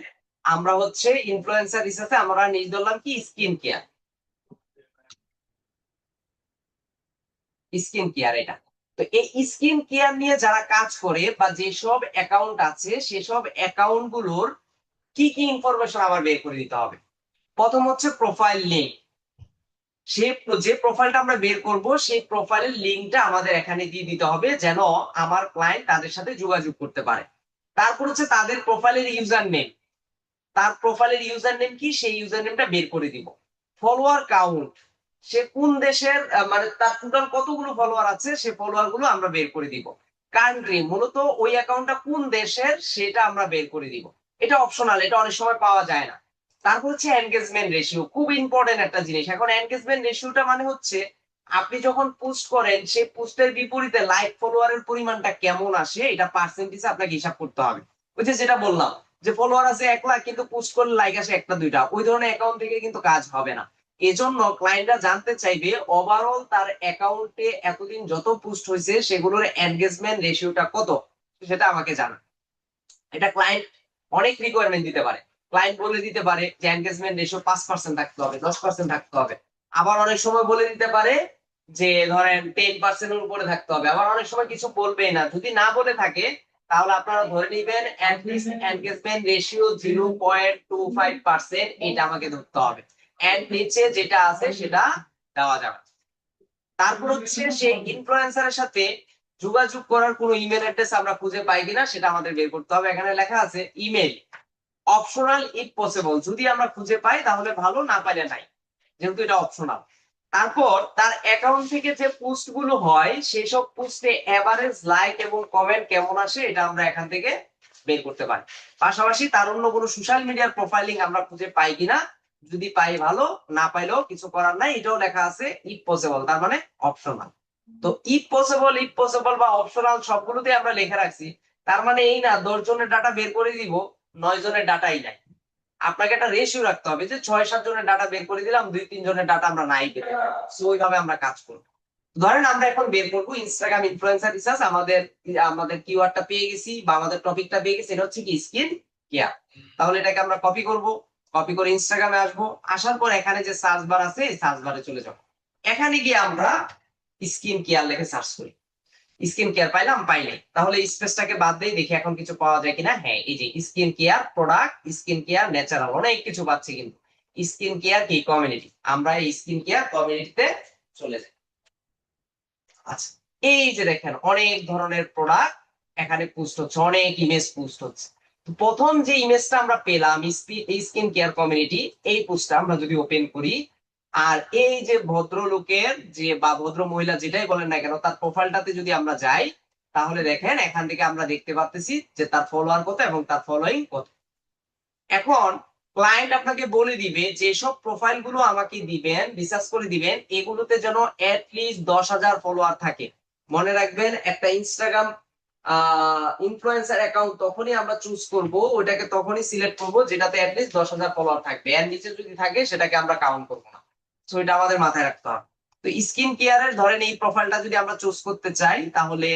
A: আমরা হচ্ছে ইনফ্লুয়েন্সার রিসার্চে আমরা নিজ ধরলাম কি স্কিন কেয়ার, স্কিন কেয়ার এটা। তো এই স্কিন কেয়ার নিয়ে যারা কাজ করে বা যেসব অ্যাকাউন্ট আছে সেসব অ্যাকাউন্ট গুলোর কি কি ইনফরমেশন আমার বের করে দিতে হবে। প্রথম হচ্ছে প্রোফাইল লিঙ্ক, সে যে প্রোফাইলটা আমরা বের করব সেই প্রোফাইলের লিঙ্কটা আমাদের এখানে দিয়ে দিতে হবে যেন আমার ক্লায়েন্ট তাদের সাথে যোগাযোগ করতে পারে। তারপর হচ্ছে তাদের প্রোফাইলের ইউজার নেম, তার প্রোফাইলের ইউজার নেম কি সেই ইউজার নেমটা বের করে দিব। ফলোয়ার কাউন্ট, সে কোন দেশের মানে তার টোটাল কতগুলো ফলোয়ার আছে সে ফলোয়ার গুলো আমরা বের করে দিব। কান্ট্রি, মূলত ওই অ্যাকাউন্টটা কোন দেশের সেটা আমরা বের করে দিব। এটা অপশনাল, এটা অনেক সময় পাওয়া যায় না। তারপর হচ্ছে এনগেজমেন্ট রেশিও, খুব ইম্পর্টেন্ট একটা জিনিস। এখন এনগেজমেন্ট রেশিওটা মানে হচ্ছে আপনি যখন পোস্ট করেন সেই পোস্টের বিপরীতে লাইক ফলোয়ারের পরিমাণটা কেমন আসে, এটা পার্সেন্টেজে আপনাকে হিসাব করতে হবে। ওই যে যেটা বললাম যে ফলোয়ার আছে 1 লাখ কিন্তু পোস্ট করলে লাইক আসে 1টা 2টা, ওই ধরনের অ্যাকাউন্ট থেকে কিন্তু কাজ হবে না। এজন্য ক্লায়েন্টরা জানতে চাইবে ওভারঅল তার অ্যাকাউন্টে এতদিন যত পোস্ট হয়েছে সেগুলোর এনগেজমেন্ট রেশিওটা কত, সেটা আমাকে জানা। এটা ক্লায়েন্ট অনেক রিকোয়ারমেন্ট দিতে পারে। ক্লায়েন্ট বলে দিতে পারে যে এনগেজমেন্ট রেশিও 5% থাকতে হবে, 10% থাকতে হবে। আবার অনেক সময় বলে দিতে পারে যে ধরেন 10% এর উপরে থাকতে হবে। আবার অনেক সময় কিছু বলবেই না। যদি না বলে থাকে তাহলে আপনারা ধরে নিবেন অ্যাটলিস্ট এনগেজমেন্ট রেশিও 0.25%, এটা আমাকে ধরতে হবে। এন্ড নিচে যেটা আছে সেটা দেওয়া যাবে। তারপর হচ্ছে সেই ইনফ্লুয়েন্সারের সাথে যোগাযোগ করার কোনো ইমেল অ্যাড্রেস আমরা খুঁজে পাই কিনা সেটা আমাদের বের করতে হবে। এখানে লেখা আছে ইমেল, অপশনাল ইফ পসিবল, যদি আমরা খুঁজে পাই তাহলে ভালো, না পাইলে নাই, যেহেতু এটা অপশনাল। তারপর তার অ্যাকাউন্ট থেকে যে পোস্ট গুলো হয় সেই সব পোস্টে এভারেজ লাইক এবং কমেন্ট কেমন আসে এটা আমরা এখান থেকে বের করতে পারি। পাশাপাশি তার অন্য কোনো সোশ্যাল মিডিয়ার প্রোফাইলিং আমরা খুঁজে পাই কিনা, যদি পাই ভালো, না পাইলেও কিছু করার নাই। এটাও লেখা আছে ইফ পসিবল, তার মানে অপশনাল। তো ইফ পসিবল বা অপশনাল সবগুলোতে আমরা লিখে রাখছি। তার মানে এই না 10 জনের ডাটা বের করে দিব, 9 জনের ডাটাই নাই। আপনাকে একটা রেশিও রাখতে হবে যে 6-7 জনের ডাটা বের করে দিলাম, 2-3 জনের ডাটা আমরা নাই পেতে পারি। সো ওইভাবে আমরা কাজ করব। ধরেন আমরা এখন বের করব ইনস্টাগ্রাম ইনফ্লুয়েন্সার রিসার্চ, আমাদের কিওয়ার্ডটা পেয়ে গেছি বা আমাদের টপিকটা পেয়ে গেছি, এটা হচ্ছে কি স্কিন কেয়ার। তাহলে এটাকে আমরা কপি করব, কপি করে ইনস্টাগ্রামে আসবো। আসার পর এখানে যে সার্চ বার আছে এই সার্চ বারে চলে যাব। এখানে গিয়ে আমরা স্কিন কেয়ার লিখে সার্চ করি। স্কিন কেয়ার পাইলাম, পাইনি, তাহলে স্পেসটাকে বাদ দিয়ে দেখি এখন কিছু পাওয়া যায় কিনা। হ্যাঁ, এই যে skin care product, skin care natural, অনেক কিছু পাচ্ছি। কিন্তু স্কিন কেয়ার কি কমিউনিটি, আমরা এই স্কিন কেয়ার কমিউনিটিতে চলে যাই। আচ্ছা, এই যে দেখেন অনেক ধরনের প্রোডাক্ট এখানে পোস্ট হচ্ছে, অনেক ইমেজ পোস্ট হচ্ছে। তো প্রথম যে ইমেজটা আমরা পেলাম এই স্কিন কেয়ার কমিউনিটি, এই পোস্টটা আমরা যদি ওপেন করি আর এই যে ভদ্রলোকের যে বা ভদ্র মহিলা যেটাই বলেন না কেন তার প্রোফাইলটাতে যদি আমরা যাই তাহলে দেখেন এখান থেকে আমরা দেখতে পাচ্ছি যে তার ফলোয়ার কত এবং তার ফলোইং কত। এখন ক্লায়েন্ট আপনাকে বলে দিবে যে সব প্রোফাইল গুলো আমাকে দিবেন, রিসার্চ করে দিবেন, এগুলোতে যেন অ্যাটলিস্ট 10,000 ফলোয়ার থাকে। মনে রাখবেন একটা ইনস্টাগ্রাম ইনফ্লুয়েন্সার অ্যাকাউন্ট তখনই আমরা চুজ করব, ওটাকে তখনই সিলেক্ট করব যেটাতে অ্যাটলিস্ট 10,000 ফলোয়ার থাকবে। এর নিচে যদি থাকে সেটাকে আমরা কাউন্ট করব না। তো এটা আমাদের মাথায় রাখতে হবে। তো স্কিন কেয়ারের ধরেন এই প্রোফাইলটা যদি আমরা চুজ করতে চাই তাহলে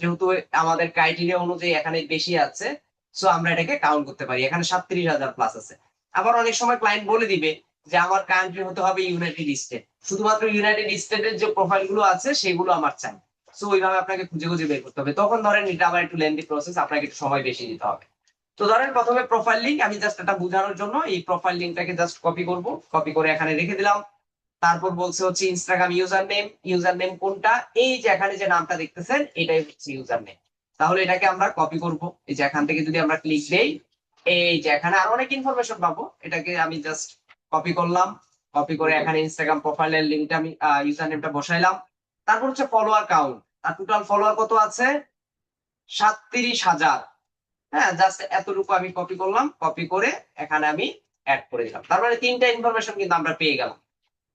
A: যেহেতু আমাদের ক্রাইটেরিয়া অনুযায়ী এখানে বেশি আছে, সো আমরা এটাকে কাউন্ট করতে পারি। এখানে 37,000 প্লাস আছে। আবার অনেক সময় ক্লায়েন্ট বলে দিবে যে আমার কান্ট্রি হতে হবে ইউনাইটেড স্টেট, শুধুমাত্র ইউনাইটেড স্টেটের যে প্রোফাইল গুলো আছে সেগুলো আমার চাই। সো ওইভাবে আপনাকে খুঁজে খুঁজে বের করতে হবে। তখন ধরেন এটা আবার একটু লেন্দি প্রসেস, আপনাকে একটু সময় বেশি দিতে হবে। তো ধরেন প্রথমে প্রোফাইল লিংক, আমি জাস্ট এটা বোঝানোর জন্য এই প্রোফাইল লিংকটাকে জাস্ট কপি করব, কপি করে এখানে রেখে দিলাম। তারপর বলছে হচ্ছে ইনস্টাগ্রাম ইউজার নেম কোনটা, এই যে এখানে যে নামটা দেখতেছেন এটাই হচ্ছে ইউজার নেম। তাহলে এটাকে আমরা কপি করব। এই যে এখান থেকে যদি আমরা ক্লিক দেই এই যে এখানে আরো অনেক ইনফরমেশন পাবো। এটাকে আমি জাস্ট কপি করলাম, কপি করে এখানে ইনস্টাগ্রাম প্রোফাইলের লিংকটা আমি ইউজার নেমটা বসাইলাম। তারপর হচ্ছে ফলোয়ার কাউন্ট, তার টোটাল ফলোয়ার কত আছে 37,000। হ্যাঁ, জাস্ট এতটুকু আমি কপি করলাম, কপি করে এখানে আমি অ্যাড করে দিলাম। তার মানে 3টা ইনফরমেশন কিন্তু আমরা পেয়ে গেলাম,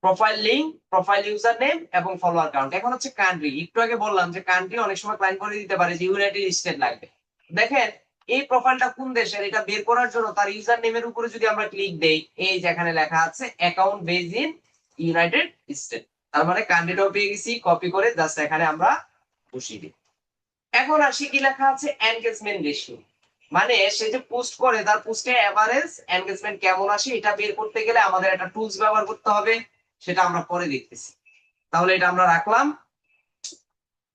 A: profile link, profile user name এবং ফলোয়ার কাউন্ট। এখন হচ্ছে কান্ট্রি, একটু আগে বললাম যে কান্ট্রি অনেক সময় ক্লায়েন্ট করে দিতে পারে যে ইউনাইটেড স্টেট লাগবে। দেখেন এই প্রোফাইলটা কোন দেশের, এটা বের করার জন্য তার ইউজার নেমের উপরে যদি আমরা ক্লিক দেই, এই যে এখানে লেখা আছে account base in United State, তার মানে কান্ট্রিটাও পেয়ে গেছি, কপি করে জাস্ট এখানে আমরা বসিয়ে দিই। এখন আসি কি লেখা আছে, এনগেজমেন্ট রেশিও, মানে সে যে পোস্ট করে তার পোস্টে এভারেজ এনগেজমেন্ট কেমন আসে এটা বের করতে গেলে আমাদের একটা টুলস ব্যবহার করতে হবে, সেটা আমরা পরে দেখতেছি। তাহলে এটা আমরা রাখলাম।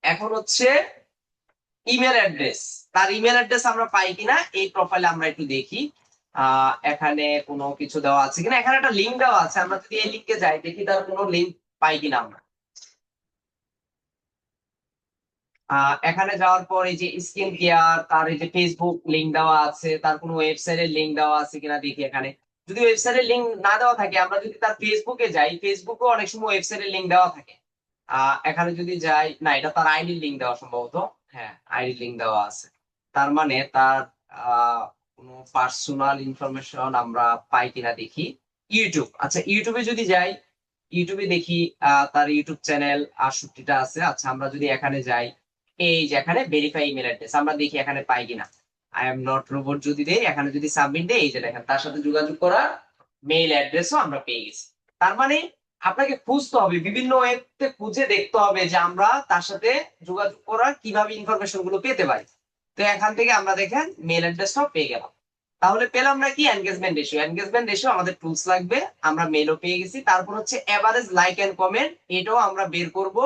A: এখন হচ্ছে ইমেল অ্যাড্রেস, তার ইমেল অ্যাড্রেস আমরা পাই কিনা এই প্রোফাইলে আমরা একটু দেখি। এখানে কোনো কিছু দেওয়া আছে কিনা, এখানে একটা লিঙ্ক দেওয়া আছে, আমরা যদি এই লিঙ্কে যাই দেখি তার কোনো লিঙ্ক পাই কিনা আমরা। এখানে যাওয়ার পর এই যে স্কিন কেয়ার, তার এই যে ফেসবুক লিঙ্ক দেওয়া আছে, তার কোনো ওয়েবসাইটের লিঙ্ক দেওয়া আছে কিনা দেখি। এখানে যদি ওয়েবসাইটের লিঙ্ক না দেওয়া থাকে, আমরা যদি তার ফেসবুকে যাই, ফেসবুকে অনেক সময় ওয়েবসাইটের লিঙ্ক দেওয়া থাকে। এখানে যদি যাই, না এটা তার আইডি লিঙ্ক দেওয়া সম্ভবত, হ্যাঁ আইডি লিঙ্ক দেওয়া আছে, তার মানে তার কোনো পার্সোনাল ইনফরমেশন আমরা পাই কিনা দেখি। ইউটিউব, আচ্ছা ইউটিউবে যদি যাই, ইউটিউবে দেখি তার ইউটিউব চ্যানেল 68টা আছে। আচ্ছা আমরা যদি এখানে যাই, এই যে এখানে ভেরিফাই ইমেল অ্যাড্রেস, আমরা দেখি এখানে পাই কিনা। আই এম নট রোবট যদি দেই, এখানে যদি সাবমিট দেই, এই যে দেখেন তার সাথে যোগাযোগ করার মেইল অ্যাড্রেসও আমরা পেয়ে গেছি। তার মানে আপনাকে খুঁজতে হবে, বিভিন্ন ওয়েবতে খুঁজে দেখতে হবে যে আমরা তার সাথে যোগাযোগ করার কিভাবে ইনফরমেশন গুলো পেতে পারি। তো এখান থেকে আমরা দেখেন মেইল অ্যাড্রেসটাও পেয়ে গেলাম। তাহলে পেলাম না কি, এনগেজমেন্ট রেশিও। এনগেজমেন্ট রেশিও আমাদের টুলস লাগবে, আমরা মেলও পেয়ে গেছি। তারপর হচ্ছে এভারেজ লাইক এন্ড কমেন্ট, এটাও আমরা বের করব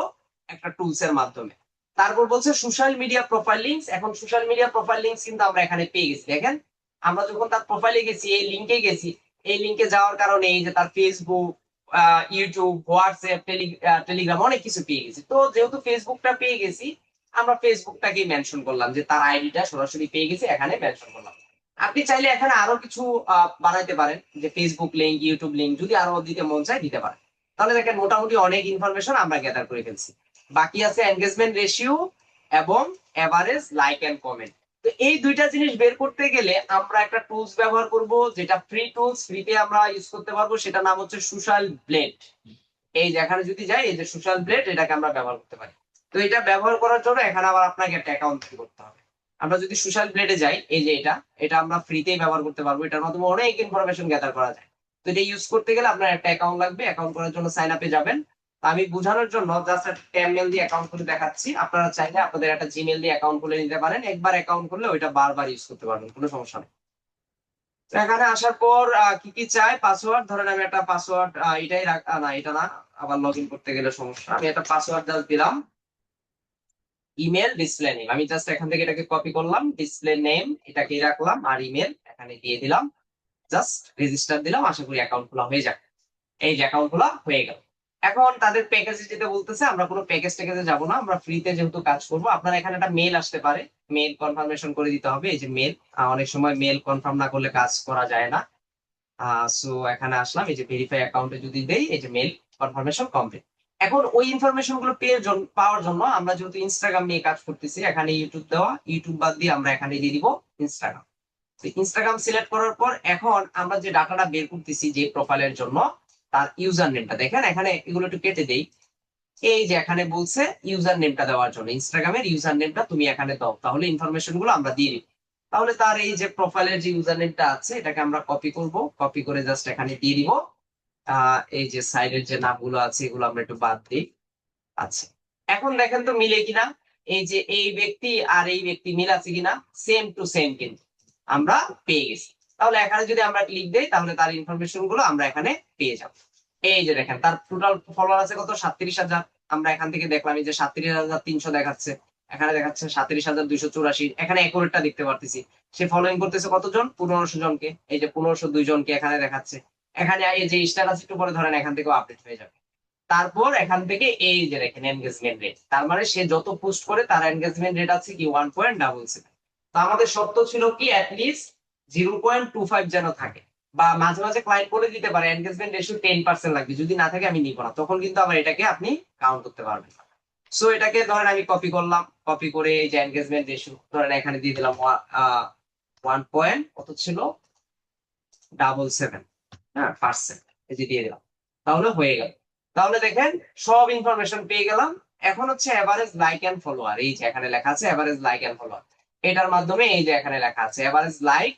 A: একটা টুলস এর মাধ্যমে। তারপর বলছে সোশ্যাল মিডিয়া প্রোফাইল লিংকস। এখন সোশ্যাল মিডিয়া প্রোফাইল লিংকস কিন্তু আমরা এখানে পেয়ে গেছি। দেখেন আমরা যখন তার প্রোফাইলে গেছি, এই লিংকে গেছি, এই লিংকে যাওয়ার কারণে এই যে তার ফেসবুক, ইউটিউব, হোয়াটসঅ্যাপ, টেলিগ্রাম অনেক কিছু পেয়ে গেছি। তো যেহেতু ফেসবুকটা পেয়ে গেছি, আমরা ফেসবুকটাকেই মেনশন করলাম যে তার আইডিটা সরাসরি পেয়ে গেছি, এখানে মেনশন করলাম। আপনি চাইলে এখানে আরো কিছু বানাইতে পারেন, যে ফেসবুক লিংক, ইউটিউব লিংক যদি আরো দিতে মন চায় দিতে পারেন। তাহলে দেখেন মোটামুটি অনেক ইনফরমেশন আমরা গ্যাদার করে ফেলছি। বাকি আছে এনগেজমেন্ট রেশিও এবং এভারেজ লাইক এন্ড কমেন্ট। তো এই দুইটা জিনিস বের করতে গেলে আমরা একটা টুলস ব্যবহার করব, যেটা ফ্রি টুলস, ফ্রিতে আমরা ইউজ করতে পারবো, সেটা নাম হচ্ছে সোশ্যাল ব্লেড। এই যে এখানে যদি যাই, এই যে সোশ্যাল ব্লেড, এটাকে আমরা ব্যবহার করতে পারি। তো এটা ব্যবহার করার জন্য এখানে আবার আপনাকে একটা অ্যাকাউন্ট তৈরি করতে হবে। আমরা যদি সোশ্যাল ব্লেডে যাই, এই যে এটা আমরা ফ্রিতেই ব্যবহার করতে পারবো, এটার মাধ্যমে অনেক ইনফরমেশন গ্যাদার করা যায়। তো এটা ইউজ করতে গেলে আপনার একটা অ্যাকাউন্ট লাগবে, অ্যাকাউন্ট করার জন্য সাইন আপে যাবেন। আমি বোঝানোর জন্য জাস্ট একটা টেমমেল দিয়ে অ্যাকাউন্ট খুলে দেখাচ্ছি, আপনারা চাইলে আপনাদের একটা জিমেল দিয়ে অ্যাকাউন্ট খুলে নিতে পারেন। একবার অ্যাকাউন্ট করলে ওইটা বারবার ইউজ করতে পারবেন, কোনো সমস্যা নেই। তো এখানে আসার পর কি কি চাই, পাসওয়ার্ড, ধরেন আমি একটা পাসওয়ার্ড এটাই না এটা না, আবার লগ ইন করতে গেলে সমস্যা, আমি একটা পাসওয়ার্ড জাস্ট দিলাম, ইমেল, ডিসপ্লে নেম। আমি জাস্ট এখান থেকে এটাকে কপি করলাম, ডিসপ্লে নেম এটাকে রাখলাম, আর ইমেল এখানে দিয়ে দিলাম, জাস্ট রেজিস্টার দিলাম। আশা করি অ্যাকাউন্ট খোলা হয়ে যাবে। এই যে অ্যাকাউন্ট খোলা হয়ে গেল। এখন তাদের প্যাকেজে যেতে বলতেছে, আমরা কোনো প্যাকেজ ট্যাকেজে যাবো না, আমরা ফ্রিতে যেহেতু কাজ করবো। আপনার এখানে একটা মেল আসতে পারে, মেল কনফার্মেশন করে দিতে হবে। এই যে মেল, অনেক সময় মেল কনফার্ম না করলে কাজ করা যায় না। সো এখানে আসলাম, এই যে ভেরিফাই অ্যাকাউন্টে যদি দেই, এই যে মেল কনফার্মেশন কমপ্লিট। এখন ওই ইনফরমেশন গুলো পাওয়ার জন্য আমরা যেহেতু ইনস্টাগ্রাম নিয়ে কাজ করতেছি, এখানে ইউটিউব দেওয়া, ইউটিউব বাদ দিয়ে আমরা এখানে দিয়ে দিব ইনস্টাগ্রাম। ইনস্টাগ্রাম সিলেক্ট করার পর এখন আমরা যে ডাটাটা বের করতেছি যে প্রোফাইলের জন্য, তার ইউজার নেমটা দেখেন, এখানে এগুলো একটু কেটে দেই। এই যে এখানে বলছে ইউজার নেমটা দেওয়ার জন্য, ইনস্টাগ্রামের ইউজার নেমটা তুমি এখানে দাও, তাহলে ইনফরমেশন গুলো আমরা দিয়ে দিব। তাহলে তার এই যে প্রোফাইলের যে ইউজার নেমটা আছে, এটাকে আমরা কপি করব, কপি করে জাস্ট এখানে দিয়ে দিব। এই যে সাইডের যে নামগুলো আছে এগুলো আমরা একটু বাদ দিই। আচ্ছা এখন দেখেন তো মিলে কিনা, এই যে এই ব্যক্তি আর এই ব্যক্তি মিল আছে কিনা, সেম টু সেম কিন্তু আমরা পেয়ে গেছি। তাহলে এখানে যদি আমরা ক্লিক দেই, তাহলে তার ইনফরমেশন গুলো আমরা এখানে পেয়ে যাব। এই যে দেখেন তার টোটাল ফলোয়ার আছে কত, 37,000। আমরা এখান থেকে দেখলাম এই যে 37,300 দেখাচ্ছে, এখানে দেখাচ্ছে 37,284। এখানে অ্যাকুরেটটা দেখতে পারতেছি, সে ফলোইং করতেছে কতজন, 1500 জনকে। এই যে 1502 জনকে এখানে দেখাচ্ছে। এখানে এই যে স্ট্যাটাস একটু পরে ধরেন এখান থেকেও আপডেট হয়ে যাবে। তারপর এখান থেকে এই যে দেখেন এনগেজমেন্ট রেট, তার মানে সে যত পোস্ট করে তার এনগেজমেন্ট রেট আছে কি 1.77। তো আমাদের শর্ত ছিল কি অ্যাটলিস্ট 0.25 যেন থাকে, বা মাঝে মাঝে ক্লায়েন্ট বলে দিতে পারে এনগেজমেন্ট রেশিও 10% লাগবে, যদি না থাকে আমি নিব না, তখন কিন্তু আবার এটাকে আপনি কাউন্ট করতে পারবেন। সো এটাকে ধরেন আমি কপি করলাম, কপি করে এই যে এনগেজমেন্ট রেশিও ধরেন এখানে দিয়ে দিলাম 1 পয়েন্ট কত ছিল 77। হ্যাঁ পার্সেন্ট, এই যে দিয়ে দিলাম, তাহলে হয়ে গেল। তাহলে দেখেন সব ইনফরমেশন পেয়ে গেলাম। এখন হচ্ছে এভারেজ লাইক এন্ড ফলোয়ার, এই যে এখানে লেখা আছে এভারেজ লাইক এন্ড ফলোয়ার, এটার মাধ্যমে এই যে এখানে লেখা আছে এভারেজ লাইক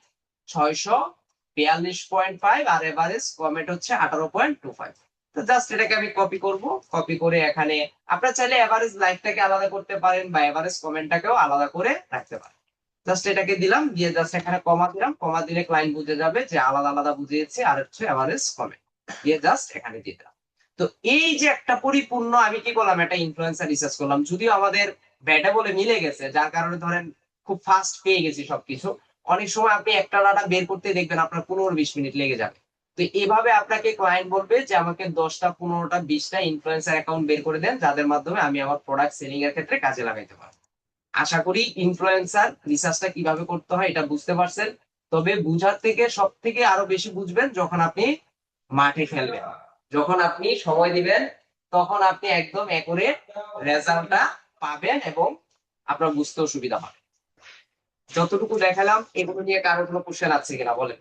A: 642.5 আর এভারেজ কমেন্ট হচ্ছে 18.25। তো জাস্ট এটাকে আমি কপি করব, কপি করে এখানে আপনারা চাইলে এভারেজ লাইকটাকে আলাদা করতে পারেন বা এভারেজ কমেন্টটাকেও আলাদা করে রাখতে পারেন। জাস্ট এটাকে দিলাম, দিয়ে জাস্ট এখানে কমা দিলাম, কমা দিলে ক্লায়েন্ট বুঝে যাবে যে আলাদা আলাদা বুঝিয়েছে আর হচ্ছে এভারেজ কমেন্ট, দিয়ে জাস্ট এখানে দিয়ে দিলাম। তো এই যে একটা পরিপূর্ণ আমি কি করলাম, একটা ইনফ্লুয়েন্সার রিসার্চ করলাম, যদিও আমাদের ব্যাটা বলে মিলে গেছে, যার কারণে ধরেন খুব ফাস্ট পেয়ে গেছি সবকিছু। অনেক সময় আপনি একটা ডাটা বের করতে দেখবেন আপনার 15-20 মিনিট লেগে যাবে। তো এভাবে আপনাকে ক্লায়েন্ট বলবে যে আমাকে 10টা 15টা 20টা ইনফ্লুয়েন্সার অ্যাকাউন্ট বের করে দেন, যাদের মাধ্যমে আমি আমার প্রোডাক্ট সেলিং এর ক্ষেত্রে কাজে লাগাইতে পারবো। আশা করি ইনফ্লুয়েন্সার রিসার্চটা কিভাবে করতে হয় এটা বুঝতে পারছেন। তবে বুঝার থেকে সব থেকে আরো বেশি বুঝবেন যখন আপনি মাঠে খেলবেন, যখন আপনি সময় দিবেন, তখন আপনি একদম অ্যাকুরেট রেজাল্টটা পাবেন এবং আপনার বুঝতেও সুবিধা হবে। যতটুকু দেখালাম এগুলো নিয়ে কারো কোনো কোশ্চেন আছে কিনা বলেন।